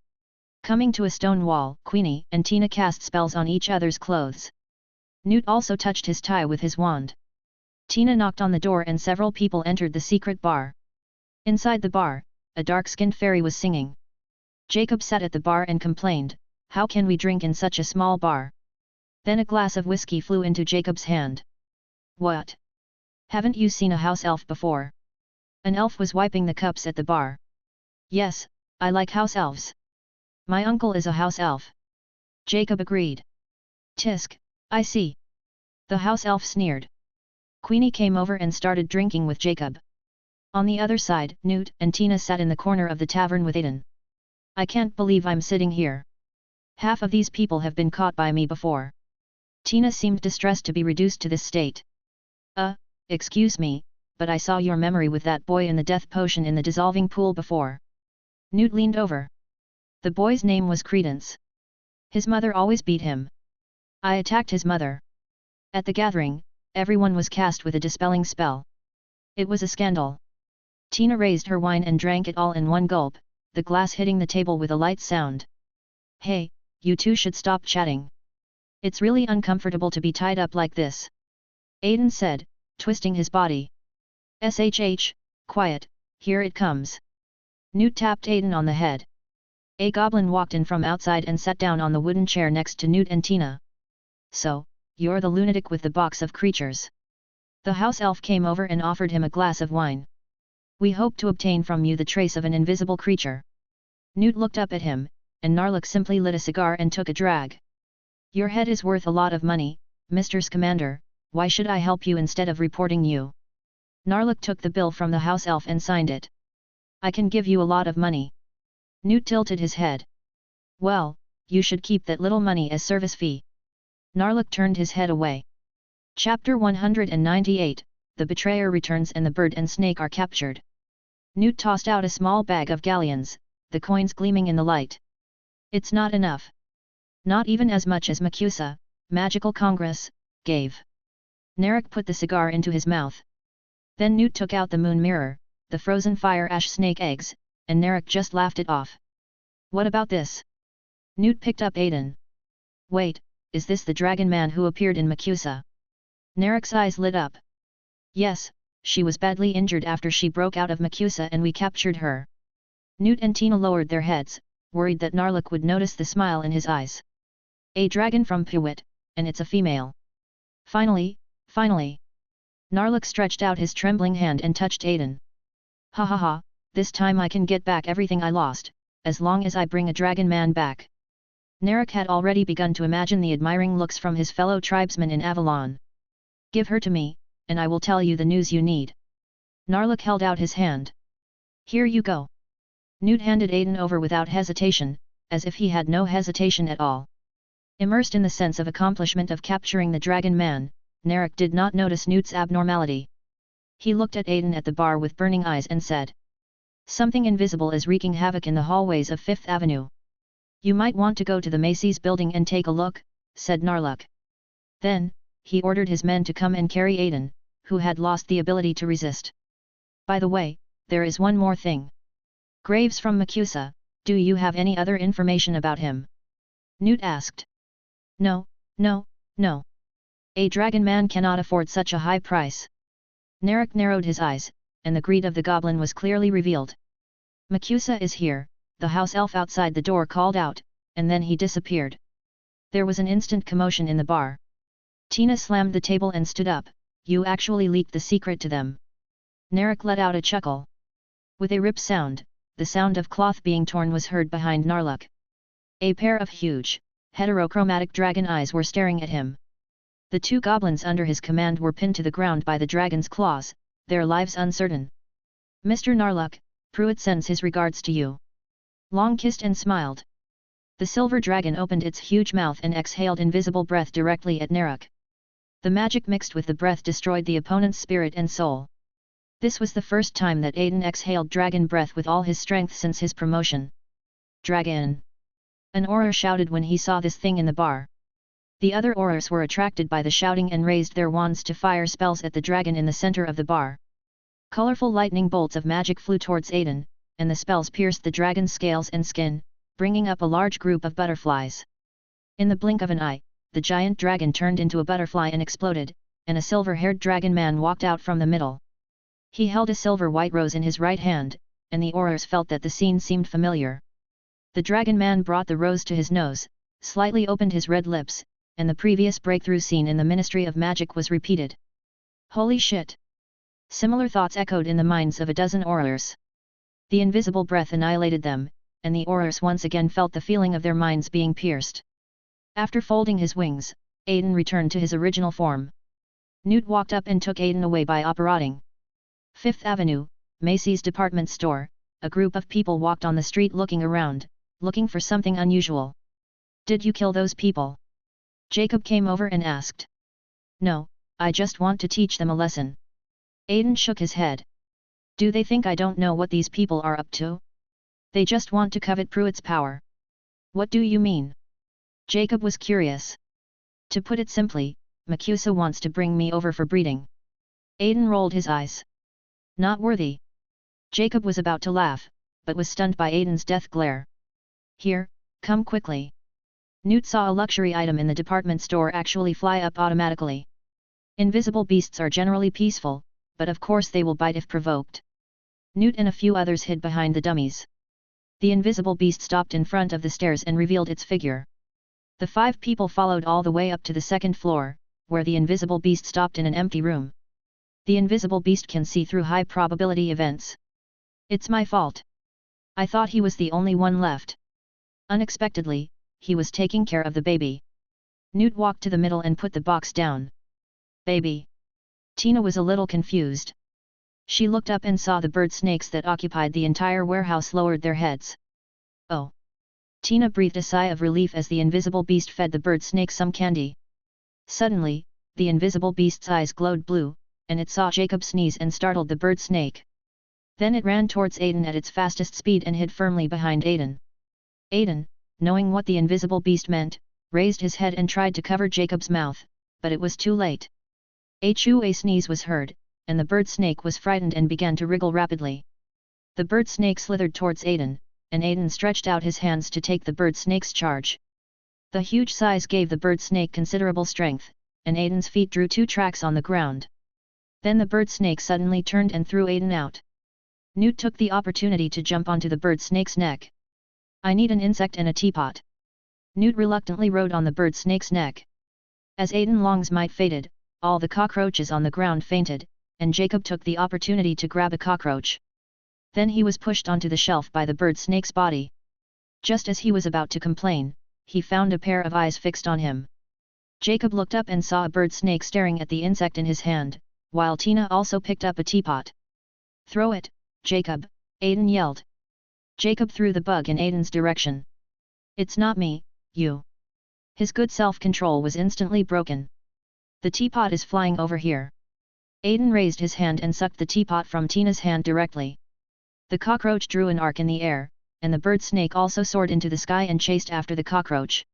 A: Coming to a stone wall, Queenie and Tina cast spells on each other's clothes. Newt also touched his tie with his wand. Tina knocked on the door and several people entered the secret bar. Inside the bar, a dark-skinned fairy was singing. Jacob sat at the bar and complained, "How can we drink in such a small bar?" Then a glass of whiskey flew into Jacob's hand. What? Haven't you seen a house elf before? An elf was wiping the cups at the bar. Yes, I like house elves. My uncle is a house elf. Jacob agreed. Tisk, I see. The house elf sneered. Queenie came over and started drinking with Jacob. On the other side, Newt and Tina sat in the corner of the tavern with Aiden. I can't believe I'm sitting here. Half of these people have been caught by me before. Tina seemed distressed to be reduced to this state. Excuse me, but I saw your memory with that boy in the death potion in the dissolving pool before. Newt leaned over. The boy's name was Credence. His mother always beat him. I attacked his mother. At the gathering, everyone was cast with a dispelling spell. It was a scandal. Tina raised her wine and drank it all in one gulp, the glass hitting the table with a light sound. Hey, you two should stop chatting. It's really uncomfortable to be tied up like this. Aiden said, twisting his body. SHH, quiet, here it comes. Newt tapped Aiden on the head. A goblin walked in from outside and sat down on the wooden chair next to Newt and Tina. So, you're the lunatic with the box of creatures. The house elf came over and offered him a glass of wine. We hope to obtain from you the trace of an invisible creature. Newt looked up at him, and Narlik simply lit a cigar and took a drag. Your head is worth a lot of money, Mr. Scamander, why should I help you instead of reporting you? Narlik took the bill from the house elf and signed it. I can give you a lot of money. Newt tilted his head. Well, you should keep that little money as service fee. Narlik turned his head away. Chapter 198, The Betrayer returns and the bird and snake are captured. Newt tossed out a small bag of galleons, the coins gleaming in the light. It's not enough. Not even as much as Macusa, Magical Congress, gave. Naruk put the cigar into his mouth. Then Newt took out the moon mirror, the frozen fire ash snake eggs, and Naruk just laughed it off. What about this? Newt picked up Aiden. Wait, is this the dragon man who appeared in Macusa? Naruk's eyes lit up. Yes, she was badly injured after she broke out of Macusa and we captured her. Newt and Tina lowered their heads, worried that Narlik would notice the smile in his eyes. A dragon from Pewit, and it's a female. Finally! Narlock stretched out his trembling hand and touched Aiden. Ha ha ha, this time I can get back everything I lost, as long as I bring a dragon man back. Narok had already begun to imagine the admiring looks from his fellow tribesmen in Avalon. Give her to me, and I will tell you the news you need. Narlock held out his hand. Here you go. Newt handed Aiden over without hesitation, as if he had no hesitation at all. Immersed in the sense of accomplishment of capturing the dragon man, Narok did not notice Newt's abnormality. He looked at Aiden at the bar with burning eyes and said, "Something invisible is wreaking havoc in the hallways of Fifth Avenue. You might want to go to the Macy's building and take a look," said Narlock. Then, he ordered his men to come and carry Aiden, who had lost the ability to resist. By the way, there is one more thing. Graves from Macusa, do you have any other information about him? Newt asked. No. A dragon man cannot afford such a high price. Narok narrowed his eyes, and the greed of the goblin was clearly revealed. Macusa is here, the house elf outside the door called out, and then he disappeared. There was an instant commotion in the bar. Tina slammed the table and stood up. You actually leaked the secret to them. Narok let out a chuckle. With a rip sound, the sound of cloth being torn was heard behind Narlock. A pair of huge, heterochromatic dragon eyes were staring at him. The two goblins under his command were pinned to the ground by the dragon's claws, their lives uncertain. Mr. Narlock, Pruitt sends his regards to you. Long kissed and smiled. The silver dragon opened its huge mouth and exhaled invisible breath directly at Narok. The magic mixed with the breath destroyed the opponent's spirit and soul. This was the first time that Aiden exhaled dragon breath with all his strength since his promotion. Dragon! An Auror shouted when he saw this thing in the bar. The other Aurors were attracted by the shouting and raised their wands to fire spells at the dragon in the center of the bar. Colorful lightning bolts of magic flew towards Aiden, and the spells pierced the dragon's scales and skin, bringing up a large group of butterflies. In the blink of an eye, the giant dragon turned into a butterfly and exploded, and a silver-haired dragon man walked out from the middle. He held a silver-white rose in his right hand, and the Aurors felt that the scene seemed familiar. The dragon man brought the rose to his nose, slightly opened his red lips, and the previous breakthrough scene in the Ministry of Magic was repeated. Holy shit! Similar thoughts echoed in the minds of a dozen Aurors. The invisible breath annihilated them, and the Aurors once again felt the feeling of their minds being pierced. After folding his wings, Aiden returned to his original form. Newt walked up and took Aiden away by operating. Fifth Avenue, Macy's department store, a group of people walked on the street looking around, looking for something unusual. Did you kill those people? Jacob came over and asked. No, I just want to teach them a lesson. Aiden shook his head. Do they think I don't know what these people are up to? They just want to covet Pruitt's power. What do you mean? Jacob was curious. To put it simply, Macusa wants to bring me over for breeding. Aiden rolled his eyes. Not worthy. Jacob was about to laugh, but was stunned by Aiden's death glare. Here, come quickly. Newt saw a luxury item in the department store actually fly up automatically. Invisible beasts are generally peaceful, but of course they will bite if provoked. Newt and a few others hid behind the dummies. The invisible beast stopped in front of the stairs and revealed its figure. The 5 people followed all the way up to the 2nd floor, where the invisible beast stopped in an empty room. The invisible beast can see through high-probability events. It's my fault. I thought he was the only one left. Unexpectedly, he was taking care of the baby. Newt walked to the middle and put the box down. Baby. Tina was a little confused. She looked up and saw the bird snakes that occupied the entire warehouse lowered their heads. Oh. Tina breathed a sigh of relief as the invisible beast fed the bird snake some candy. Suddenly, the invisible beast's eyes glowed blue, and it saw Jacob sneeze and startled the bird snake. Then it ran towards Aiden at its fastest speed and hid firmly behind Aiden. Aiden, knowing what the invisible beast meant, raised his head and tried to cover Jacob's mouth, but it was too late. A sneeze was heard, and the bird snake was frightened and began to wriggle rapidly. The bird snake slithered towards Aiden, and Aiden stretched out his hands to take the bird snake's charge. The huge size gave the bird snake considerable strength, and Aiden's feet drew 2 tracks on the ground. Then the bird snake suddenly turned and threw Aiden out. Newt took the opportunity to jump onto the bird snake's neck. I need an insect and a teapot. Newt reluctantly rode on the bird snake's neck. As Aiden Long's might faded, all the cockroaches on the ground fainted, and Jacob took the opportunity to grab a cockroach. Then he was pushed onto the shelf by the bird snake's body. Just as he was about to complain, he found a pair of eyes fixed on him. Jacob looked up and saw a bird snake staring at the insect in his hand, while Tina also picked up a teapot. "Throw it, Jacob," Aiden yelled. Jacob threw the bug in Aiden's direction. "It's not me, you." His good self-control was instantly broken. "The teapot is flying over here." Aiden raised his hand and sucked the teapot from Tina's hand directly. The cockroach drew an arc in the air, and the bird snake also soared into the sky and chased after the cockroach.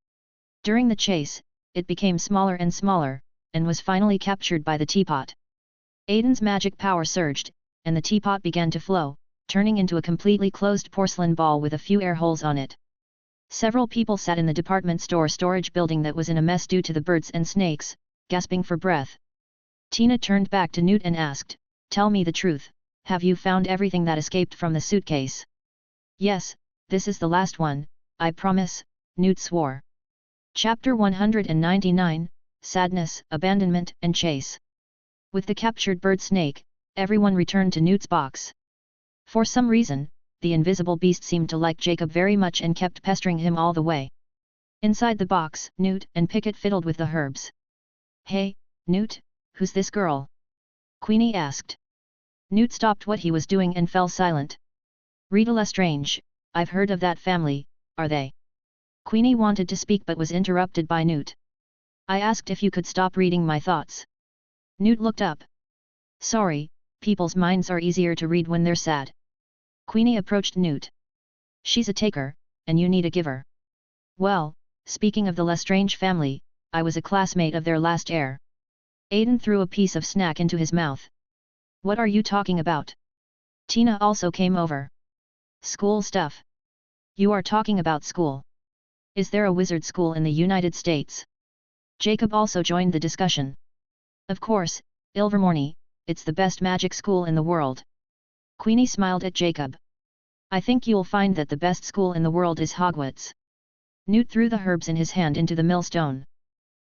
A: During the chase, it became smaller and smaller, and was finally captured by the teapot. Aiden's magic power surged, and the teapot began to flow, turning into a completely closed porcelain ball with a few air holes on it. Several people sat in the department store storage building that was in a mess due to the birds and snakes, gasping for breath. Tina turned back to Newt and asked, "Tell me the truth, have you found everything that escaped from the suitcase?" "Yes, this is the last one, I promise," Newt swore. Chapter 199, Sadness, Abandonment and Chase. With the captured bird snake, everyone returned to Newt's box. For some reason, the invisible beast seemed to like Jacob very much and kept pestering him all the way. Inside the box, Newt and Pickett fiddled with the herbs. "Hey, Newt, who's this girl?" Queenie asked. Newt stopped what he was doing and fell silent. "Rita Lestrange, I've heard of that family, are they?" Queenie wanted to speak but was interrupted by Newt. "I asked if you could stop reading my thoughts." Newt looked up. "Sorry, people's minds are easier to read when they're sad." Queenie approached Newt. "She's a taker, and you need a giver." "Well, speaking of the Lestrange family, I was a classmate of their last heir." Aiden threw a piece of snack into his mouth. "What are you talking about?" Tina also came over. "School stuff." "You are talking about school. Is there a wizard school in the United States?" Jacob also joined the discussion. "Of course, Ilvermorny, it's the best magic school in the world." Queenie smiled at Jacob. "I think you'll find that the best school in the world is Hogwarts." Newt threw the herbs in his hand into the millstone.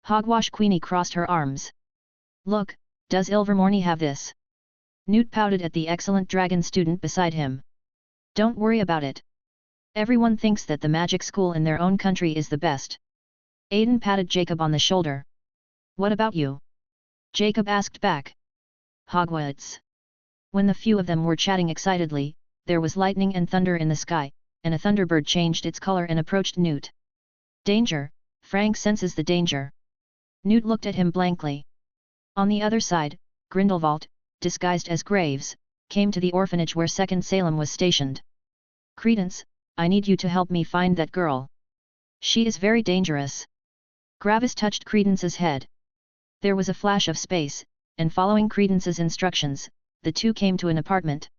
A: "Hogwash!" Queenie crossed her arms. "Look, does Ilvermorny have this?" Newt pouted at the excellent dragon student beside him. "Don't worry about it. Everyone thinks that the magic school in their own country is the best." Aiden patted Jacob on the shoulder. "What about you?" Jacob asked back. "Hogwarts." When the few of them were chatting excitedly, there was lightning and thunder in the sky, and a thunderbird changed its color and approached Newt. "Danger, Frank senses the danger." Newt looked at him blankly. On the other side, Grindelwald, disguised as Graves, came to the orphanage where Second Salem was stationed. "Credence, I need you to help me find that girl. She is very dangerous." Gravis touched Credence's head. There was a flash of space, and following Credence's instructions, the two came to an apartment.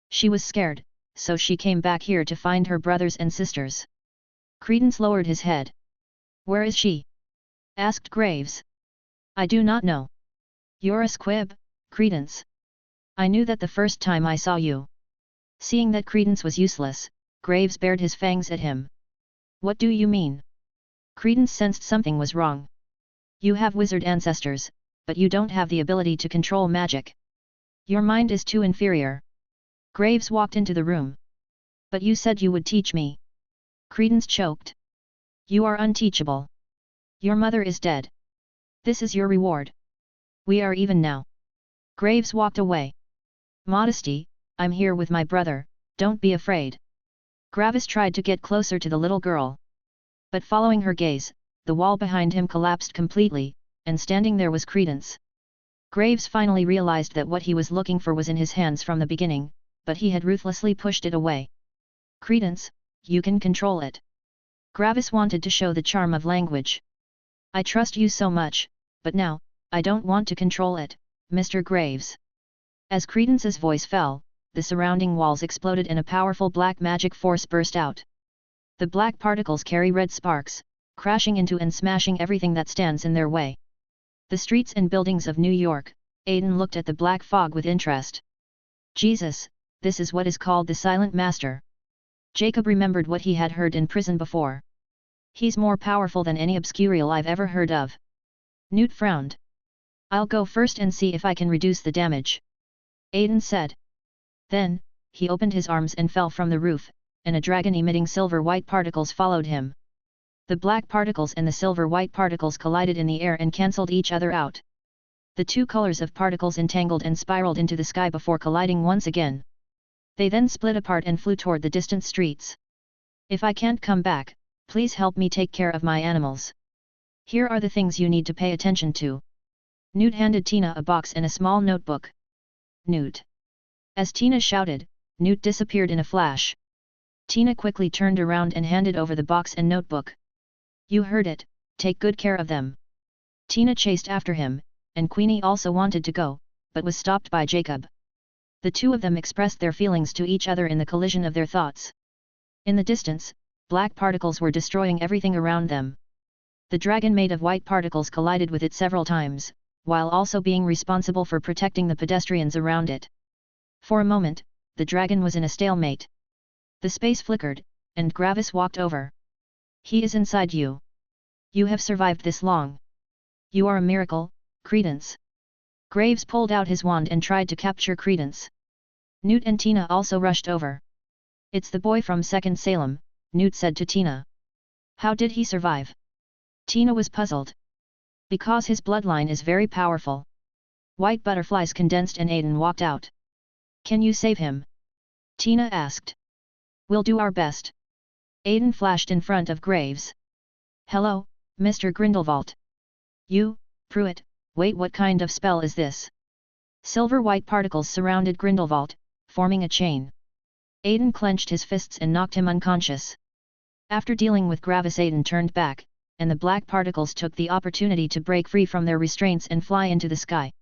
A: "She was scared, so she came back here to find her brothers and sisters." Credence lowered his head. "Where is she?" asked Graves. "I do not know." "You're a squib, Credence. I knew that the first time I saw you." Seeing that Credence was useless, Graves bared his fangs at him. "What do you mean?" Credence sensed something was wrong. "You have wizard ancestors, but you don't have the ability to control magic. Your mind is too inferior." Graves walked into the room. "But you said you would teach me." Credence choked. "You are unteachable. Your mother is dead. This is your reward. We are even now." Graves walked away. "Modesty, I'm here with my brother, don't be afraid." Gravis tried to get closer to the little girl. But following her gaze, the wall behind him collapsed completely, and standing there was Credence. Graves finally realized that what he was looking for was in his hands from the beginning, but he had ruthlessly pushed it away. "Credence, you can control it." Gravis wanted to show the charm of language. "I trust you so much, but now, I don't want to control it, Mr. Graves." As Credence's voice fell, the surrounding walls exploded and a powerful black magic force burst out. The black particles carry red sparks, crashing into and smashing everything that stands in their way. The streets and buildings of New York, Aiden looked at the black fog with interest. "Jesus, this is what is called the Silent Master." Jacob remembered what he had heard in prison before. "He's more powerful than any obscurial I've ever heard of." Newt frowned. I'll go first and see if I can reduce the damage. Aiden said. Then, he opened his arms and fell from the roof, and a dragon emitting silver-white particles followed him. The black particles and the silver-white particles collided in the air and cancelled each other out. The two colors of particles entangled and spiraled into the sky before colliding once again. They then split apart and flew toward the distant streets. If I can't come back, please help me take care of my animals. Here are the things you need to pay attention to. Newt handed Tina a box and a small notebook. Newt. As Tina shouted, Newt disappeared in a flash. Tina quickly turned around and handed over the box and notebook. You heard it, take good care of them. Tina chased after him, and Queenie also wanted to go, but was stopped by Jacob. The two of them expressed their feelings to each other in the collision of their thoughts. In the distance, black particles were destroying everything around them. The dragon made of white particles collided with it several times, while also being responsible for protecting the pedestrians around it. For a moment, the dragon was in a stalemate. The space flickered, and Gravis walked over. He is inside you. You have survived this long. You are a miracle, Credence. Graves pulled out his wand and tried to capture Credence. Newt and Tina also rushed over. It's the boy from Second Salem, Newt said to Tina. How did he survive? Tina was puzzled. Because his bloodline is very powerful. White butterflies condensed and Aiden walked out. Can you save him? Tina asked. We'll do our best. Aiden flashed in front of Graves. Hello, Mr. Grindelwald. You, Pruitt, wait, what kind of spell is this? Silver-white particles surrounded Grindelwald, forming a chain. Aiden clenched his fists and knocked him unconscious. After dealing with Gravis, Aiden turned back, and the black particles took the opportunity to break free from their restraints and fly into the sky.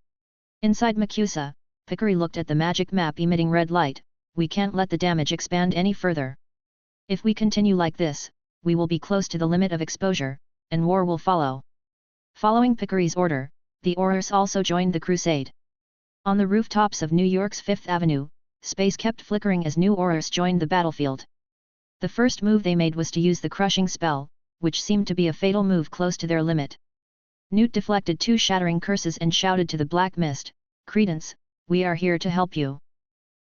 A: Inside Macusa, Pickery looked at the magic map emitting red light. We can't let the damage expand any further. If we continue like this, we will be close to the limit of exposure, and war will follow. Following Pickery's order, the Aurors also joined the crusade. On the rooftops of New York's Fifth Avenue, space kept flickering as new Aurors joined the battlefield. The first move they made was to use the crushing spell, which seemed to be a fatal move close to their limit. Newt deflected two shattering curses and shouted to the black mist, Credence, we are here to help you.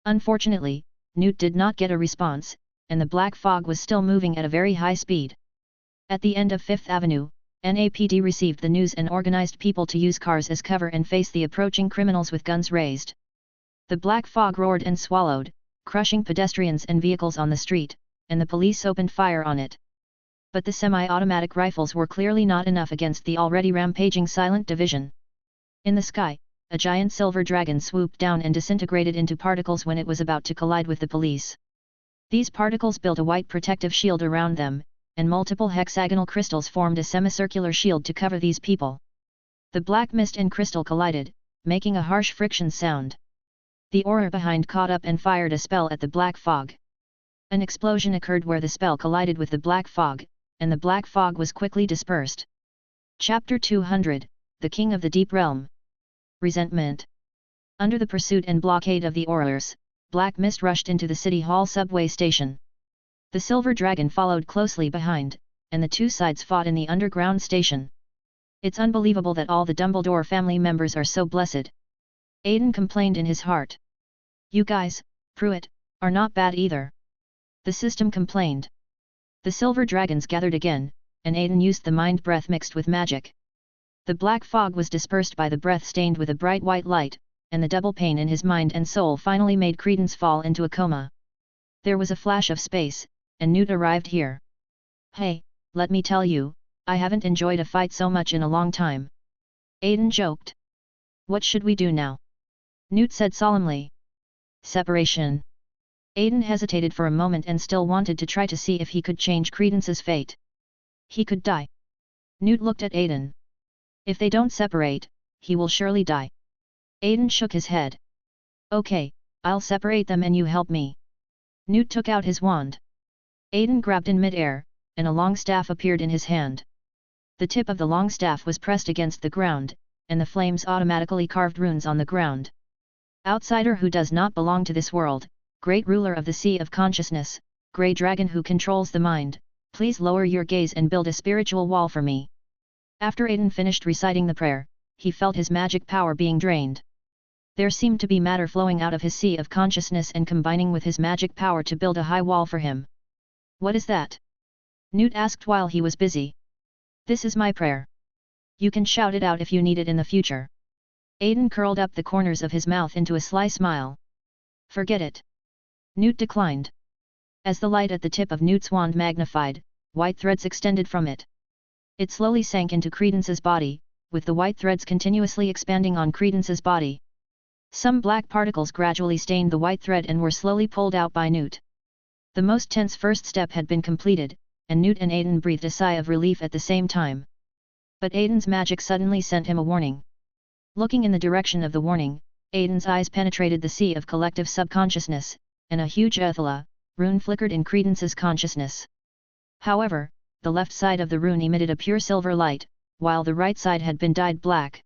A: Unfortunately, Newt did not get a response, and the black fog was still moving at a very high speed. At the end of Fifth Avenue, NAPD received the news and organized people to use cars as cover and face the approaching criminals with guns raised. The black fog roared and swallowed, crushing pedestrians and vehicles on the street, and the police opened fire on it. But the semi-automatic rifles were clearly not enough against the already rampaging Silent Division. In the sky, a giant silver dragon swooped down and disintegrated into particles when it was about to collide with the police. These particles built a white protective shield around them, and multiple hexagonal crystals formed a semicircular shield to cover these people. The black mist and crystal collided, making a harsh friction sound. The aura behind caught up and fired a spell at the black fog. An explosion occurred where the spell collided with the black fog, and the black fog was quickly dispersed. Chapter 200, The King of the Deep Realm. Resentment. Under the pursuit and blockade of the Aurors, black mist rushed into the City Hall subway station. The silver dragon followed closely behind, and the two sides fought in the underground station. It's unbelievable that all the Dumbledore family members are so blessed. Aiden complained in his heart. You guys, Pruitt, are not bad either. The system complained. The silver dragons gathered again, and Aiden used the mind breath mixed with magic. The black fog was dispersed by the breath stained with a bright white light, and the double pain in his mind and soul finally made Credence fall into a coma. There was a flash of space, and Newt arrived here. Hey, let me tell you, I haven't enjoyed a fight so much in a long time. Aiden joked. What should we do now? Newt said solemnly. Separation. Aiden hesitated for a moment and still wanted to try to see if he could change Credence's fate. He could die. Newt looked at Aiden. If they don't separate, he will surely die. Aiden shook his head. Okay, I'll separate them and you help me. Newt took out his wand. Aiden grabbed in mid-air, and a long staff appeared in his hand. The tip of the long staff was pressed against the ground, and the flames automatically carved runes on the ground. Outsider who does not belong to this world, great ruler of the Sea of Consciousness, grey dragon who controls the mind, please lower your gaze and build a spiritual wall for me. After Aiden finished reciting the prayer, he felt his magic power being drained. There seemed to be matter flowing out of his sea of consciousness and combining with his magic power to build a high wall for him. What is that? Newt asked while he was busy. This is my prayer. You can shout it out if you need it in the future. Aiden curled up the corners of his mouth into a sly smile. Forget it. Newt declined. As the light at the tip of Newt's wand magnified, white threads extended from it. It slowly sank into Credence's body, with the white threads continuously expanding on Credence's body. Some black particles gradually stained the white thread and were slowly pulled out by Newt. The most tense first step had been completed, and Newt and Aiden breathed a sigh of relief at the same time. But Aiden's magic suddenly sent him a warning. Looking in the direction of the warning, Aiden's eyes penetrated the sea of collective subconsciousness, and a huge Athela rune flickered in Credence's consciousness. However, the left side of the rune emitted a pure silver light, while the right side had been dyed black.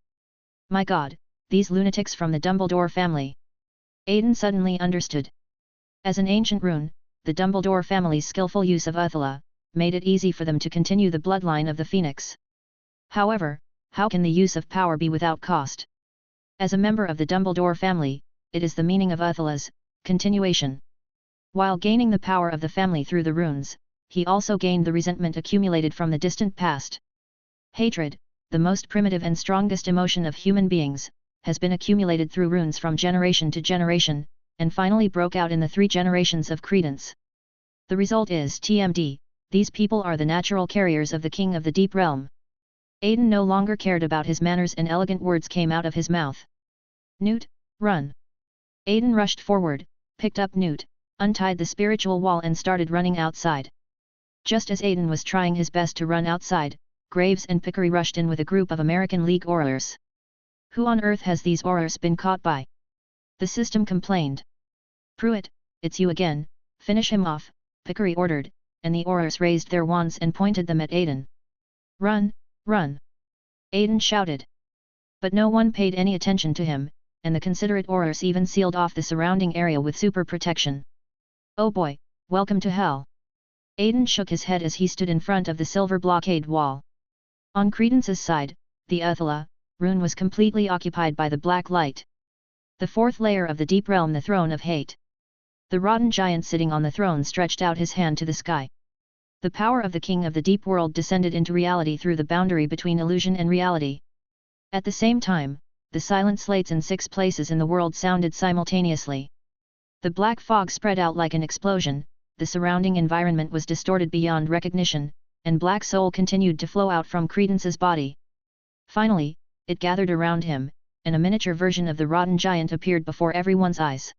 A: My God, these lunatics from the Dumbledore family! Aiden suddenly understood. As an ancient rune, the Dumbledore family's skillful use of Athela made it easy for them to continue the bloodline of the Phoenix. However, how can the use of power be without cost? As a member of the Dumbledore family, it is the meaning of Athela's continuation. While gaining the power of the family through the runes, he also gained the resentment accumulated from the distant past. Hatred, the most primitive and strongest emotion of human beings, has been accumulated through runes from generation to generation, and finally broke out in the 3 generations of Credence. The result is TMD, these people are the natural carriers of the King of the Deep Realm. Aiden no longer cared about his manners and elegant words came out of his mouth. Newt, run! Aiden rushed forward, picked up Newt, untied the spiritual wall and started running outside. Just as Aiden was trying his best to run outside, Graves and Pickery rushed in with a group of American League Aurors. Who on earth has these Aurors been caught by? The system complained. Pruitt, it's you again, finish him off, Pickery ordered, and the Aurors raised their wands and pointed them at Aiden. Run, run! Aiden shouted. But no one paid any attention to him, and the considerate Aurors even sealed off the surrounding area with super protection. Oh boy, welcome to hell! Aiden shook his head as he stood in front of the silver blockade wall. On Credence's side, the Athela rune was completely occupied by the black light. The 4th layer of the deep realm, the throne of hate. The rotten giant sitting on the throne stretched out his hand to the sky. The power of the king of the deep world descended into reality through the boundary between illusion and reality. At the same time, the silent slates in 6 places in the world sounded simultaneously. The black fog spread out like an explosion, the surrounding environment was distorted beyond recognition, and black soul continued to flow out from Credence's body. Finally, it gathered around him, and a miniature version of the rotten giant appeared before everyone's eyes.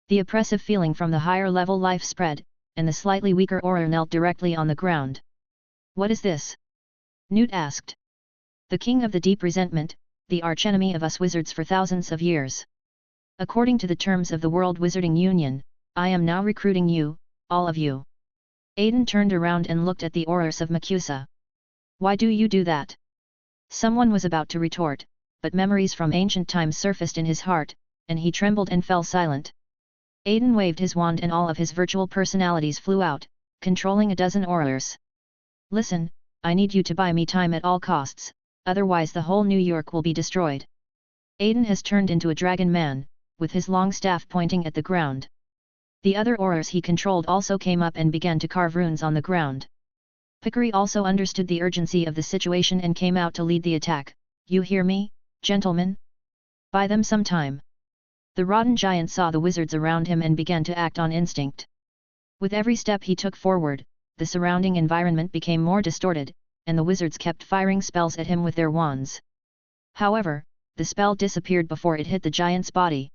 A: The oppressive feeling from the higher level life spread, and the slightly weaker Auror knelt directly on the ground. What is this? Newt asked. The king of the deep resentment, the archenemy of us wizards for thousands of years. According to the terms of the World Wizarding Union, I am now recruiting you, all of you. Aiden turned around and looked at the Aurors of Macusa. Why do you do that? Someone was about to retort, but memories from ancient times surfaced in his heart, and he trembled and fell silent. Aiden waved his wand and all of his virtual personalities flew out, controlling a dozen Aurors. Listen, I need you to buy me time at all costs, otherwise the whole New York will be destroyed. Aiden has turned into a dragon man, with his long staff pointing at the ground. The other Aurors he controlled also came up and began to carve runes on the ground. Pickery also understood the urgency of the situation and came out to lead the attack. You hear me, gentlemen? Buy them some time. The rotten giant saw the wizards around him and began to act on instinct. With every step he took forward, the surrounding environment became more distorted, and the wizards kept firing spells at him with their wands. However, the spell disappeared before it hit the giant's body.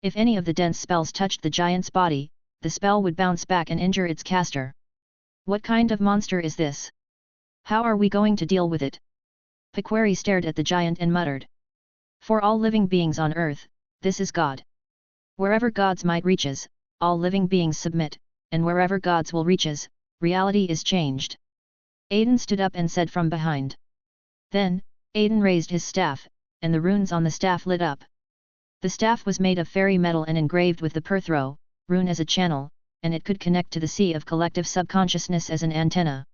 A: If any of the dense spells touched the giant's body, the spell would bounce back and injure its caster. What kind of monster is this? How are we going to deal with it? Picquery stared at the giant and muttered. For all living beings on earth, this is God. Wherever God's might reaches, all living beings submit, and wherever God's will reaches, reality is changed. Aiden stood up and said from behind. Then, Aiden raised his staff, and the runes on the staff lit up. The staff was made of fairy metal and engraved with the Perthrow rune as a channel, and it could connect to the sea of collective subconsciousness as an antenna.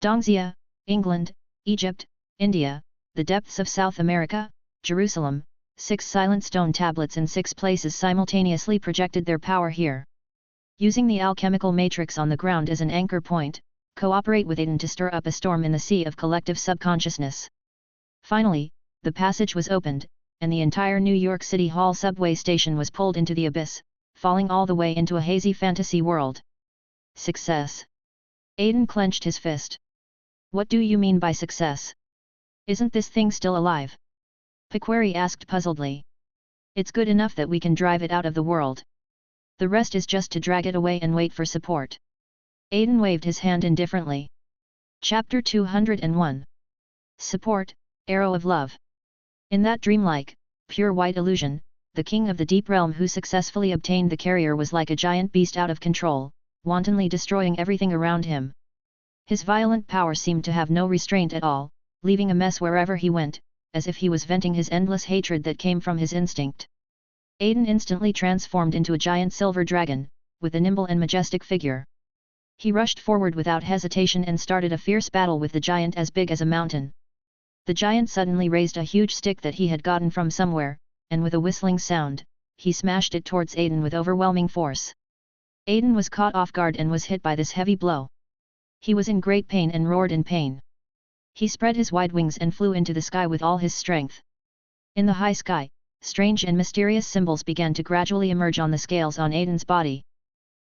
A: Dongxia, England, Egypt, India, the depths of South America, Jerusalem, 6 silent stone tablets in 6 places simultaneously projected their power here. Using the alchemical matrix on the ground as an anchor point, cooperate with Aiden to stir up a storm in the sea of collective subconsciousness. Finally, the passage was opened, and the entire New York City Hall subway station was pulled into the abyss, falling all the way into a hazy fantasy world. Success. Aiden clenched his fist. What do you mean by success? Isn't this thing still alive? Pequary asked puzzledly. It's good enough that we can drive it out of the world. The rest is just to drag it away and wait for support. Aiden waved his hand indifferently. Chapter 201. Support, Arrow of Love. In that dreamlike, pure white illusion, the king of the deep realm who successfully obtained the carrier was like a giant beast out of control, wantonly destroying everything around him. His violent power seemed to have no restraint at all, leaving a mess wherever he went, as if he was venting his endless hatred that came from his instinct. Aiden instantly transformed into a giant silver dragon, with a nimble and majestic figure. He rushed forward without hesitation and started a fierce battle with the giant as big as a mountain. The giant suddenly raised a huge stick that he had gotten from somewhere, and with a whistling sound, he smashed it towards Aiden with overwhelming force. Aiden was caught off guard and was hit by this heavy blow. He was in great pain and roared in pain. He spread his wide wings and flew into the sky with all his strength. In the high sky, strange and mysterious symbols began to gradually emerge on the scales on Aiden's body.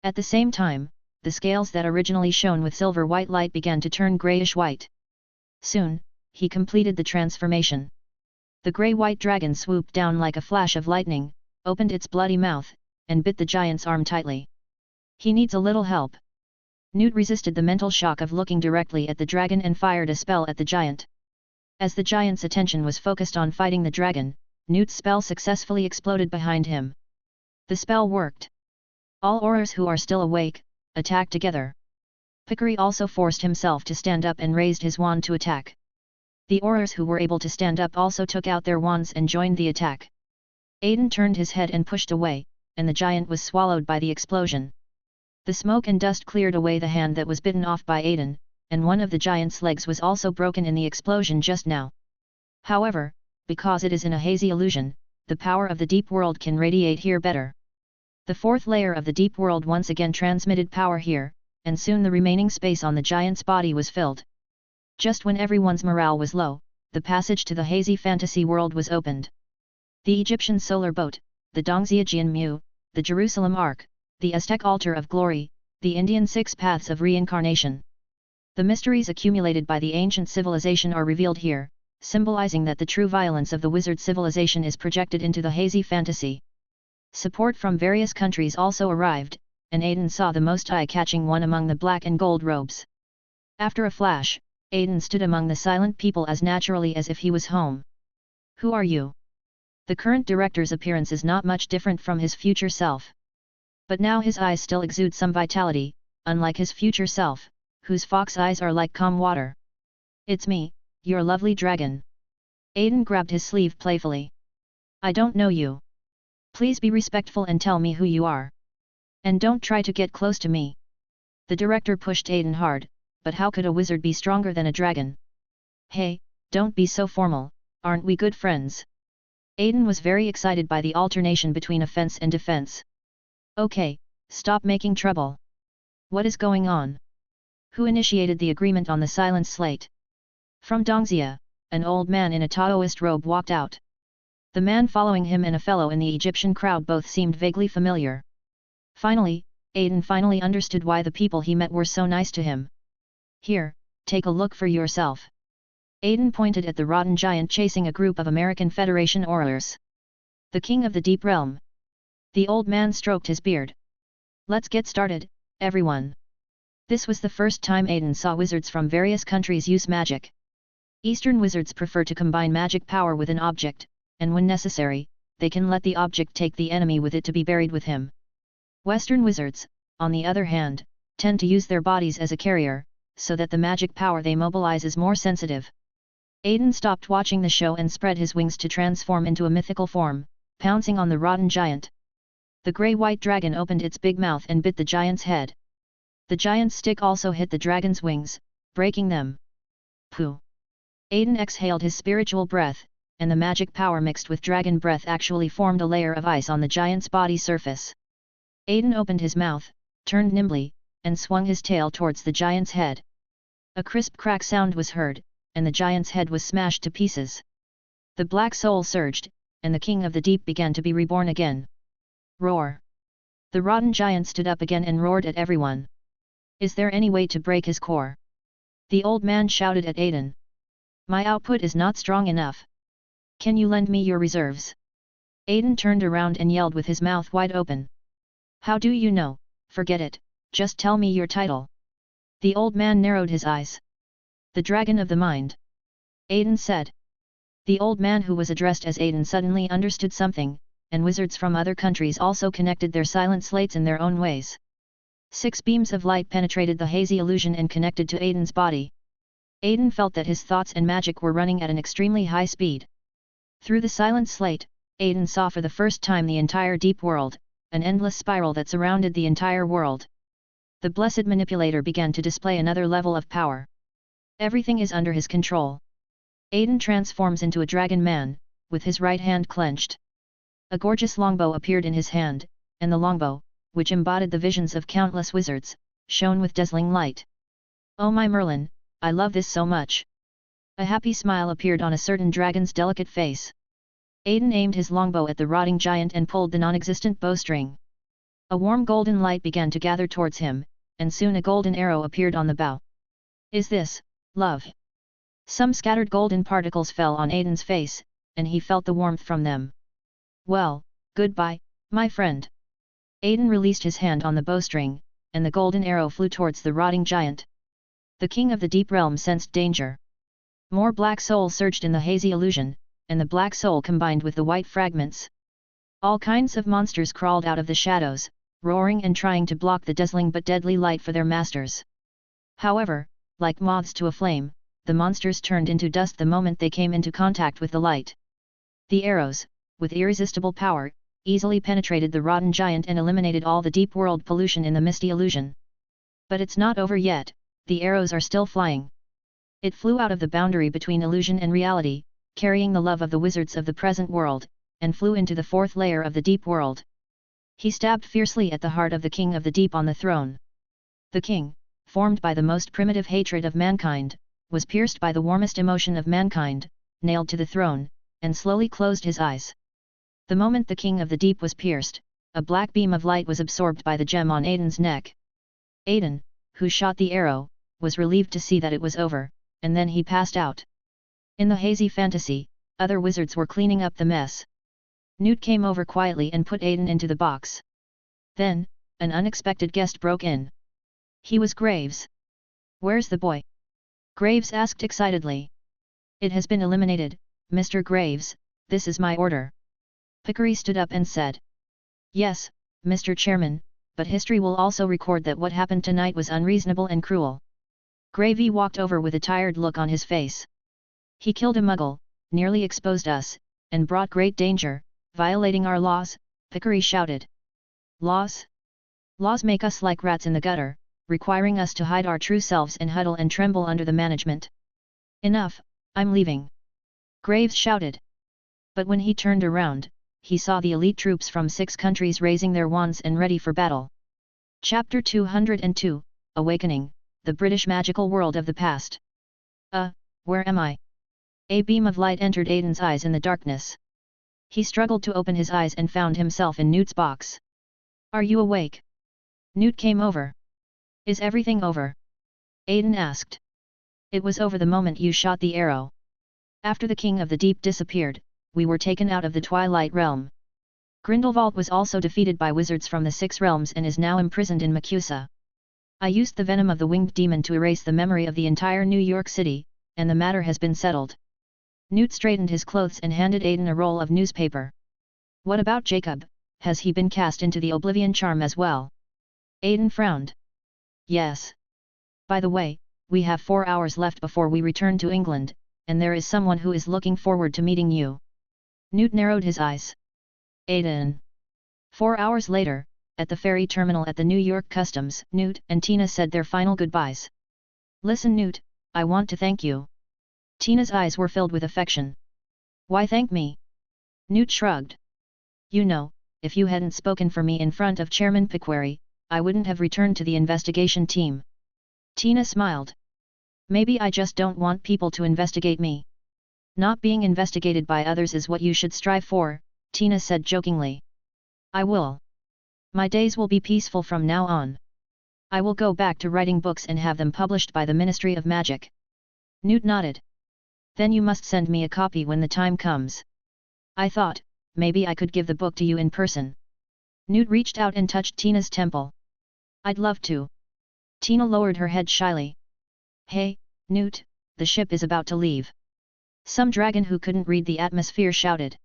A: At the same time, the scales that originally shone with silver-white light began to turn grayish-white. Soon, he completed the transformation. The grey-white dragon swooped down like a flash of lightning, opened its bloody mouth, and bit the giant's arm tightly. He needs a little help. Newt resisted the mental shock of looking directly at the dragon and fired a spell at the giant. As the giant's attention was focused on fighting the dragon, Newt's spell successfully exploded behind him. The spell worked. All Aurors who are still awake, attack together. Pequary also forced himself to stand up and raised his wand to attack. The Aurors who were able to stand up also took out their wands and joined the attack. Aiden turned his head and pushed away, and the giant was swallowed by the explosion. The smoke and dust cleared away the hand that was bitten off by Aiden, and one of the giant's legs was also broken in the explosion just now. However, because it is in a hazy illusion, the power of the deep world can radiate here better. The fourth layer of the deep world once again transmitted power here, and soon the remaining space on the giant's body was filled. Just when everyone's morale was low, the passage to the hazy fantasy world was opened. The Egyptian solar boat, the Dongxia Jianmu, the Jerusalem Ark, the Aztec altar of glory, the Indian 6 paths of reincarnation. The mysteries accumulated by the ancient civilization are revealed here, symbolizing that the true violence of the wizard civilization is projected into the hazy fantasy. Support from various countries also arrived, and Aiden saw the most eye-catching one among the black and gold robes. After a flash, Aiden stood among the silent people as naturally as if he was home. Who are you? The current director's appearance is not much different from his future self. But now his eyes still exude some vitality, unlike his future self, whose fox eyes are like calm water. It's me, your lovely dragon. Aiden grabbed his sleeve playfully. I don't know you. Please be respectful and tell me who you are. And don't try to get close to me. The director pushed Aiden hard, but how could a wizard be stronger than a dragon? Hey, don't be so formal, aren't we good friends? Aiden was very excited by the alternation between offense and defense. Okay, stop making trouble. What is going on? Who initiated the agreement on the silent slate? From Dongxia, an old man in a Taoist robe walked out. The man following him and a fellow in the Egyptian crowd both seemed vaguely familiar. Finally, Aiden understood why the people he met were so nice to him. Here, take a look for yourself. Aiden pointed at the rotten giant chasing a group of American Federation Aurors. The king of the deep realm. The old man stroked his beard. Let's get started, everyone. This was the first time Aiden saw wizards from various countries use magic. Eastern wizards prefer to combine magic power with an object, and when necessary, they can let the object take the enemy with it to be buried with him. Western wizards, on the other hand, tend to use their bodies as a carrier, so that the magic power they mobilize is more sensitive. Aiden stopped watching the show and spread his wings to transform into a mythical form, pouncing on the rotten giant. The grey-white dragon opened its big mouth and bit the giant's head. The giant's stick also hit the dragon's wings, breaking them. Pooh! Aiden exhaled his spiritual breath, and the magic power mixed with dragon breath actually formed a layer of ice on the giant's body surface. Aiden opened his mouth, turned nimbly, and swung his tail towards the giant's head. A crisp crack sound was heard, and the giant's head was smashed to pieces. The black soul surged, and the king of the deep began to be reborn again. Roar! The rotten giant stood up again and roared at everyone. Is there any way to break his core? The old man shouted at Aiden. My output is not strong enough. Can you lend me your reserves? Aiden turned around and yelled with his mouth wide open. How do you know? Forget it, just tell me your title. The old man narrowed his eyes. The Dragon of the Mind. Aiden said. The old man who was addressed as Aiden suddenly understood something, and wizards from other countries also connected their silent slates in their own ways. 6 beams of light penetrated the hazy illusion and connected to Aiden's body. Aiden felt that his thoughts and magic were running at an extremely high speed. Through the silent slate, Aiden saw for the first time the entire deep world, an endless spiral that surrounded the entire world. The blessed manipulator began to display another level of power. Everything is under his control. Aiden transforms into a dragon man, with his right hand clenched. A gorgeous longbow appeared in his hand, and the longbow, which embodied the visions of countless wizards, shone with dazzling light. Oh my Merlin, I love this so much. A happy smile appeared on a certain dragon's delicate face. Aiden aimed his longbow at the rotting giant and pulled the non-existent bowstring. A warm golden light began to gather towards him, and soon a golden arrow appeared on the bow. Is this love? Some scattered golden particles fell on Aiden's face, and he felt the warmth from them. Well, goodbye, my friend. Aiden released his hand on the bowstring, and the golden arrow flew towards the rotting giant. The king of the deep realm sensed danger. More black soul surged in the hazy illusion, and the black soul combined with the white fragments. All kinds of monsters crawled out of the shadows, roaring and trying to block the dazzling but deadly light for their masters. However, like moths to a flame, the monsters turned into dust the moment they came into contact with the light. The arrows, with irresistible power, easily penetrated the rotten giant and eliminated all the deep world pollution in the misty illusion. But it's not over yet, the arrows are still flying. It flew out of the boundary between illusion and reality, carrying the love of the wizards of the present world, and flew into the 4th layer of the deep world. He stabbed fiercely at the heart of the king of the deep on the throne. The king, formed by the most primitive hatred of mankind, was pierced by the warmest emotion of mankind, nailed to the throne, and slowly closed his eyes. The moment the king of the deep was pierced, a black beam of light was absorbed by the gem on Aiden's neck. Aiden, who shot the arrow, was relieved to see that it was over, and then he passed out. In the hazy fantasy, other wizards were cleaning up the mess. Newt came over quietly and put Aiden into the box. Then, an unexpected guest broke in. He was Graves. Where's the boy? Graves asked excitedly. It has been eliminated, Mr. Graves, this is my order. Pickery stood up and said. Yes, Mr. Chairman, but history will also record that what happened tonight was unreasonable and cruel. Gravy walked over with a tired look on his face. He killed a muggle, nearly exposed us, and brought great danger, violating our laws, Pickery shouted. Laws? Laws make us like rats in the gutter, requiring us to hide our true selves and huddle and tremble under the management. Enough, I'm leaving. Graves shouted. But when he turned around, he saw the elite troops from 6 countries raising their wands and ready for battle. Chapter 202, Awakening, the British Magical World of the Past. Where am I? A beam of light entered Aiden's eyes in the darkness. He struggled to open his eyes and found himself in Newt's box. Are you awake? Newt came over. Is everything over? Aiden asked. It was over the moment you shot the arrow. After the king of the deep disappeared, we were taken out of the Twilight Realm. Grindelwald was also defeated by wizards from the 6 realms and is now imprisoned in Macusa. I used the venom of the winged demon to erase the memory of the entire New York City, and the matter has been settled. Newt straightened his clothes and handed Aiden a roll of newspaper. What about Jacob, has he been cast into the Oblivion Charm as well? Aiden frowned. Yes. By the way, we have 4 hours left before we return to England, and there is someone who is looking forward to meeting you. Newt narrowed his eyes. Aiden. 4 hours later, at the ferry terminal at the New York Customs, Newt and Tina said their final goodbyes. Listen Newt, I want to thank you. Tina's eyes were filled with affection. Why thank me? Newt shrugged. You know, if you hadn't spoken for me in front of Chairman Piquary, I wouldn't have returned to the investigation team. Tina smiled. Maybe I just don't want people to investigate me. Not being investigated by others is what you should strive for, Tina said jokingly. I will. My days will be peaceful from now on. I will go back to writing books and have them published by the Ministry of Magic. Newt nodded. Then you must send me a copy when the time comes. I thought, maybe I could give the book to you in person. Newt reached out and touched Tina's temple. I'd love to. Tina lowered her head shyly. Hey, Newt, the ship is about to leave. Some dragon who couldn't read the atmosphere shouted.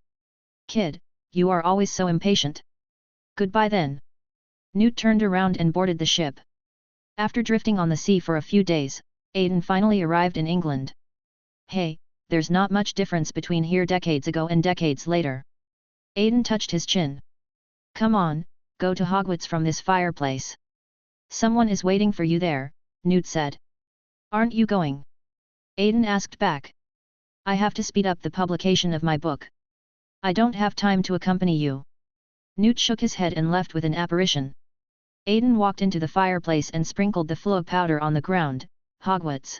A: Kid, you are always so impatient. Goodbye then. Newt turned around and boarded the ship. After drifting on the sea for a few days, Aiden finally arrived in England. Hey, there's not much difference between here decades ago and decades later. Aiden touched his chin. Come on, go to Hogwarts from this fireplace. Someone is waiting for you there, Newt said. Aren't you going? Aiden asked back. I have to speed up the publication of my book. I don't have time to accompany you. Newt shook his head and left with an apparition. Aiden walked into the fireplace and sprinkled the flow powder on the ground. Hogwarts.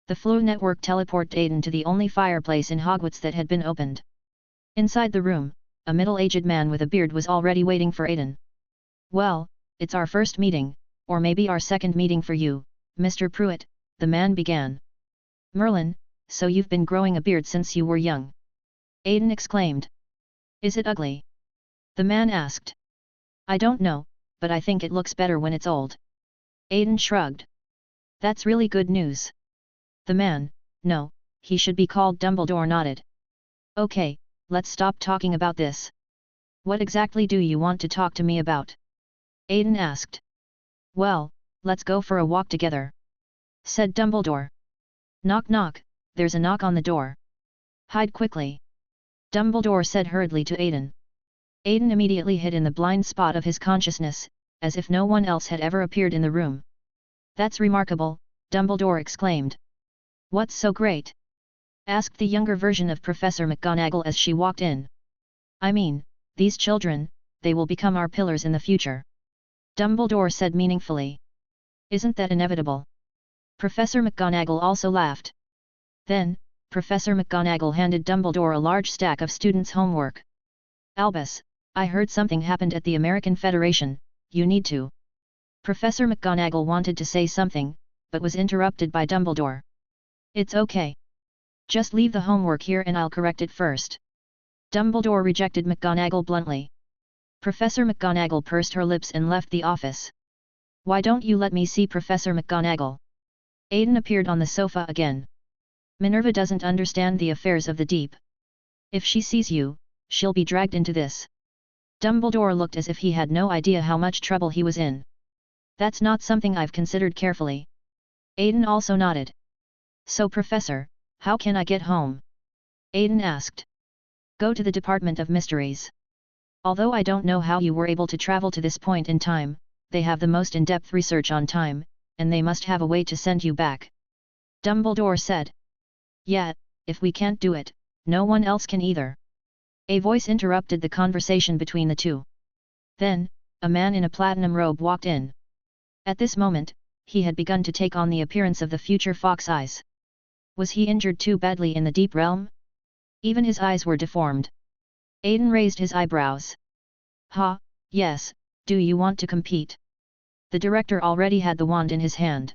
A: The flow network teleported Aiden to the only fireplace in Hogwarts that had been opened. Inside the room, a middle-aged man with a beard was already waiting for Aiden. Well, it's our first meeting, or maybe our second meeting for you, Mr. Pruitt, the man began. Merlin, so you've been growing a beard since you were young? Aiden exclaimed. Is it ugly? The man asked. I don't know, but I think it looks better when it's old. Aiden shrugged. That's really good news. The man, no, he should be called Dumbledore, nodded. Okay, let's stop talking about this. What exactly do you want to talk to me about? Aiden asked. Well, let's go for a walk together, said Dumbledore. Knock knock, there's a knock on the door. Hide quickly, Dumbledore said hurriedly to Aiden. Aiden immediately hid in the blind spot of his consciousness, as if no one else had ever appeared in the room. That's remarkable, Dumbledore exclaimed. What's so great? Asked the younger version of Professor McGonagall as she walked in. I mean, these children, they will become our pillars in the future, Dumbledore said meaningfully. Isn't that inevitable? Professor McGonagall also laughed. Then, Professor McGonagall handed Dumbledore a large stack of students' homework. Albus, I heard something happened at the American Federation, you need to. Professor McGonagall wanted to say something, but was interrupted by Dumbledore. It's okay. Just leave the homework here and I'll correct it first. Dumbledore rejected McGonagall bluntly. Professor McGonagall pursed her lips and left the office. Why don't you let me see Professor McGonagall? Aiden appeared on the sofa again. Minerva doesn't understand the affairs of the deep. If she sees you, she'll be dragged into this. Dumbledore looked as if he had no idea how much trouble he was in. That's not something I've considered carefully. Aiden also nodded. So Professor, how can I get home? Aiden asked. Go to the Department of Mysteries. Although I don't know how you were able to travel to this point in time, they have the most in-depth research on time, and they must have a way to send you back. Dumbledore said. Yeah, if we can't do it, no one else can either. A voice interrupted the conversation between the two. Then, a man in a platinum robe walked in. At this moment, he had begun to take on the appearance of the future Fox Eyes. Was he injured too badly in the deep realm? Even his eyes were deformed. Aiden raised his eyebrows. Ha, yes, do you want to compete? The director already had the wand in his hand.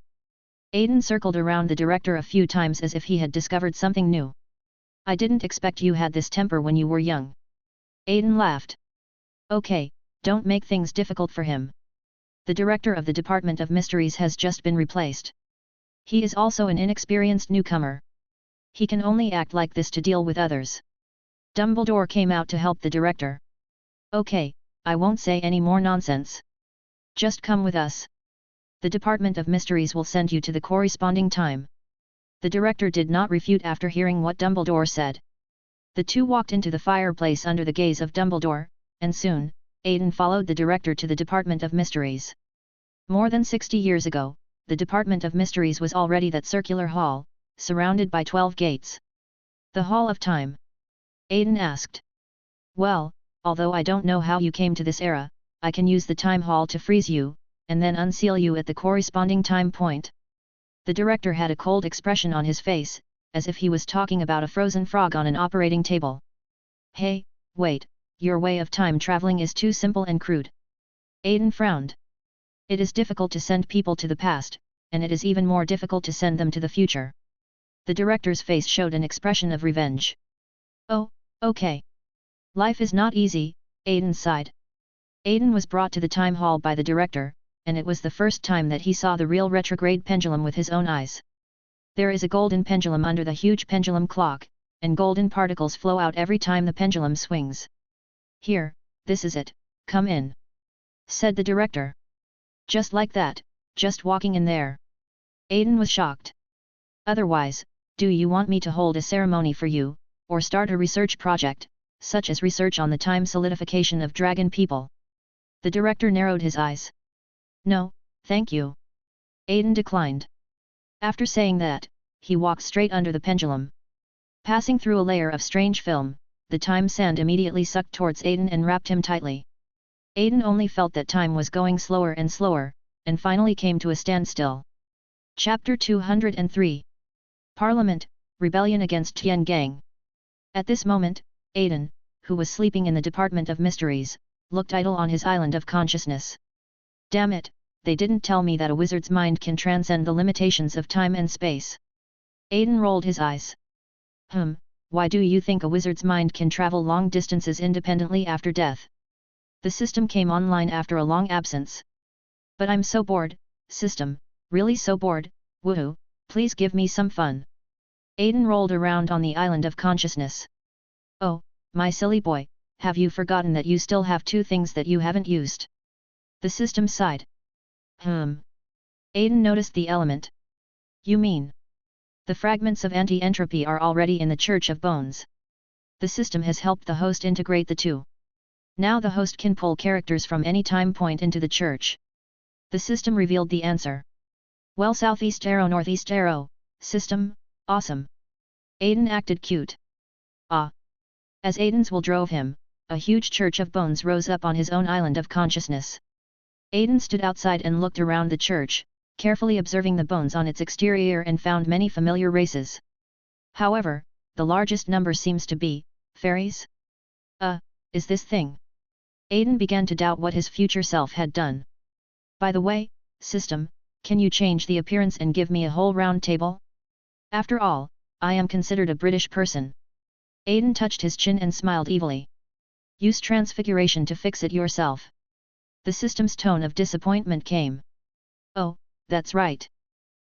A: Aiden circled around the director a few times as if he had discovered something new. I didn't expect you had this temper when you were young. Aiden laughed. Okay, don't make things difficult for him. The director of the Department of Mysteries has just been replaced. He is also an inexperienced newcomer. He can only act like this to deal with others. Dumbledore came out to help the director. Okay, I won't say any more nonsense. Just come with us. The Department of Mysteries will send you to the corresponding time. The director did not refute after hearing what Dumbledore said. The two walked into the fireplace under the gaze of Dumbledore, and soon, Aiden followed the director to the Department of Mysteries. More than 60 years ago, the Department of Mysteries was already that circular hall, surrounded by 12 gates. The Hall of Time? Aiden asked. Well, although I don't know how you came to this era, I can use the time hall to freeze you, and then unseal you at the corresponding time point. The director had a cold expression on his face, as if he was talking about a frozen frog on an operating table. Hey, wait, your way of time traveling is too simple and crude. Aiden frowned. It is difficult to send people to the past, and it is even more difficult to send them to the future. The director's face showed an expression of revenge. Oh, okay. Life is not easy, Aiden sighed. Aiden was brought to the time hall by the director, and it was the first time that he saw the real retrograde pendulum with his own eyes. There is a golden pendulum under the huge pendulum clock, and golden particles flow out every time the pendulum swings. Here, this is it, come in, said the director. Just like that, just walking in there. Aiden was shocked. Otherwise, do you want me to hold a ceremony for you, or start a research project, such as research on the time solidification of dragon people? The director narrowed his eyes. No, thank you. Aiden declined. After saying that, he walked straight under the pendulum. Passing through a layer of strange film, the time sand immediately sucked towards Aiden and wrapped him tightly. Aiden only felt that time was going slower and slower, and finally came to a standstill. Chapter 203. Parliament, Rebellion against Tian Gang. At this moment, Aiden, who was sleeping in the Department of Mysteries, looked idle on his island of consciousness. Damn it, they didn't tell me that a wizard's mind can transcend the limitations of time and space. Aiden rolled his eyes. Why do you think a wizard's mind can travel long distances independently after death? The system came online after a long absence. But I'm so bored, system, really so bored, woohoo, please give me some fun. Aiden rolled around on the island of consciousness. Oh, my silly boy, have you forgotten that you still have two things that you haven't used? The system sighed. Aiden noticed the element. You mean? The fragments of anti-entropy are already in the Church of Bones. The system has helped the host integrate the two. Now the host can pull characters from any time point into the church. The system revealed the answer. Well, southeast arrow, northeast arrow, system, awesome. Aiden acted cute. Ah. As Aiden's will drove him, a huge Church of Bones rose up on his own island of consciousness. Aiden stood outside and looked around the church, carefully observing the bones on its exterior, and found many familiar races. However, the largest number seems to be fairies. Is this thing? Aiden began to doubt what his future self had done. By the way, system, can you change the appearance and give me a whole round table? After all, I am considered a British person. Aiden touched his chin and smiled evilly. Use transfiguration to fix it yourself. The system's tone of disappointment came. Oh, that's right.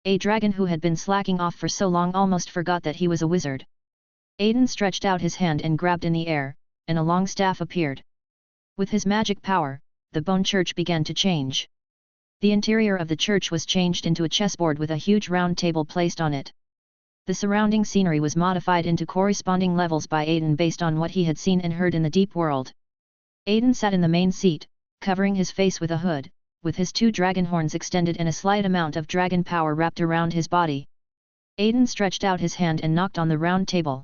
A: A dragon who had been slacking off for so long almost forgot that he was a wizard. Aiden stretched out his hand and grabbed in the air, and a long staff appeared. With his magic power, the bone church began to change. The interior of the church was changed into a chessboard with a huge round table placed on it. The surrounding scenery was modified into corresponding levels by Aiden based on what he had seen and heard in the deep world. Aiden sat in the main seat, covering his face with a hood, with his two dragon horns extended and a slight amount of dragon power wrapped around his body. Aiden stretched out his hand and knocked on the round table.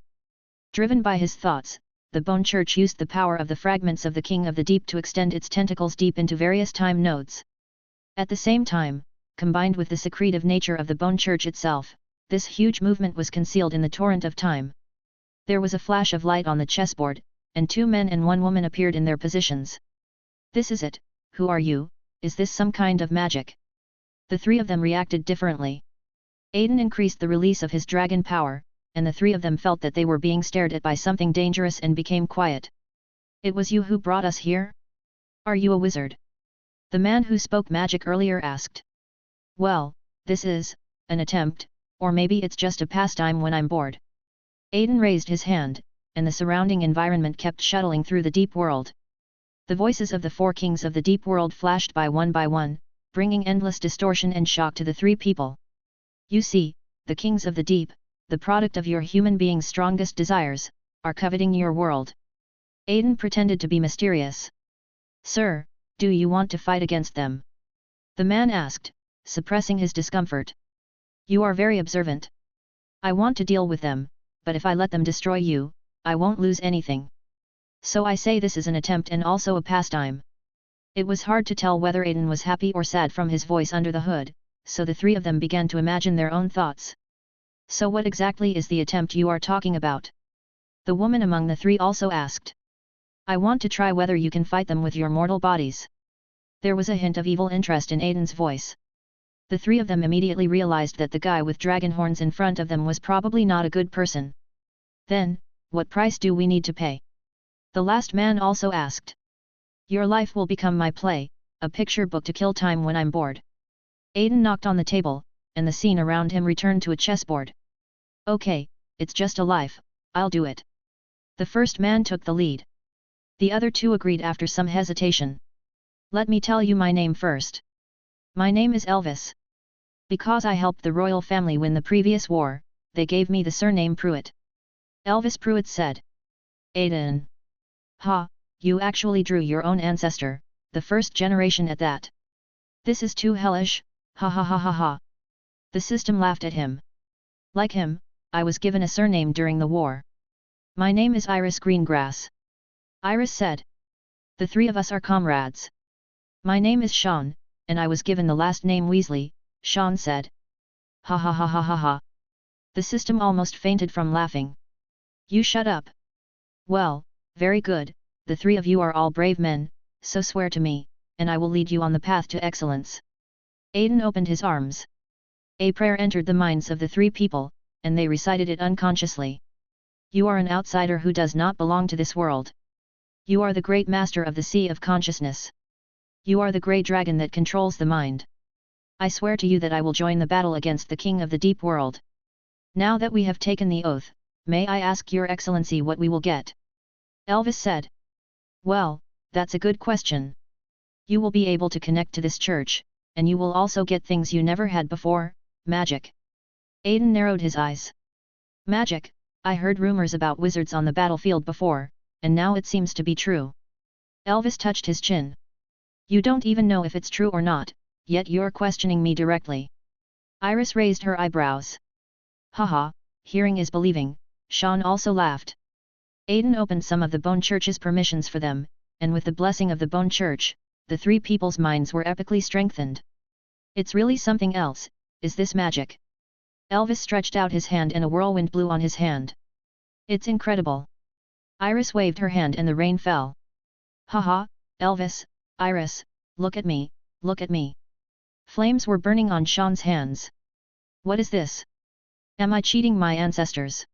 A: Driven by his thoughts, the bone church used the power of the fragments of the King of the Deep to extend its tentacles deep into various time nodes. At the same time, combined with the secretive nature of the bone church itself, this huge movement was concealed in the torrent of time. There was a flash of light on the chessboard, and two men and one woman appeared in their positions. This is it, who are you, is this some kind of magic? The three of them reacted differently. Aiden increased the release of his dragon power, and the three of them felt that they were being stared at by something dangerous and became quiet. It was you who brought us here? Are you a wizard? The man who spoke magic earlier asked. Well, this is an attempt, or maybe it's just a pastime when I'm bored. Aiden raised his hand, and the surrounding environment kept shuttling through the deep world. The voices of the four kings of the deep world flashed by one, bringing endless distortion and shock to the three people. You see, the kings of the deep, the product of your human being's strongest desires, are coveting your world. Aiden pretended to be mysterious. Sir, do you want to fight against them? The man asked, suppressing his discomfort. You are very observant. I want to deal with them, but if I let them destroy you, I won't lose anything. So I say this is an attempt and also a pastime. It was hard to tell whether Aiden was happy or sad from his voice under the hood, so the three of them began to imagine their own thoughts. So what exactly is the attempt you are talking about? The woman among the three also asked. I want to try whether you can fight them with your mortal bodies. There was a hint of evil interest in Aiden's voice. The three of them immediately realized that the guy with dragon horns in front of them was probably not a good person. Then, what price do we need to pay? The last man also asked. Your life will become my play, a picture book to kill time when I'm bored. Aiden knocked on the table, and the scene around him returned to a chessboard. Okay, it's just a life, I'll do it. The first man took the lead. The other two agreed after some hesitation. Let me tell you my name first. My name is Elvis. Because I helped the royal family win the previous war, they gave me the surname Pruitt. Elvis Pruitt said. Aiden. Ha, you actually drew your own ancestor, the first generation at that. This is too hellish, ha ha ha ha ha. The system laughed at him. Like him, I was given a surname during the war. My name is Iris Greengrass. Iris said. The three of us are comrades. My name is Sean, and I was given the last name Weasley, Sean said. Ha ha ha ha ha ha. The system almost fainted from laughing. You shut up. Well, very good, the three of you are all brave men, so swear to me, and I will lead you on the path to excellence. Aiden opened his arms. A prayer entered the minds of the three people, and they recited it unconsciously. You are an outsider who does not belong to this world. You are the great master of the sea of consciousness. You are the grey dragon that controls the mind. I swear to you that I will join the battle against the king of the deep world. Now that we have taken the oath, may I ask your excellency what we will get? Elvis said. Well, that's a good question. You will be able to connect to this church, and you will also get things you never had before, magic. Aiden narrowed his eyes. Magic, I heard rumors about wizards on the battlefield before, and now it seems to be true. Elvis touched his chin. You don't even know if it's true or not, yet you're questioning me directly. Iris raised her eyebrows. Haha, hearing is believing, Sean also laughed. Aiden opened some of the Bone Church's permissions for them, and with the blessing of the Bone Church, the three people's minds were epically strengthened. It's really something else, is this magic? Elvis stretched out his hand and a whirlwind blew on his hand. It's incredible. Iris waved her hand and the rain fell. Haha, Elvis, Iris, look at me, look at me. Flames were burning on Sean's hands. What is this? Am I cheating my ancestors?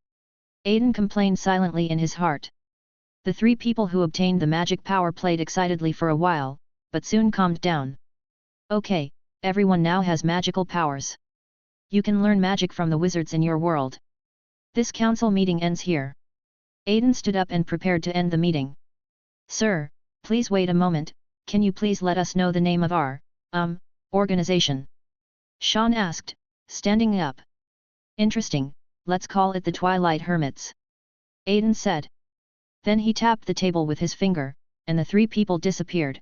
A: Aiden complained silently in his heart. The three people who obtained the magic power played excitedly for a while, but soon calmed down. Okay, everyone now has magical powers. You can learn magic from the wizards in your world. This council meeting ends here. Aiden stood up and prepared to end the meeting. Sir, please wait a moment, can you please let us know the name of our, organization? Sean asked, standing up. Interesting, let's call it the Twilight Hermits. Aiden said. Then he tapped the table with his finger, and the three people disappeared.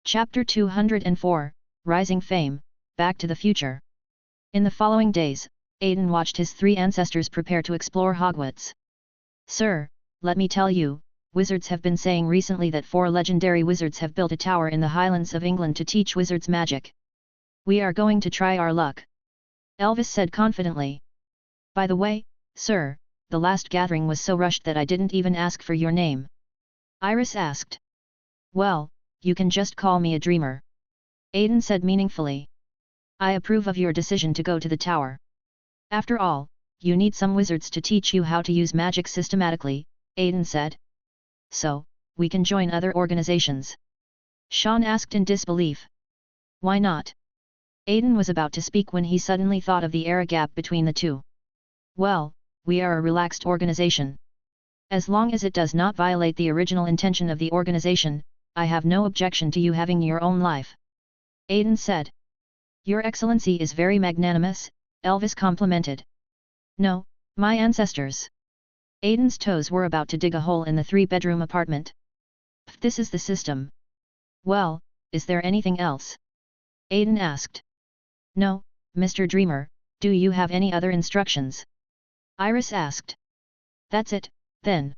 A: Chapter 204, Rising Fame, Back to the Future. In the following days, Aiden watched his three ancestors prepare to explore Hogwarts. Sir, let me tell you, wizards have been saying recently that 4 legendary wizards have built a tower in the Highlands of England to teach wizards magic. We are going to try our luck. Elvis said confidently. By the way, sir, the last gathering was so rushed that I didn't even ask for your name. Iris asked. Well, you can just call me a dreamer. Aiden said meaningfully. I approve of your decision to go to the tower. After all, you need some wizards to teach you how to use magic systematically, Aiden said. So, we can join other organizations? Sean asked in disbelief. Why not? Aiden was about to speak when he suddenly thought of the era gap between the two. Well, we are a relaxed organization. As long as it does not violate the original intention of the organization, I have no objection to you having your own life. Aiden said. Your Excellency is very magnanimous, Elvis complimented. No, my ancestors. Aiden's toes were about to dig a hole in the 3-bedroom apartment. This is the system. Well, is there anything else? Aiden asked. No, Mr. Dreamer, do you have any other instructions? Iris asked. That's it, then.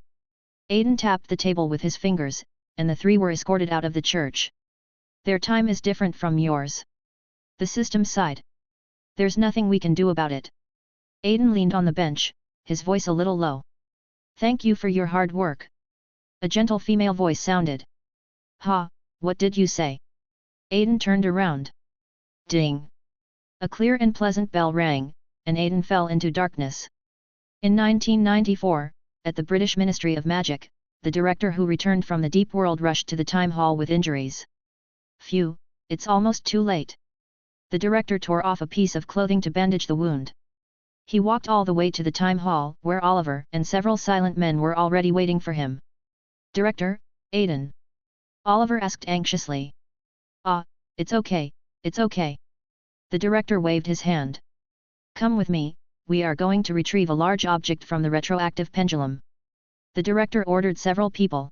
A: Aiden tapped the table with his fingers, and the three were escorted out of the church. Their time is different from yours. The system sighed. There's nothing we can do about it. Aiden leaned on the bench, his voice a little low. Thank you for your hard work. A gentle female voice sounded. Ha, what did you say? Aiden turned around. Ding! A clear and pleasant bell rang, and Aiden fell into darkness. In 1994, at the British Ministry of Magic, the director who returned from the Deep World rushed to the Time Hall with injuries. Phew, it's almost too late. The director tore off a piece of clothing to bandage the wound. He walked all the way to the Time Hall, where Oliver and several silent men were already waiting for him. Director, Aiden? Oliver asked anxiously. Ah, it's okay, it's okay. The director waved his hand. Come with me, we are going to retrieve a large object from the retroactive pendulum. The director ordered several people.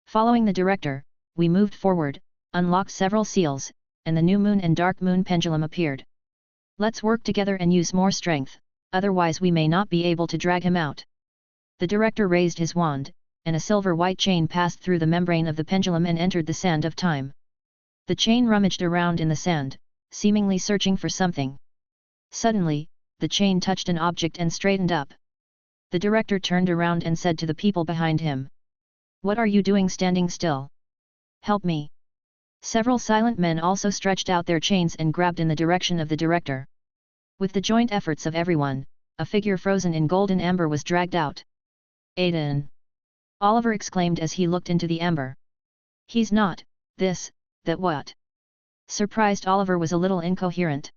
A: Following the director, we moved forward, unlocked several seals, and the new moon and dark moon pendulum appeared. Let's work together and use more strength, otherwise we may not be able to drag him out. The director raised his wand, and a silver-white chain passed through the membrane of the pendulum and entered the sand of time. The chain rummaged around in the sand, seemingly searching for something. Suddenly, the chain touched an object and straightened up. The director turned around and said to the people behind him. What are you doing standing still? Help me. Several silent men also stretched out their chains and grabbed in the direction of the director. With the joint efforts of everyone, a figure frozen in golden amber was dragged out. Aiden! Oliver exclaimed as he looked into the amber. He's not, this, that what? Surprised Oliver was a little incoherent.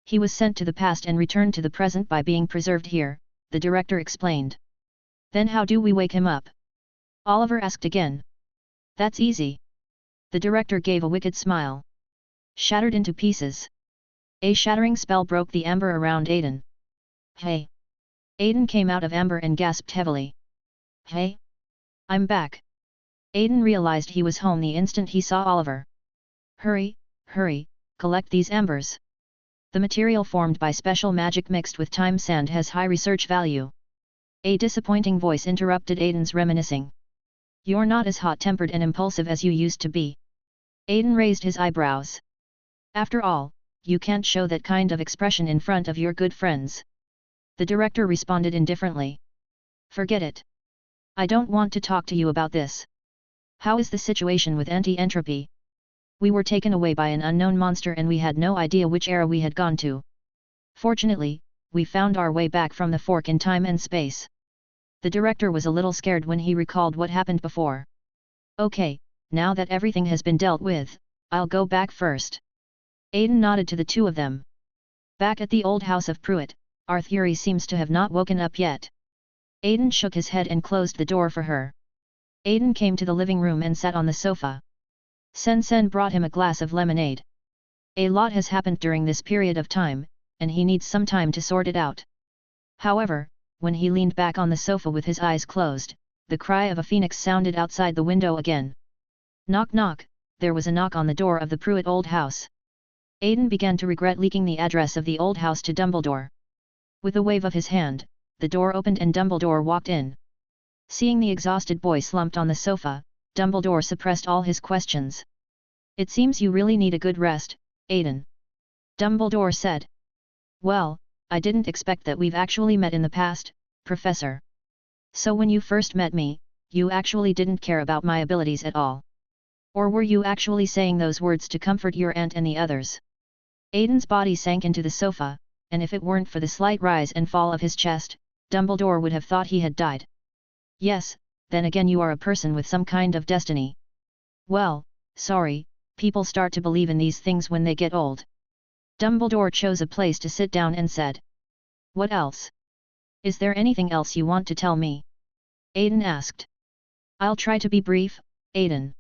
A: He was sent to the past and returned to the present by being preserved here, the director explained. Then how do we wake him up? Oliver asked again. That's easy. The director gave a wicked smile. Shattered into pieces. A shattering spell broke the amber around Aiden. Hey! Aiden came out of amber and gasped heavily. Hey! I'm back. Aiden realized he was home the instant he saw Oliver. Hurry, hurry, collect these ambers. The material formed by special magic mixed with time sand has high research value. A disappointing voice interrupted Aiden's reminiscing. You're not as hot-tempered and impulsive as you used to be. Aiden raised his eyebrows. After all, you can't show that kind of expression in front of your good friends. The director responded indifferently. Forget it. I don't want to talk to you about this. How is the situation with anti-entropy? We were taken away by an unknown monster and we had no idea which era we had gone to. Fortunately, we found our way back from the fork in time and space. The director was a little scared when he recalled what happened before. Okay, now that everything has been dealt with, I'll go back first. Aiden nodded to the two of them. Back at the old house of Pruitt, our theory seems to have not woken up yet. Aiden shook his head and closed the door for her. Aiden came to the living room and sat on the sofa. Sen brought him a glass of lemonade. A lot has happened during this period of time, and he needs some time to sort it out. However, when he leaned back on the sofa with his eyes closed, the cry of a phoenix sounded outside the window again. Knock knock, there was a knock on the door of the Pruitt old house. Aiden began to regret leaking the address of the old house to Dumbledore. With a wave of his hand, the door opened and Dumbledore walked in. Seeing the exhausted boy slumped on the sofa, Dumbledore suppressed all his questions. It seems you really need a good rest, Aiden. Dumbledore said. Well, I didn't expect that we've actually met in the past, Professor. So when you first met me, you actually didn't care about my abilities at all. Or were you actually saying those words to comfort your aunt and the others? Aiden's body sank into the sofa, and if it weren't for the slight rise and fall of his chest, Dumbledore would have thought he had died. Yes, then again you are a person with some kind of destiny. Well, sorry, people start to believe in these things when they get old. Dumbledore chose a place to sit down and said. What else? Is there anything else you want to tell me? Aiden asked. I'll try to be brief, Aiden.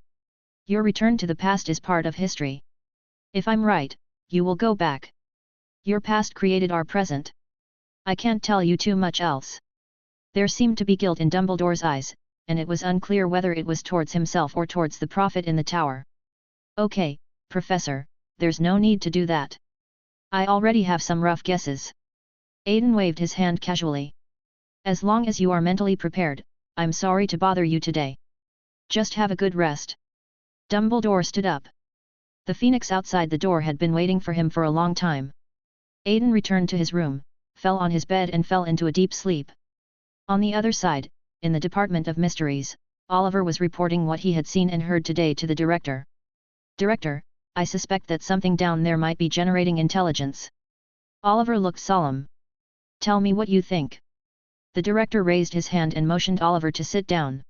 A: Your return to the past is part of history. If I'm right, you will go back. Your past created our present. I can't tell you too much else. There seemed to be guilt in Dumbledore's eyes, and it was unclear whether it was towards himself or towards the prophet in the tower. Okay, Professor, there's no need to do that. I already have some rough guesses. Aiden waved his hand casually. As long as you are mentally prepared, I'm sorry to bother you today. Just have a good rest. Dumbledore stood up. The phoenix outside the door had been waiting for him for a long time. Aiden returned to his room, fell on his bed and fell into a deep sleep. On the other side, in the Department of Mysteries, Oliver was reporting what he had seen and heard today to the director. Director, I suspect that something down there might be generating intelligence. Oliver looked solemn. Tell me what you think. The director raised his hand and motioned Oliver to sit down.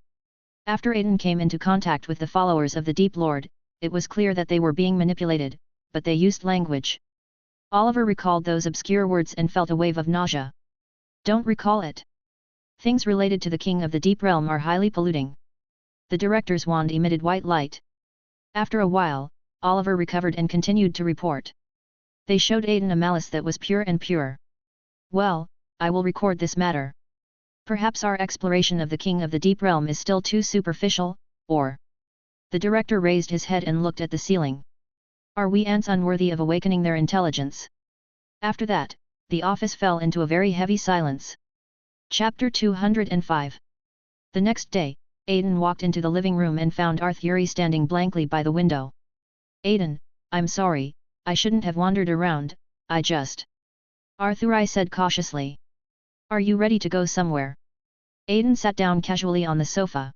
A: After Aiden came into contact with the followers of the Deep Lord, it was clear that they were being manipulated, but they used language. Oliver recalled those obscure words and felt a wave of nausea. Don't recall it. Things related to the King of the Deep Realm are highly polluting. The director's wand emitted white light. After a while, Oliver recovered and continued to report. They showed Aiden a malice that was pure and pure. Well, I will record this matter. Perhaps our exploration of the King of the Deep Realm is still too superficial, or... The director raised his head and looked at the ceiling. Are we ants unworthy of awakening their intelligence? After that, the office fell into a very heavy silence. Chapter 205. The next day, Aiden walked into the living room and found Arthur standing blankly by the window. Aiden, I'm sorry, I shouldn't have wandered around, I just... Arthur said cautiously. Are you ready to go somewhere? Aiden sat down casually on the sofa.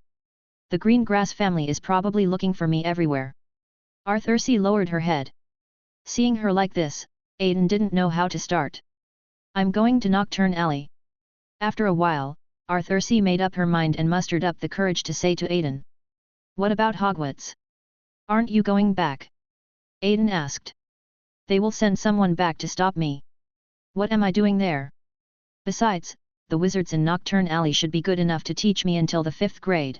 A: The green grass family is probably looking for me everywhere. Arthur lowered her head. Seeing her like this, Aiden didn't know how to start. I'm going to Nocturne Alley. After a while, Arthur made up her mind and mustered up the courage to say to Aiden. What about Hogwarts? Aren't you going back? Aiden asked. They will send someone back to stop me. What am I doing there? Besides, the wizards in Nocturne Alley should be good enough to teach me until the 5th grade.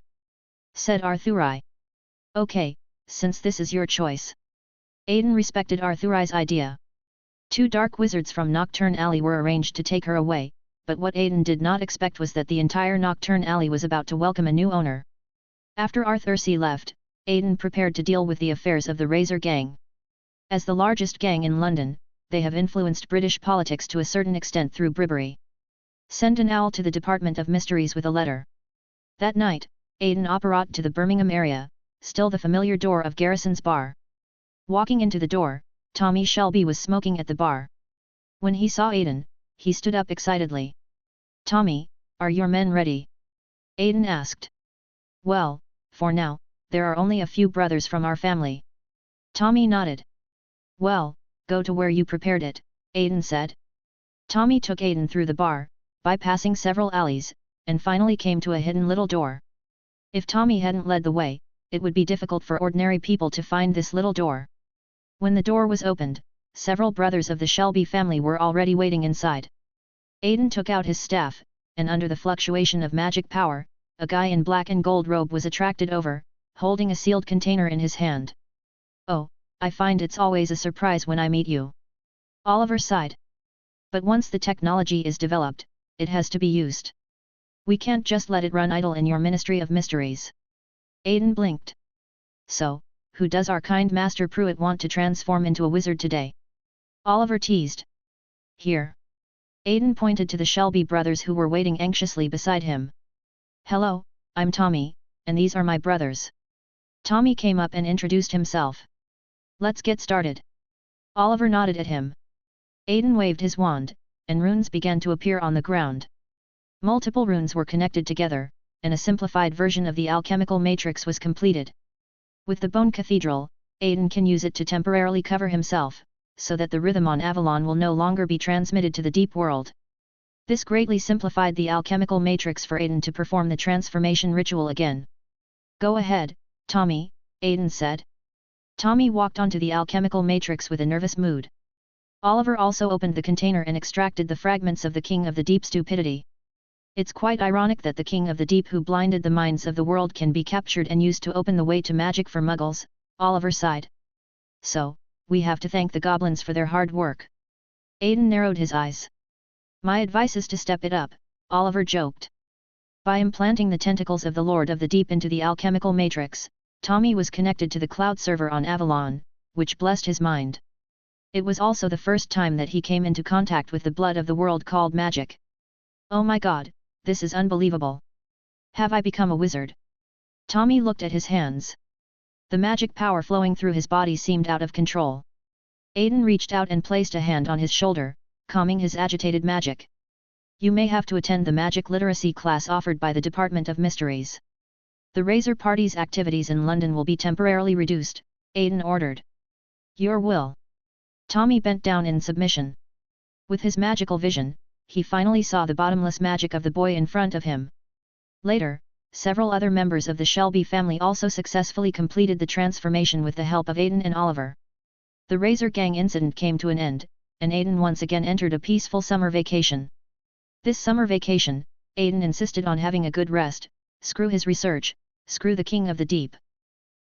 A: Said Arthur. Okay, since this is your choice. Aiden respected Arthur's idea. 2 dark wizards from Nocturne Alley were arranged to take her away, but what Aiden did not expect was that the entire Nocturne Alley was about to welcome a new owner. After Arthur left, Aiden prepared to deal with the affairs of the Razor Gang. As the largest gang in London, they have influenced British politics to a certain extent through bribery. Send an owl to the Department of Mysteries with a letter. That night, Aiden operated to the Birmingham area, still the familiar door of Garrison's bar. Walking into the door, Tommy Shelby was smoking at the bar. When he saw Aiden, he stood up excitedly. Tommy, are your men ready? Aiden asked. Well, for now, there are only a few brothers from our family. Tommy nodded. Well, go to where you prepared it, Aiden said. Tommy took Aiden through the bar, bypassing several alleys, and finally came to a hidden little door. If Tommy hadn't led the way, it would be difficult for ordinary people to find this little door. When the door was opened, several brothers of the Shelby family were already waiting inside. Aiden took out his staff, and under the fluctuation of magic power, a guy in black and gold robe was attracted over, holding a sealed container in his hand. Oh, I find it's always a surprise when I meet you. Oliver sighed. But once the technology is developed, it has to be used. We can't just let it run idle in your Ministry of Mysteries. Aiden blinked. So, who does our kind Master Pruitt want to transform into a wizard today? Oliver teased. Here. Aiden pointed to the Shelby brothers who were waiting anxiously beside him. Hello, I'm Tommy, and these are my brothers. Tommy came up and introduced himself. Let's get started. Oliver nodded at him. Aiden waved his wand, and runes began to appear on the ground. Multiple runes were connected together, and a simplified version of the alchemical matrix was completed. With the Bone Cathedral, Aiden can use it to temporarily cover himself, so that the rhythm on Avalon will no longer be transmitted to the deep world. This greatly simplified the alchemical matrix for Aiden to perform the transformation ritual again. Go ahead, Tommy, Aiden said. Tommy walked onto the alchemical matrix with a nervous mood. Oliver also opened the container and extracted the fragments of the King of the Deep stupidity. It's quite ironic that the King of the Deep who blinded the minds of the world can be captured and used to open the way to magic for muggles, Oliver sighed. So, we have to thank the goblins for their hard work. Aiden narrowed his eyes. My advice is to step it up, Oliver joked. By implanting the tentacles of the Lord of the Deep into the alchemical matrix, Tommy was connected to the cloud server on Avalon, which blessed his mind. It was also the first time that he came into contact with the blood of the world called magic. Oh my god, This is unbelievable. Have I become a wizard? Tommy looked at his hands. The magic power flowing through his body seemed out of control. Aiden reached out and placed a hand on his shoulder, calming his agitated magic. You may have to attend the magic literacy class offered by the Department of Mysteries. The Razor Party's activities in London will be temporarily reduced, Aiden ordered. Your will. Tommy bent down in submission. With his magical vision, he finally saw the bottomless magic of the boy in front of him. Later, several other members of the Shelby family also successfully completed the transformation with the help of Aiden and Oliver. The Razor Gang incident came to an end, and Aiden once again entered a peaceful summer vacation. This summer vacation, Aiden insisted on having a good rest, screw his research, screw the King of the Deep.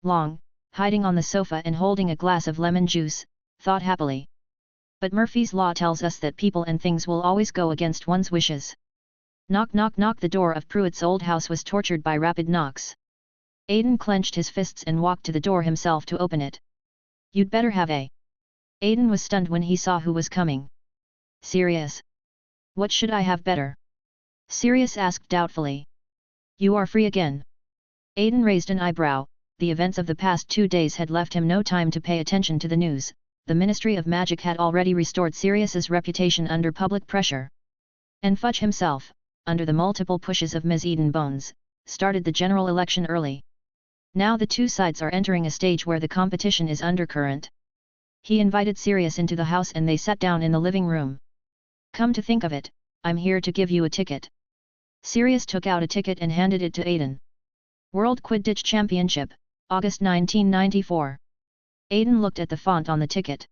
A: Long, hiding on the sofa and holding a glass of lemon juice, thought happily. But Murphy's Law tells us that people and things will always go against one's wishes. Knock knock knock. The door of Pruitt's old house was tortured by rapid knocks. Aiden clenched his fists and walked to the door himself to open it. You'd better have a. Aiden was stunned when he saw who was coming. Sirius. What should I have better? Sirius asked doubtfully. You are free again. Aiden raised an eyebrow. The events of the past 2 days had left him no time to pay attention to the news. The Ministry of Magic had already restored Sirius's reputation under public pressure. And Fudge himself, under the multiple pushes of Ms. Eden Bones, started the general election early. Now the two sides are entering a stage where the competition is undercurrent. He invited Sirius into the house and they sat down in the living room. Come to think of it, I'm here to give you a ticket. Sirius took out a ticket and handed it to Aiden. World Quidditch Championship, August 1994. Aiden looked at the font on the ticket.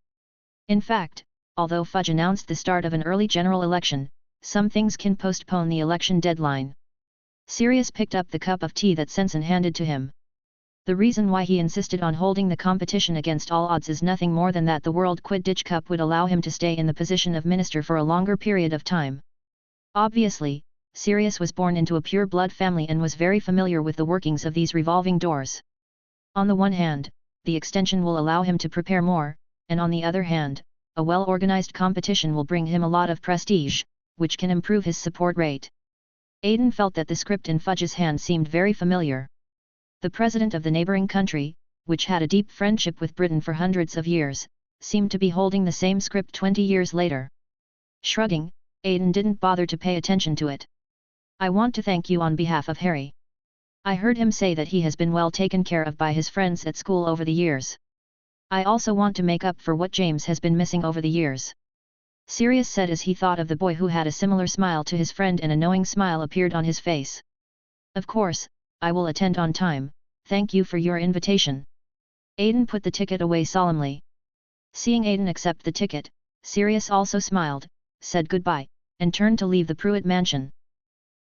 A: In fact, although Fudge announced the start of an early general election, some things can postpone the election deadline. Sirius picked up the cup of tea that Sensen handed to him. The reason why he insisted on holding the competition against all odds is nothing more than that the World Quidditch Cup would allow him to stay in the position of minister for a longer period of time. Obviously, Sirius was born into a pure-blood family and was very familiar with the workings of these revolving doors. On the one hand, the extension will allow him to prepare more, and on the other hand, a well-organized competition will bring him a lot of prestige, which can improve his support rate. Aiden felt that the script in Fudge's hand seemed very familiar. The president of the neighboring country, which had a deep friendship with Britain for hundreds of years, seemed to be holding the same script 20 years later. Shrugging, Aiden didn't bother to pay attention to it. I want to thank you on behalf of Harry. I heard him say that he has been well taken care of by his friends at school over the years. I also want to make up for what James has been missing over the years. Sirius said as he thought of the boy who had a similar smile to his friend, and a knowing smile appeared on his face. Of course, I will attend on time, thank you for your invitation. Aiden put the ticket away solemnly. Seeing Aiden accept the ticket, Sirius also smiled, said goodbye, and turned to leave the Pruitt mansion.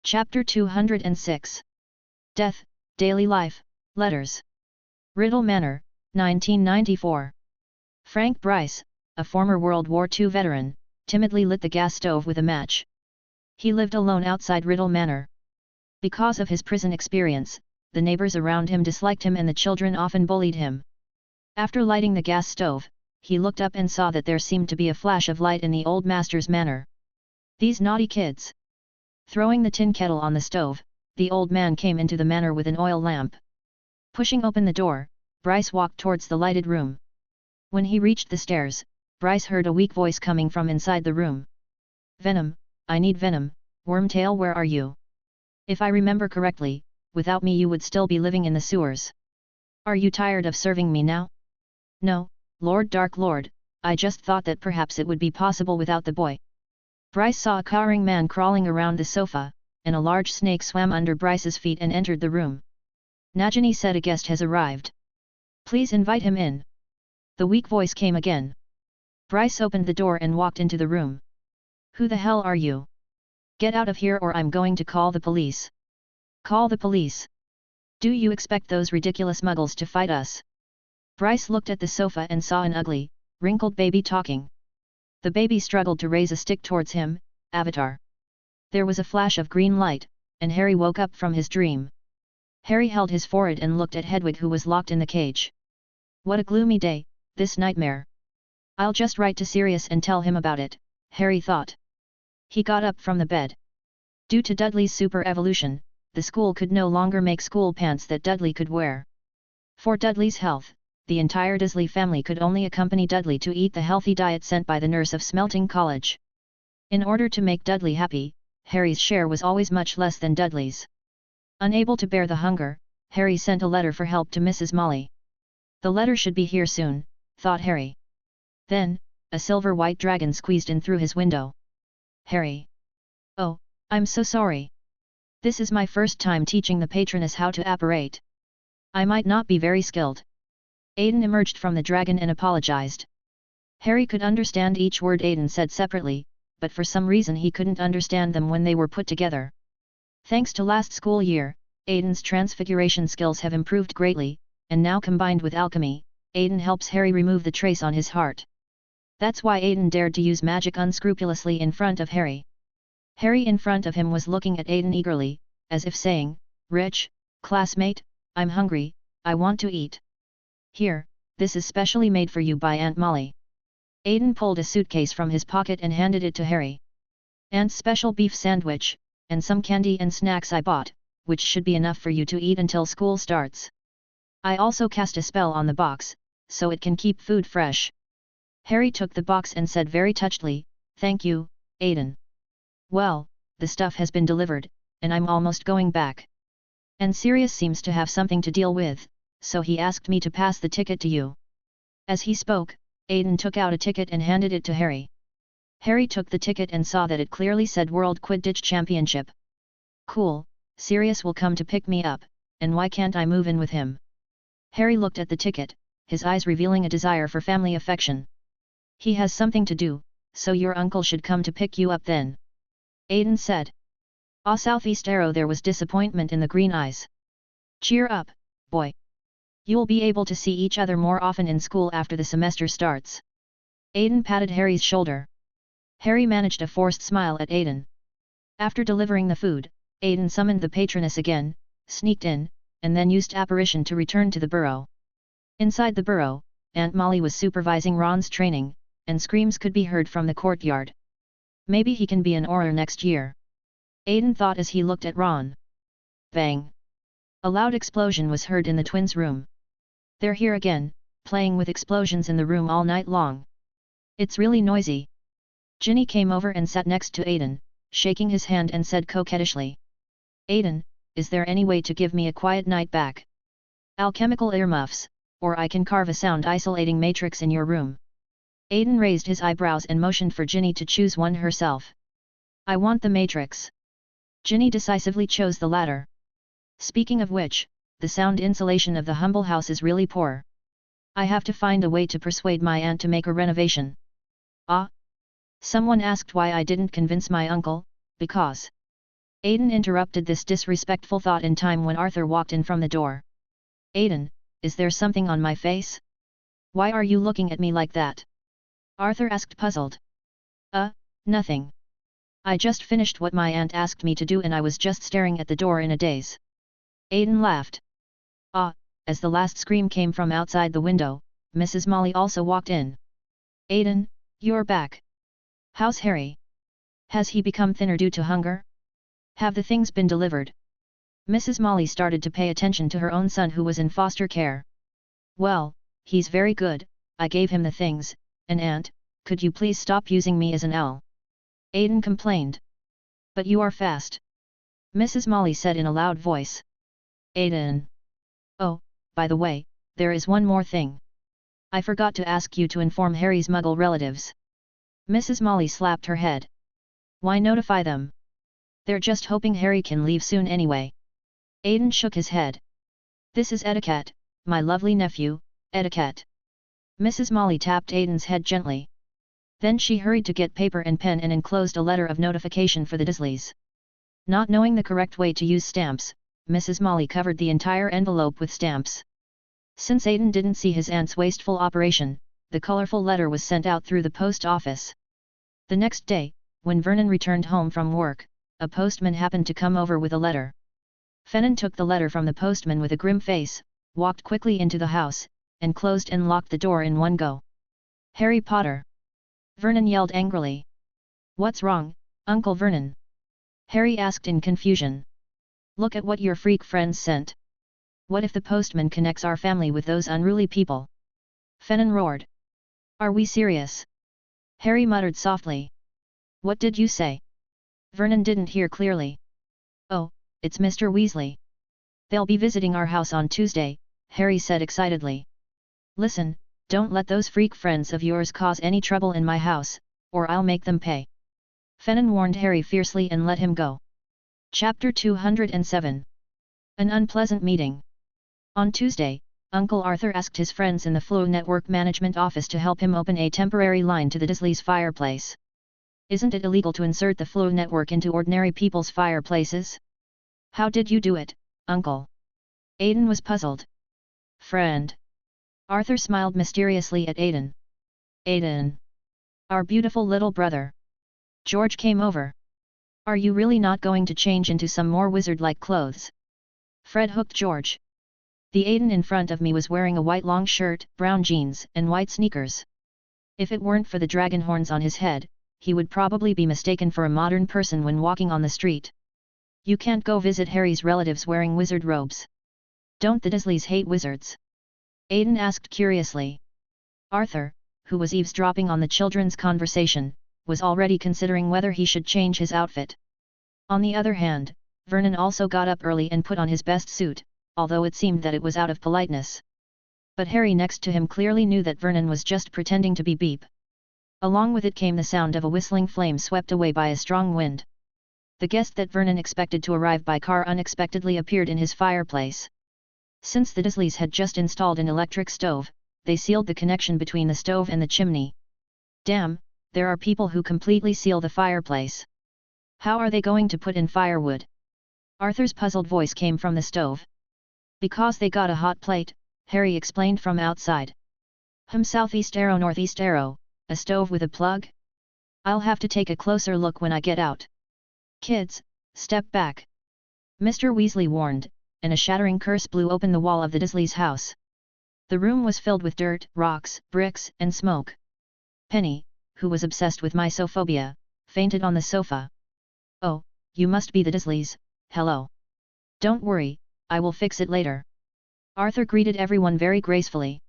A: Chapter 206. Death, Daily Life, Letters. Riddle Manor, 1994. Frank Bryce, a former World War II veteran, timidly lit the gas stove with a match. He lived alone outside Riddle Manor. Because of his prison experience, the neighbors around him disliked him and the children often bullied him. After lighting the gas stove, he looked up and saw that there seemed to be a flash of light in the old master's manor. These naughty kids! Throwing the tin kettle on the stove, the old man came into the manor with an oil lamp. Pushing open the door, Bryce walked towards the lighted room. When he reached the stairs, Bryce heard a weak voice coming from inside the room. Venom, I need venom, Wormtail, where are you? If I remember correctly, without me you would still be living in the sewers. Are you tired of serving me now? No, Lord Dark Lord, I just thought that perhaps it would be possible without the boy. Bryce saw a cowering man crawling around the sofa, and a large snake swam under Bryce's feet and entered the room. Nagini said a guest has arrived. Please invite him in. The weak voice came again. Bryce opened the door and walked into the room. Who the hell are you? Get out of here or I'm going to call the police. Call the police. Do you expect those ridiculous muggles to fight us? Bryce looked at the sofa and saw an ugly, wrinkled baby talking. The baby struggled to raise a stick towards him. Avatar. There was a flash of green light, and Harry woke up from his dream. Harry held his forehead and looked at Hedwig, who was locked in the cage. What a gloomy day, this nightmare. I'll just write to Sirius and tell him about it, Harry thought. He got up from the bed. Due to Dudley's super evolution, the school could no longer make school pants that Dudley could wear. For Dudley's health, the entire Dursley family could only accompany Dudley to eat the healthy diet sent by the nurse of Smelting College. In order to make Dudley happy, Harry's share was always much less than Dudley's. Unable to bear the hunger, Harry sent a letter for help to Mrs. Molly. The letter should be here soon, thought Harry. Then, a silver-white dragon squeezed in through his window. Harry. Oh, I'm so sorry. This is my first time teaching the patroness how to apparate. I might not be very skilled. Aiden emerged from the dragon and apologized. Harry could understand each word Aiden said separately, but for some reason he couldn't understand them when they were put together. Thanks to last school year, Aiden's transfiguration skills have improved greatly, and now combined with alchemy, Aiden helps Harry remove the trace on his heart. That's why Aiden dared to use magic unscrupulously in front of Harry. Harry in front of him was looking at Aiden eagerly, as if saying, "Rich, classmate, I'm hungry, I want to eat. Here, this is specially made for you by Aunt Molly." Aiden pulled a suitcase from his pocket and handed it to Harry. "Aunt's special beef sandwich, and some candy and snacks I bought, which should be enough for you to eat until school starts. I also cast a spell on the box, so it can keep food fresh." Harry took the box and said very touchedly, "Thank you, Aiden. Well, the stuff has been delivered, and I'm almost going back. And Sirius seems to have something to deal with, so he asked me to pass the ticket to you." As he spoke, Aiden took out a ticket and handed it to Harry. Harry took the ticket and saw that it clearly said World Quidditch Championship. "Cool, Sirius will come to pick me up, and why can't I move in with him?" Harry looked at the ticket, his eyes revealing a desire for family affection. "He has something to do, so your uncle should come to pick you up then," Aiden said. Southeast Arrow, there was disappointment in the green eyes. "Cheer up, boy. You'll be able to see each other more often in school after the semester starts." Aiden patted Harry's shoulder. Harry managed a forced smile at Aiden. After delivering the food, Aiden summoned the patroness again, sneaked in, and then used apparition to return to the burrow. Inside the burrow, Aunt Molly was supervising Ron's training, and screams could be heard from the courtyard. Maybe he can be an Auror next year, Aiden thought as he looked at Ron. Bang! A loud explosion was heard in the twins' room. "They're here again, playing with explosions in the room all night long. It's really noisy." Ginny came over and sat next to Aiden, shaking his hand and said coquettishly, "Aiden, is there any way to give me a quiet night back? Alchemical earmuffs, or I can carve a sound-isolating matrix in your room." Aiden raised his eyebrows and motioned for Ginny to choose one herself. "I want the matrix." Ginny decisively chose the latter. "Speaking of which, the sound insulation of the humble house is really poor. I have to find a way to persuade my aunt to make a renovation." "Ah?" Someone asked why I didn't convince my uncle, because... Aiden interrupted this disrespectful thought in time when Arthur walked in from the door. "Aiden, is there something on my face? Why are you looking at me like that?" Arthur asked, puzzled. Nothing. I just finished what my aunt asked me to do and I was just staring at the door in a daze." Aiden laughed. As the last scream came from outside the window, Mrs. Molly also walked in. "Aiden, you're back. How's Harry? Has he become thinner due to hunger? Have the things been delivered?" Mrs. Molly started to pay attention to her own son who was in foster care. "Well, he's very good, I gave him the things, and Aunt, could you please stop using me as an L?" Aiden complained. "But you are fast," Mrs. Molly said in a loud voice. "Aiden. Oh, by the way, there is one more thing. I forgot to ask you to inform Harry's Muggle relatives." Mrs. Molly slapped her head. "Why notify them? They're just hoping Harry can leave soon anyway." Aiden shook his head. "This is etiquette, my lovely nephew, etiquette." Mrs. Molly tapped Aiden's head gently. Then she hurried to get paper and pen and enclosed a letter of notification for the Dursleys. Not knowing the correct way to use stamps, Mrs. Molly covered the entire envelope with stamps. Since Aiden didn't see his aunt's wasteful operation, the colorful letter was sent out through the post office. The next day, when Vernon returned home from work, a postman happened to come over with a letter. Fennon took the letter from the postman with a grim face, walked quickly into the house, and closed and locked the door in one go. "Harry Potter!" Vernon yelled angrily. "What's wrong, Uncle Vernon?" Harry asked in confusion. Look at what your freak friends sent. What if the postman connects our family with those unruly people? Fenton roared. Are we serious? Harry muttered softly. What did you say? Vernon didn't hear clearly. Oh, it's Mr. Weasley. They'll be visiting our house on Tuesday, Harry said excitedly. Listen, don't let those freak friends of yours cause any trouble in my house, or I'll make them pay. Fenton warned Harry fiercely and let him go. Chapter 207. An unpleasant meeting. On Tuesday, Uncle Arthur asked his friends in the Flow Network Management Office to help him open a temporary line to the Dursleys' fireplace. Isn't it illegal to insert the Flow Network into ordinary people's fireplaces? How did you do it, Uncle? Aidan was puzzled. Friend. Arthur smiled mysteriously at Aidan. Aidan. Our beautiful little brother. George came over. Are you really not going to change into some more wizard-like clothes? Fred hooked George. The Aidan in front of me was wearing a white long shirt, brown jeans, and white sneakers. If it weren't for the dragon horns on his head, he would probably be mistaken for a modern person when walking on the street. You can't go visit Harry's relatives wearing wizard robes. Don't the Dursleys hate wizards? Aidan asked curiously. Arthur, who was eavesdropping on the children's conversation, was already considering whether he should change his outfit. On the other hand, Vernon also got up early and put on his best suit, although it seemed that it was out of politeness. But Harry next to him clearly knew that Vernon was just pretending to be Beep. Along with it came the sound of a whistling flame swept away by a strong wind. The guest that Vernon expected to arrive by car unexpectedly appeared in his fireplace. Since the Dursleys had just installed an electric stove, they sealed the connection between the stove and the chimney. Damn, there are people who completely seal the fireplace. How are they going to put in firewood? Arthur's puzzled voice came from the stove. Because they got a hot plate, Harry explained from outside. Southeast arrow northeast arrow, a stove with a plug? I'll have to take a closer look when I get out. Kids, step back. Mr. Weasley warned, and a shattering curse blew open the wall of the Dursleys' house. The room was filled with dirt, rocks, bricks, and smoke. Penny, who was obsessed with mysophobia, fainted on the sofa. Oh, you must be the Dursleys, hello. Don't worry, I will fix it later. Arthur greeted everyone very gracefully.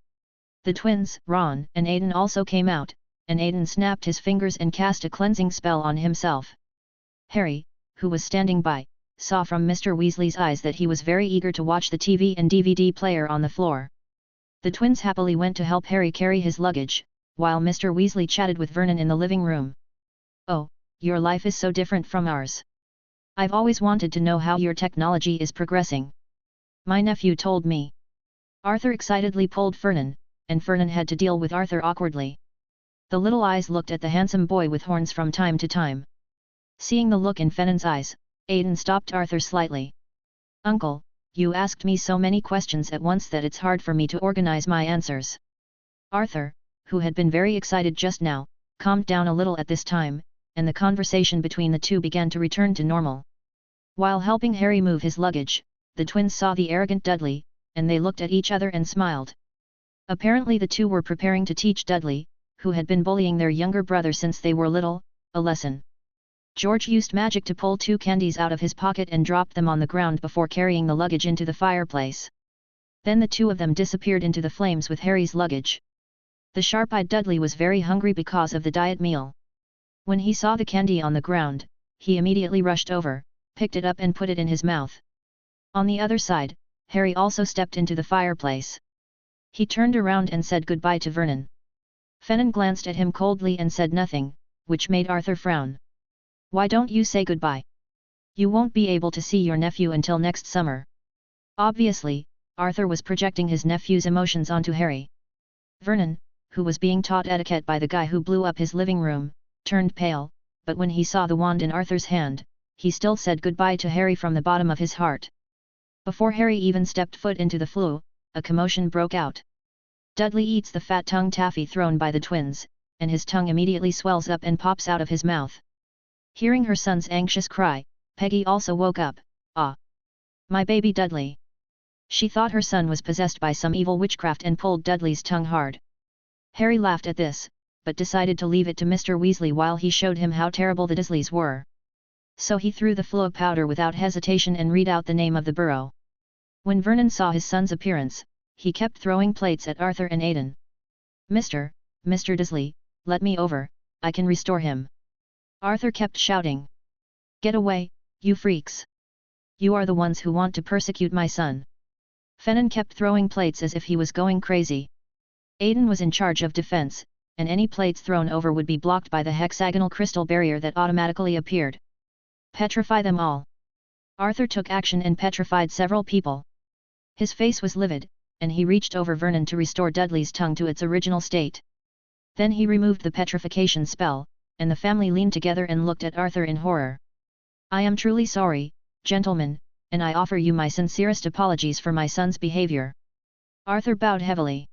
A: The twins, Ron and Aidan also came out, and Aidan snapped his fingers and cast a cleansing spell on himself. Harry, who was standing by, saw from Mr. Weasley's eyes that he was very eager to watch the TV and DVD player on the floor. The twins happily went to help Harry carry his luggage, while Mr. Weasley chatted with Vernon in the living room. Oh, your life is so different from ours. I've always wanted to know how your technology is progressing. My nephew told me. Arthur excitedly pulled Vernon, and Vernon had to deal with Arthur awkwardly. The little eyes looked at the handsome boy with horns from time to time. Seeing the look in Fennon's eyes, Aidan stopped Arthur slightly. Uncle, you asked me so many questions at once that it's hard for me to organize my answers. Arthur, who had been very excited just now, calmed down a little at this time, and the conversation between the two began to return to normal. While helping Harry move his luggage, the twins saw the arrogant Dudley, and they looked at each other and smiled. Apparently the two were preparing to teach Dudley, who had been bullying their younger brother since they were little, a lesson. George used magic to pull 2 candies out of his pocket and dropped them on the ground before carrying the luggage into the fireplace. Then the two of them disappeared into the flames with Harry's luggage. The sharp-eyed Dudley was very hungry because of the diet meal. When he saw the candy on the ground, he immediately rushed over, picked it up and put it in his mouth. On the other side, Harry also stepped into the fireplace. He turned around and said goodbye to Vernon. Fenton glanced at him coldly and said nothing, which made Arthur frown. Why don't you say goodbye? You won't be able to see your nephew until next summer. Obviously, Arthur was projecting his nephew's emotions onto Harry. Vernon, who was being taught etiquette by the guy who blew up his living room, turned pale, but when he saw the wand in Arthur's hand, he still said goodbye to Harry from the bottom of his heart. Before Harry even stepped foot into the flue, a commotion broke out. Dudley eats the fat tongue taffy thrown by the twins, and his tongue immediately swells up and pops out of his mouth. Hearing her son's anxious cry, Peggy also woke up. Ah! My baby Dudley! She thought her son was possessed by some evil witchcraft and pulled Dudley's tongue hard. Harry laughed at this, but decided to leave it to Mr. Weasley while he showed him how terrible the Dursleys were. so he threw the flow powder without hesitation and read out the name of the burrow. When Vernon saw his son's appearance, he kept throwing plates at Arthur and Aidan. Mr. Disley, let me over, I can restore him. Arthur kept shouting. Get away, you freaks. You are the ones who want to persecute my son. Fennon kept throwing plates as if he was going crazy. Aidan was in charge of defense, and any plates thrown over would be blocked by the hexagonal crystal barrier that automatically appeared. Petrify them all. Arthur took action and petrified several people. His face was livid, and he reached over Vernon to restore Dudley's tongue to its original state. Then he removed the petrification spell, and the family leaned together and looked at Arthur in horror. I am truly sorry, gentlemen, and I offer you my sincerest apologies for my son's behavior. Arthur bowed heavily.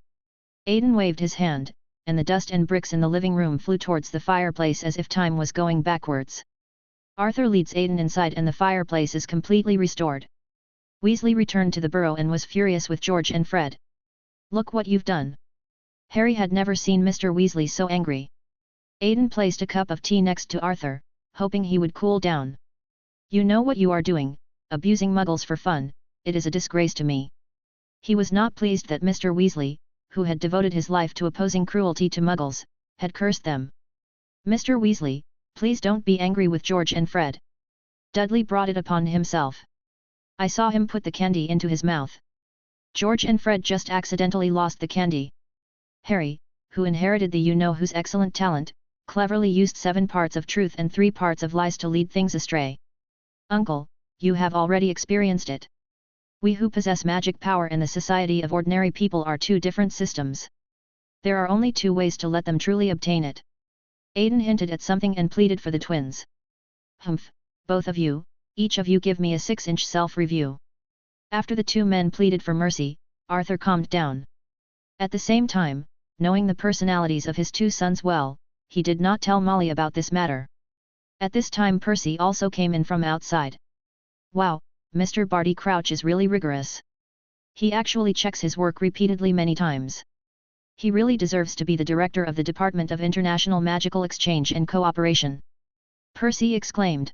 A: Aidan waved his hand, and the dust and bricks in the living room flew towards the fireplace as if time was going backwards. Arthur leads Aidan inside and the fireplace is completely restored. Weasley returned to the burrow and was furious with George and Fred. Look what you've done. Harry had never seen Mr. Weasley so angry. Aidan placed a cup of tea next to Arthur, hoping he would cool down. You know what you are doing, abusing muggles for fun, it is a disgrace to me. He was not pleased that Mr. Weasley, who had devoted his life to opposing cruelty to muggles, had cursed them. Mr. Weasley, please don't be angry with George and Fred. Dudley brought it upon himself. I saw him put the candy into his mouth. George and Fred just accidentally lost the candy. Harry, who inherited the you-know-who's excellent talent, cleverly used 7 parts of truth and 3 parts of lies to lead things astray. Uncle, you have already experienced it. We who possess magic power and the society of ordinary people are 2 different systems. There are only 2 ways to let them truly obtain it. Aidan hinted at something and pleaded for the twins. Humph, both of you, each of you give me a 6-inch self-review. After the 2 men pleaded for mercy, Arthur calmed down. At the same time, knowing the personalities of his 2 sons well, he did not tell Molly about this matter. At this time Percy also came in from outside. Wow, Mr. Barty Crouch is really rigorous. He actually checks his work repeatedly many times. He really deserves to be the director of the Department of International Magical Exchange and Cooperation. Percy exclaimed.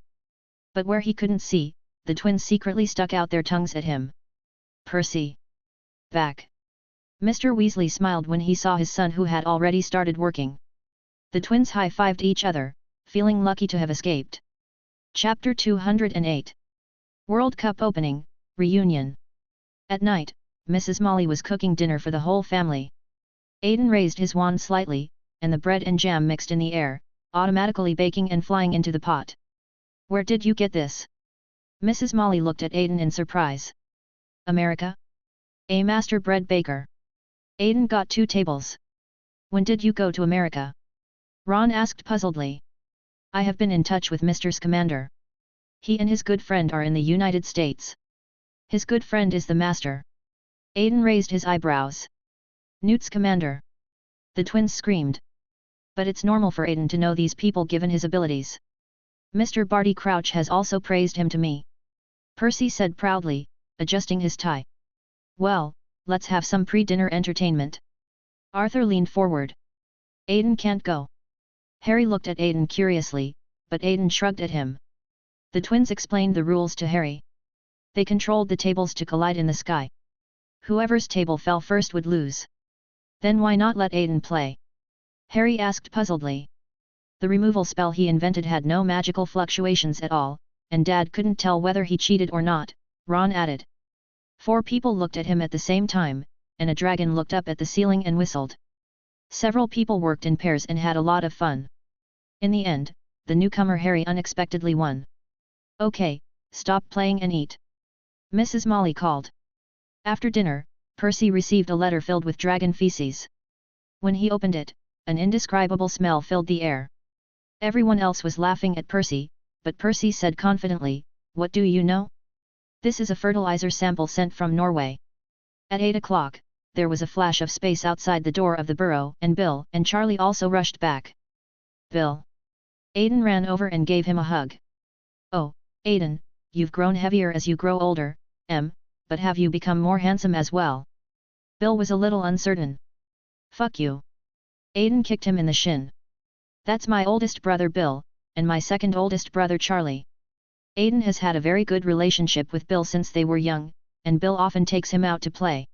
A: But where he couldn't see, the twins secretly stuck out their tongues at him. Percy. Back. Mr. Weasley smiled when he saw his son who had already started working. The twins high-fived each other, feeling lucky to have escaped. Chapter 208. World Cup Opening, Reunion. At night, Mrs. Molly was cooking dinner for the whole family. Aidan raised his wand slightly, and the bread and jam mixed in the air, automatically baking and flying into the pot. Where did you get this? Mrs. Molly looked at Aidan in surprise. America? A master bread baker. Aidan got 2 tables. When did you go to America? Ron asked puzzledly. I have been in touch with Mr. Scamander. He and his good friend are in the United States. His good friend is the master. Aidan raised his eyebrows. Newt Scamander. The twins screamed. But it's normal for Aidan to know these people given his abilities. Mr. Barty Crouch has also praised him to me. Percy said proudly, adjusting his tie. Well, let's have some pre-dinner entertainment. Arthur leaned forward. Aidan can't go. Harry looked at Aidan curiously, but Aidan shrugged at him. The twins explained the rules to Harry. They controlled the tables to collide in the sky. Whoever's table fell first would lose. Then why not let Aidan play? Harry asked puzzledly. The removal spell he invented had no magical fluctuations at all, and Dad couldn't tell whether he cheated or not, Ron added. 4 people looked at him at the same time, and a dragon looked up at the ceiling and whistled. Several people worked in pairs and had a lot of fun. In the end, the newcomer Harry unexpectedly won. Okay, stop playing and eat. Mrs. Molly called. After dinner, Percy received a letter filled with dragon feces. When he opened it, an indescribable smell filled the air. Everyone else was laughing at Percy, but Percy said confidently, What do you know? This is a fertilizer sample sent from Norway. At 8 o'clock, there was a flash of space outside the door of the burrow and Bill and Charlie also rushed back. Bill. Aidan ran over and gave him a hug. Oh, Aidan, you've grown heavier as you grow older, but have you become more handsome as well? Bill was a little uncertain. Fuck you. Aidan kicked him in the shin. That's my oldest brother Bill, and my second oldest brother Charlie. Aiden has had a very good relationship with Bill since they were young, and Bill often takes him out to play.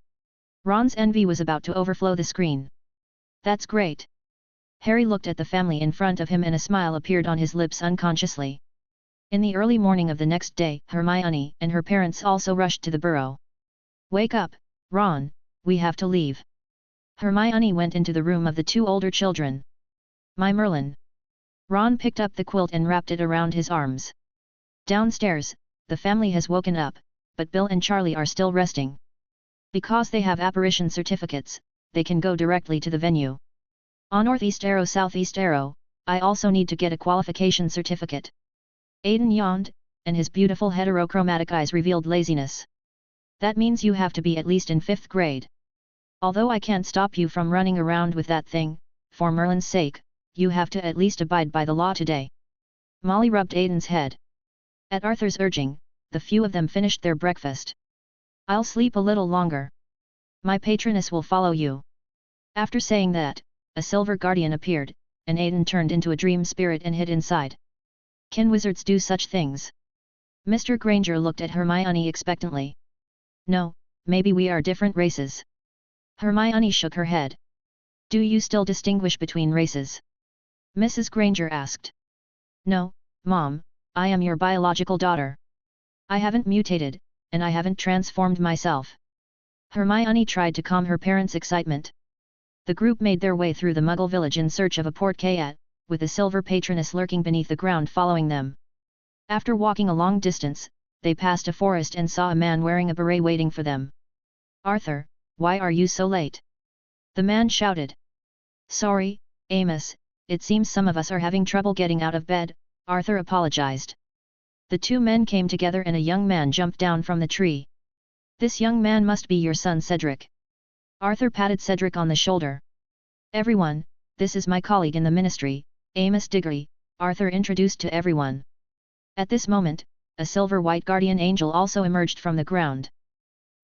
A: Ron's envy was about to overflow the screen. That's great. Harry looked at the family in front of him and a smile appeared on his lips unconsciously. In the early morning of the next day, Hermione and her parents also rushed to the burrow. Wake up, Ron, we have to leave. Hermione went into the room of the two older children. My Merlin. Ron picked up the quilt and wrapped it around his arms. Downstairs, the family has woken up, but Bill and Charlie are still resting. Because they have apparition certificates, they can go directly to the venue. On northeast arrow southeast arrow, I also need to get a qualification certificate. Aiden yawned, and his beautiful heterochromatic eyes revealed laziness. That means you have to be at least in 5th grade. Although I can't stop you from running around with that thing, for Merlin's sake, you have to at least abide by the law today. Molly rubbed Aiden's head. At Arthur's urging, the few of them finished their breakfast. I'll sleep a little longer. My patroness will follow you. After saying that, a silver guardian appeared, and Aiden turned into a dream spirit and hid inside. Can wizards do such things? Mr. Granger looked at Hermione expectantly. No, maybe we are different races. Hermione shook her head. Do you still distinguish between races? Mrs. Granger asked. No, Mom, I am your biological daughter. I haven't mutated, and I haven't transformed myself. Hermione tried to calm her parents' excitement. The group made their way through the Muggle village in search of a portkayat, with the silver patroness lurking beneath the ground following them. After walking a long distance, they passed a forest and saw a man wearing a beret waiting for them. Arthur, why are you so late? The man shouted. Sorry, Amos, it seems some of us are having trouble getting out of bed, Arthur apologized. The two men came together and a young man jumped down from the tree. This young man must be your son Cedric. Arthur patted Cedric on the shoulder. Everyone, this is my colleague in the ministry, Amos Diggory, Arthur introduced to everyone. At this moment, a silver-white guardian angel also emerged from the ground.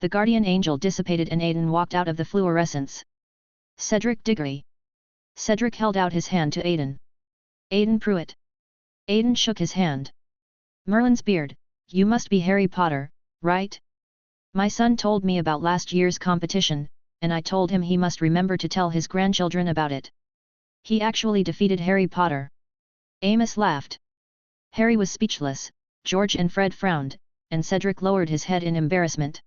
A: The guardian angel dissipated and Aiden walked out of the fluorescence. Cedric Diggory. Cedric held out his hand to Aiden. Aiden Pruitt. Aiden shook his hand. Merlin's beard, you must be Harry Potter, right? My son told me about last year's competition, and I told him he must remember to tell his grandchildren about it. He actually defeated Harry Potter. Amos laughed. Harry was speechless, George and Fred frowned, and Cedric lowered his head in embarrassment.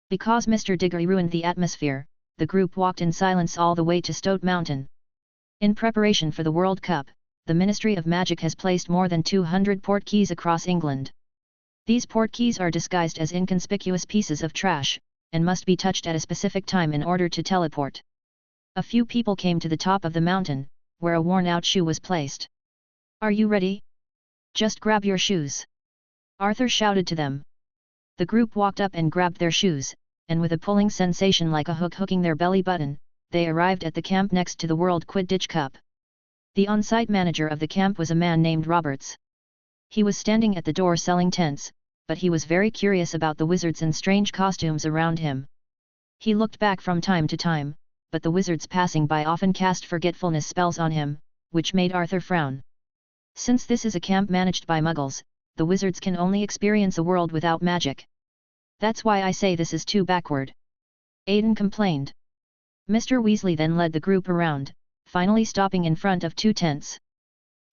A: Because Mr. Diggory ruined the atmosphere, the group walked in silence all the way to Stoat Mountain. In preparation for the World Cup, the Ministry of Magic has placed more than 200 portkeys across England. These portkeys are disguised as inconspicuous pieces of trash, and must be touched at a specific time in order to teleport. A few people came to the top of the mountain, where a worn-out shoe was placed. Are you ready? Just grab your shoes. Arthur shouted to them. The group walked up and grabbed their shoes, and with a pulling sensation like a hook hooking their belly button, they arrived at the camp next to the World Quidditch Cup. The on-site manager of the camp was a man named Roberts. He was standing at the door selling tents, but he was very curious about the wizards in strange costumes around him. He looked back from time to time, but the wizards passing by often cast forgetfulness spells on him, which made Arthur frown. Since this is a camp managed by Muggles, the wizards can only experience a world without magic. That's why I say this is too backward. Aiden complained. Mr. Weasley then led the group around, finally stopping in front of two tents.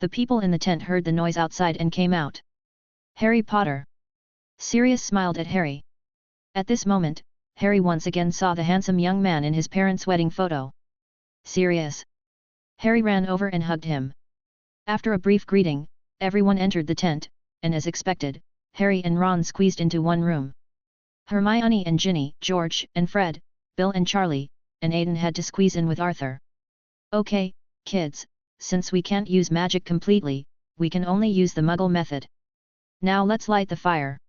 A: The people in the tent heard the noise outside and came out. Harry Potter. Sirius smiled at Harry. At this moment, Harry once again saw the handsome young man in his parents' wedding photo. Sirius. Harry ran over and hugged him. After a brief greeting, everyone entered the tent, and as expected, Harry and Ron squeezed into one room. Hermione and Ginny, George and Fred, Bill and Charlie, and Aiden had to squeeze in with Arthur. Okay, kids, since we can't use magic completely, we can only use the Muggle method. Now let's light the fire.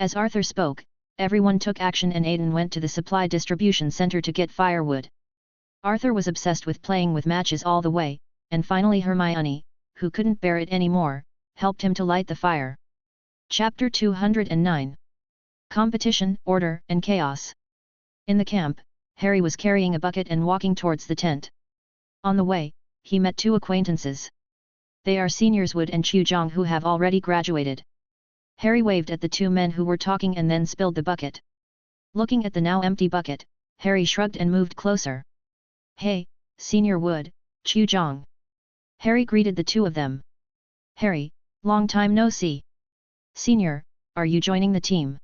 A: As Arthur spoke, everyone took action and Aiden went to the supply distribution center to get firewood. Arthur was obsessed with playing with matches all the way, and finally Hermione, who couldn't bear it anymore, helped him to light the fire. Chapter 209. Competition, Order, and Chaos. In the camp, Harry was carrying a bucket and walking towards the tent. On the way, he met two acquaintances. They are seniors Wood and Chujong who have already graduated. Harry waved at the two men who were talking and then spilled the bucket. Looking at the now empty bucket, Harry shrugged and moved closer. Hey, Senior Wood, Chu Zhang. Harry greeted the two of them. Harry, long time no see. Senior, are you joining the team?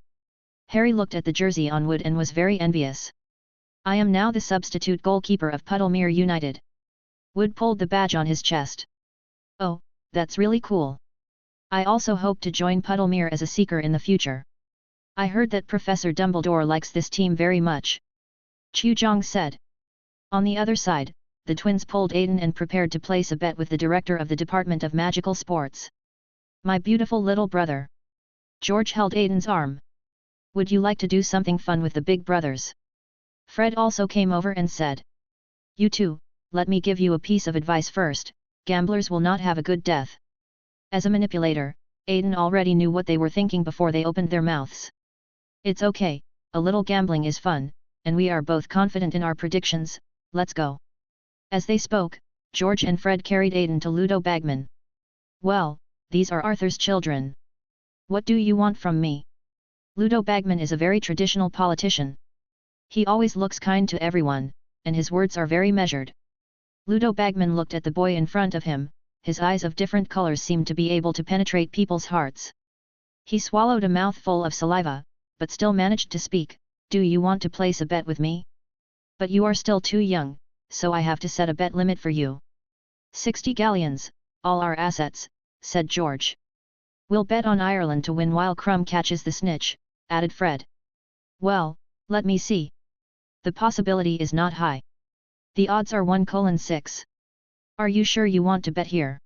A: Harry looked at the jersey on Wood and was very envious. I am now the substitute goalkeeper of Puddlemere United. Wood pulled the badge on his chest. Oh, that's really cool. I also hope to join Puddlemere as a seeker in the future. I heard that Professor Dumbledore likes this team very much. Chu Zhang said. On the other side, the twins pulled Aiden and prepared to place a bet with the director of the Department of Magical Sports. My beautiful little brother. George held Aiden's arm. Would you like to do something fun with the big brothers? Fred also came over and said. You two, let me give you a piece of advice first, gamblers will not have a good death. As a manipulator, Aiden already knew what they were thinking before they opened their mouths. It's okay, a little gambling is fun, and we are both confident in our predictions, let's go. As they spoke, George and Fred carried Aiden to Ludo Bagman. Well, these are Arthur's children. What do you want from me? Ludo Bagman is a very traditional politician. He always looks kind to everyone, and his words are very measured. Ludo Bagman looked at the boy in front of him, his eyes of different colors seemed to be able to penetrate people's hearts. He swallowed a mouthful of saliva, but still managed to speak. Do you want to place a bet with me? But you are still too young, so I have to set a bet limit for you. 60 galleons, all our assets, said George. We'll bet on Ireland to win while Crumb catches the snitch, added Fred. Well, let me see. The possibility is not high. The odds are 1:6. Are you sure you want to bet here?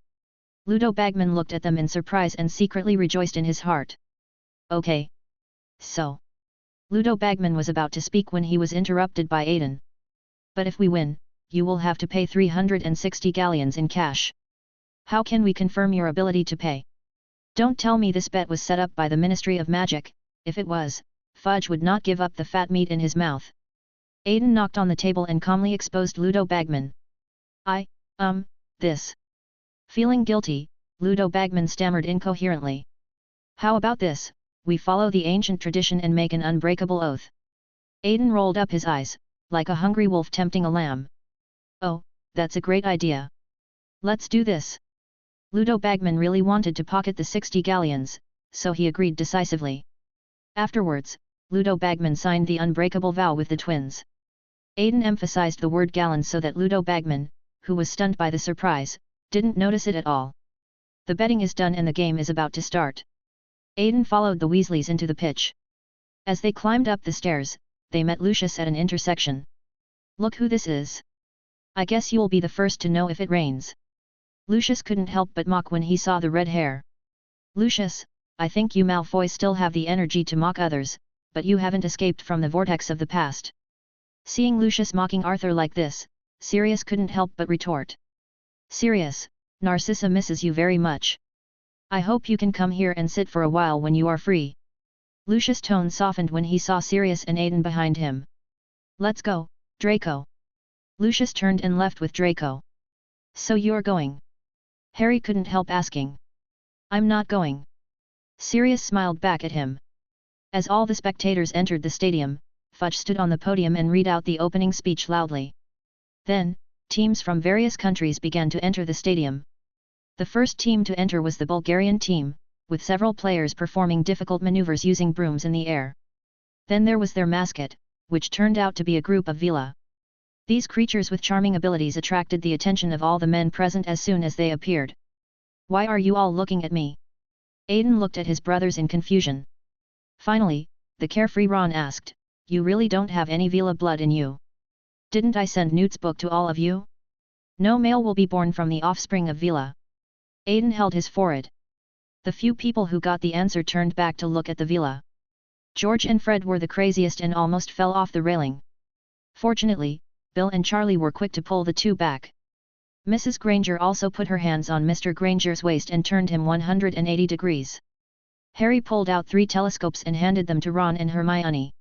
A: Ludo Bagman looked at them in surprise and secretly rejoiced in his heart. Okay. So. Ludo Bagman was about to speak when he was interrupted by Aiden. But if we win, you will have to pay 360 galleons in cash. How can we confirm your ability to pay? Don't tell me this bet was set up by the Ministry of Magic. If it was, Fudge would not give up the fat meat in his mouth. Aiden knocked on the table and calmly exposed Ludo Bagman. This. Feeling guilty, Ludo Bagman stammered incoherently. How about this, we follow the ancient tradition and make an unbreakable oath. Aiden rolled up his eyes, like a hungry wolf tempting a lamb. Oh, that's a great idea. Let's do this. Ludo Bagman really wanted to pocket the 60 galleons, so he agreed decisively. Afterwards, Ludo Bagman signed the unbreakable vow with the twins. Aiden emphasized the word gallons so that Ludo Bagman, who was stunned by the surprise, didn't notice it at all. The betting is done and the game is about to start. Aiden followed the Weasleys into the pitch. As they climbed up the stairs, they met Lucius at an intersection. Look who this is. I guess you'll be the first to know if it rains. Lucius couldn't help but mock when he saw the red hair. Lucius, I think you Malfoy still have the energy to mock others, but you haven't escaped from the vortex of the past. Seeing Lucius mocking Arthur like this, Sirius couldn't help but retort. Sirius, Narcissa misses you very much. I hope you can come here and sit for a while when you are free. Lucius' tone softened when he saw Sirius and Aiden behind him. Let's go, Draco. Lucius turned and left with Draco. So you're going? Harry couldn't help asking. I'm not going. Sirius smiled back at him. As all the spectators entered the stadium, Fudge stood on the podium and read out the opening speech loudly. Then, teams from various countries began to enter the stadium. The first team to enter was the Bulgarian team, with several players performing difficult maneuvers using brooms in the air. Then there was their mascot, which turned out to be a group of Vila. These creatures with charming abilities attracted the attention of all the men present as soon as they appeared. Why are you all looking at me? Aiden looked at his brothers in confusion. Finally, the carefree Ron asked, You really don't have any Vila blood in you? Didn't I send Newt's book to all of you? No male will be born from the offspring of Vila. Aiden held his forehead. The few people who got the answer turned back to look at the Vila. George and Fred were the craziest and almost fell off the railing. Fortunately, Bill and Charlie were quick to pull the two back. Mrs. Granger also put her hands on Mr. Granger's waist and turned him 180 degrees. Harry pulled out 3 telescopes and handed them to Ron and Hermione.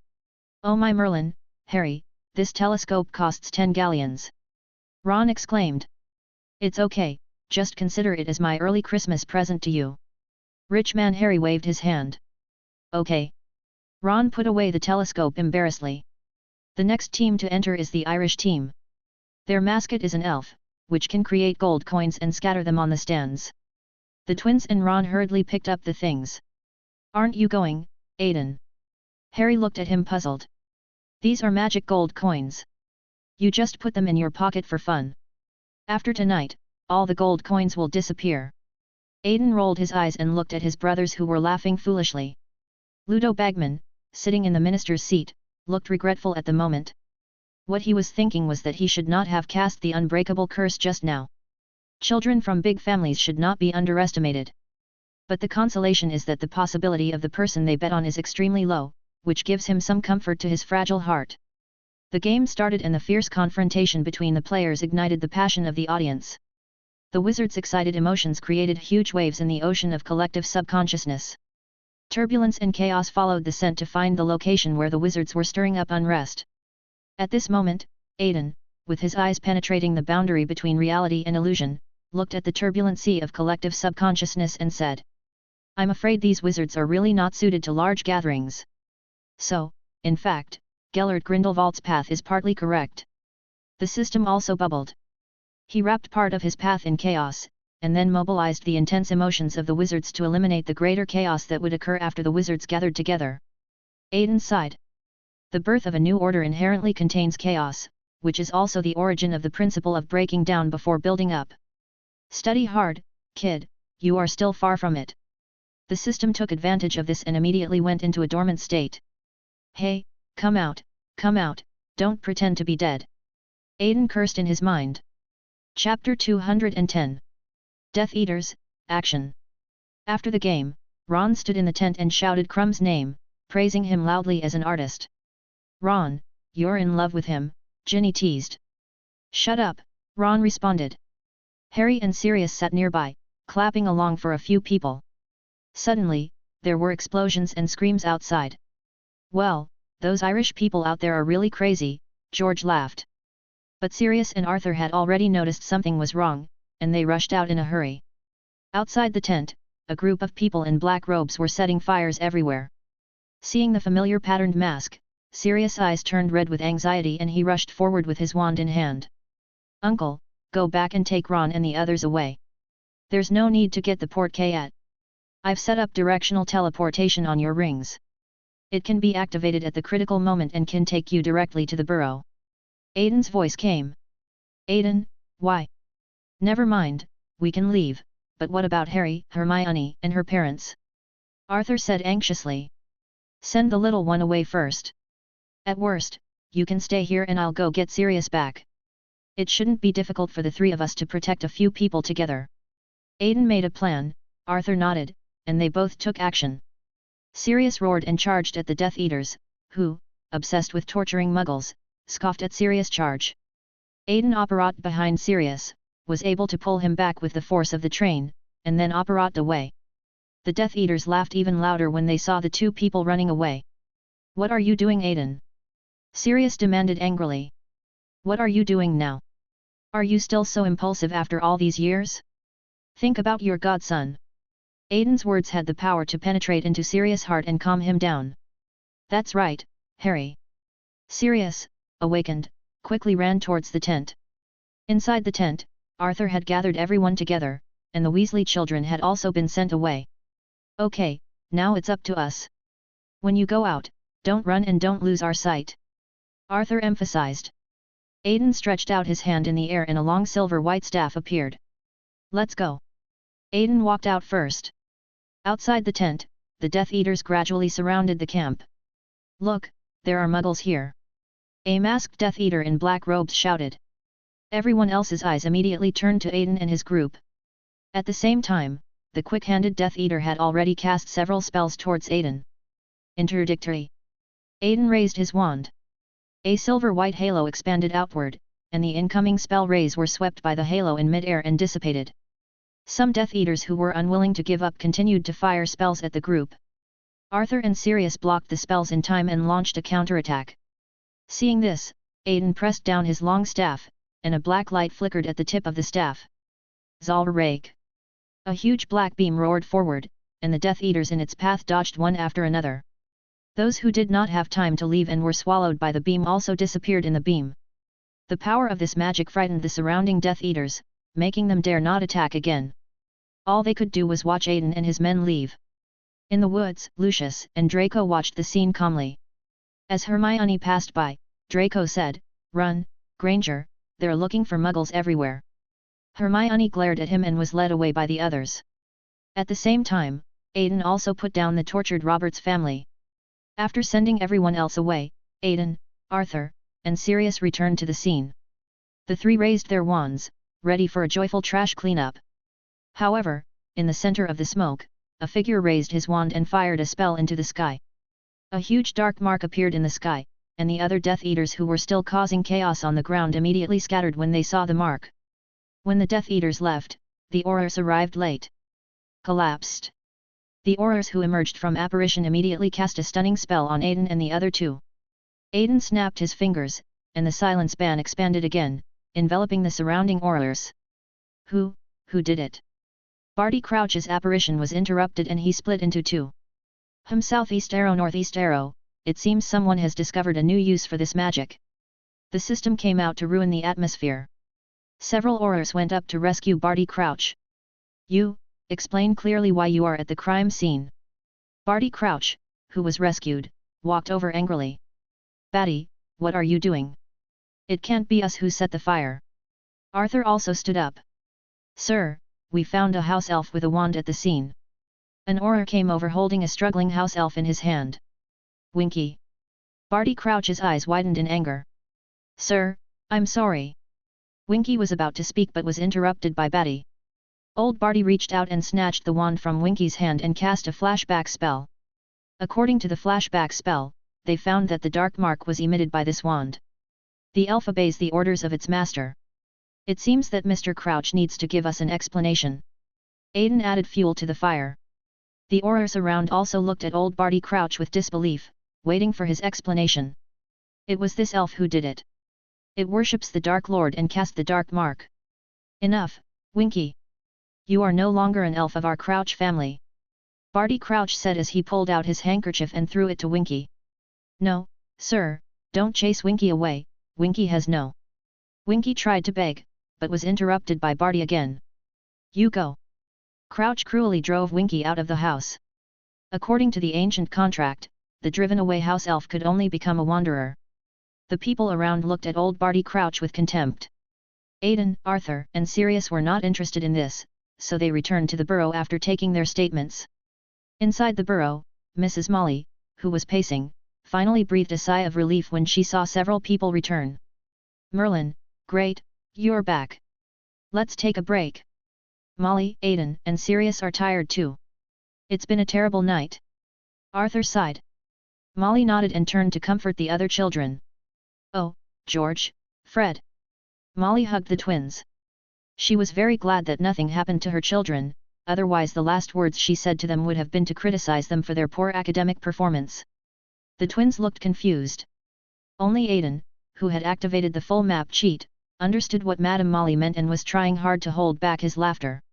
A: Oh my Merlin, Harry, this telescope costs 10 galleons. Ron exclaimed. It's okay, just consider it as my early Christmas present to you. Rich man Harry waved his hand. Okay. Ron put away the telescope embarrassedly. The next team to enter is the Irish team. Their mascot is an elf, which can create gold coins and scatter them on the stands. The twins and Ron hurriedly picked up the things. Aren't you going, Aiden? Harry looked at him puzzled. These are magic gold coins. You just put them in your pocket for fun. After tonight, all the gold coins will disappear. Aiden rolled his eyes and looked at his brothers who were laughing foolishly. Ludo Bagman, sitting in the minister's seat, looked regretful at the moment. What he was thinking was that he should not have cast the unbreakable curse just now. Children from big families should not be underestimated. But the consolation is that the possibility of the person they bet on is extremely low, which gives him some comfort to his fragile heart. The game started and the fierce confrontation between the players ignited the passion of the audience. The wizards' excited emotions created huge waves in the ocean of collective subconsciousness. Turbulence and chaos followed the scent to find the location where the wizards were stirring up unrest. At this moment, Aiden, with his eyes penetrating the boundary between reality and illusion, looked at the turbulent sea of collective subconsciousness and said, "I'm afraid these wizards are really not suited to large gatherings." So, in fact, Gellert Grindelwald's path is partly correct. The system also bubbled. He wrapped part of his path in chaos, and then mobilized the intense emotions of the wizards to eliminate the greater chaos that would occur after the wizards gathered together. Aiden sighed. The birth of a new order inherently contains chaos, which is also the origin of the principle of breaking down before building up. Study hard, kid, you are still far from it. The system took advantage of this and immediately went into a dormant state. Hey, come out, don't pretend to be dead. Aiden cursed in his mind. Chapter 210. Death Eaters, Action. After the game, Ron stood in the tent and shouted Crumb's name, praising him loudly as an artist. Ron, you're in love with him, Ginny teased. Shut up, Ron responded. Harry and Sirius sat nearby, clapping along for a few people. Suddenly, there were explosions and screams outside. Well, those Irish people out there are really crazy, George laughed. But Sirius and Arthur had already noticed something was wrong, and they rushed out in a hurry. Outside the tent, a group of people in black robes were setting fires everywhere. Seeing the familiar patterned mask, Sirius' eyes turned red with anxiety and he rushed forward with his wand in hand. Uncle, go back and take Ron and the others away. There's no need to get the portkey yet. I've set up directional teleportation on your rings. It can be activated at the critical moment and can take you directly to the burrow. Aiden's voice came. Aiden, why? Never mind, we can leave, but what about Harry, Hermione, and her parents? Arthur said anxiously. Send the little one away first. At worst, you can stay here and I'll go get Sirius back. It shouldn't be difficult for the three of us to protect a few people together. Aiden made a plan, Arthur nodded, and they both took action. Sirius roared and charged at the Death Eaters, who, obsessed with torturing muggles, scoffed at Sirius' charge. Aiden apparat behind Sirius, was able to pull him back with the force of the train, and then apparat away. The Death Eaters laughed even louder when they saw the two people running away. What are you doing, Aiden? Sirius demanded angrily. What are you doing now? Are you still so impulsive after all these years? Think about your godson. Aiden's words had the power to penetrate into Sirius' heart and calm him down. That's right, Harry. Sirius, awakened, quickly ran towards the tent. Inside the tent, Arthur had gathered everyone together, and the Weasley children had also been sent away. Okay, now it's up to us. When you go out, don't run and don't lose our sight. Arthur emphasized. Aiden stretched out his hand in the air and a long silver-white staff appeared. Let's go. Aiden walked out first. Outside the tent, the Death Eaters gradually surrounded the camp. Look, there are muggles here. A masked Death Eater in black robes shouted. Everyone else's eyes immediately turned to Aiden and his group. At the same time, the quick-handed Death Eater had already cast several spells towards Aiden. Interdictory. Aiden raised his wand. A silver-white halo expanded outward, and the incoming spell rays were swept by the halo in mid-air and dissipated. Some Death Eaters who were unwilling to give up continued to fire spells at the group. Arthur and Sirius blocked the spells in time and launched a counterattack. Seeing this, Aiden pressed down his long staff, and a black light flickered at the tip of the staff. Zalrake. A huge black beam roared forward, and the Death Eaters in its path dodged one after another. Those who did not have time to leave and were swallowed by the beam also disappeared in the beam. The power of this magic frightened the surrounding Death Eaters, making them dare not attack again. All they could do was watch Aiden and his men leave. In the woods, Lucius and Draco watched the scene calmly. As Hermione passed by, Draco said, "Run, Granger, they're looking for muggles everywhere." Hermione glared at him and was led away by the others. At the same time, Aiden also put down the tortured Roberts family. After sending everyone else away, Aiden, Arthur, and Sirius returned to the scene. The three raised their wands, ready for a joyful trash cleanup. However, in the center of the smoke, a figure raised his wand and fired a spell into the sky. A huge dark mark appeared in the sky, and the other Death Eaters who were still causing chaos on the ground immediately scattered when they saw the mark. When the Death Eaters left, the Aurors arrived late. Collapsed. The Aurors who emerged from apparition immediately cast a stunning spell on Aiden and the other two. Aiden snapped his fingers, and the silence band expanded again, enveloping the surrounding Aurors. Who did it? Barty Crouch's apparition was interrupted and he split into two. Southeast arrow, northeast arrow, it seems someone has discovered a new use for this magic. The system came out to ruin the atmosphere. Several Aurors went up to rescue Barty Crouch. You, explain clearly why you are at the crime scene. Barty Crouch, who was rescued, walked over angrily. Batty, what are you doing? It can't be us who set the fire. Arthur also stood up. Sir, we found a house elf with a wand at the scene. An Auror came over holding a struggling house elf in his hand. Winky. Barty Crouch's eyes widened in anger. Sir, I'm sorry. Winky was about to speak but was interrupted by Batty. Old Barty reached out and snatched the wand from Winky's hand and cast a flashback spell. According to the flashback spell, they found that the dark mark was emitted by this wand. The elf obeys the orders of its master. It seems that Mr. Crouch needs to give us an explanation. Aiden added fuel to the fire. The Aurors around also looked at old Barty Crouch with disbelief, waiting for his explanation. It was this elf who did it. It worships the Dark Lord and cast the dark mark. Enough, Winky. You are no longer an elf of our Crouch family. Barty Crouch said as he pulled out his handkerchief and threw it to Winky. No, sir, don't chase Winky away, Winky has no. Winky tried to beg, but was interrupted by Barty again. You go. Crouch cruelly drove Winky out of the house. According to the ancient contract, the driven-away house elf could only become a wanderer. The people around looked at old Barty Crouch with contempt. Aiden, Arthur, and Sirius were not interested in this, so they returned to the burrow after taking their statements. Inside the burrow, Mrs. Molly, who was pacing, finally breathed a sigh of relief when she saw several people return. Merlin, great, you're back. Let's take a break. Molly, Aiden, and Sirius are tired too. It's been a terrible night. Arthur sighed. Molly nodded and turned to comfort the other children. Oh, George, Fred. Molly hugged the twins. She was very glad that nothing happened to her children, otherwise the last words she said to them would have been to criticize them for their poor academic performance. The twins looked confused. Only Aiden, who had activated the full map cheat, understood what Madame Molly meant and was trying hard to hold back his laughter.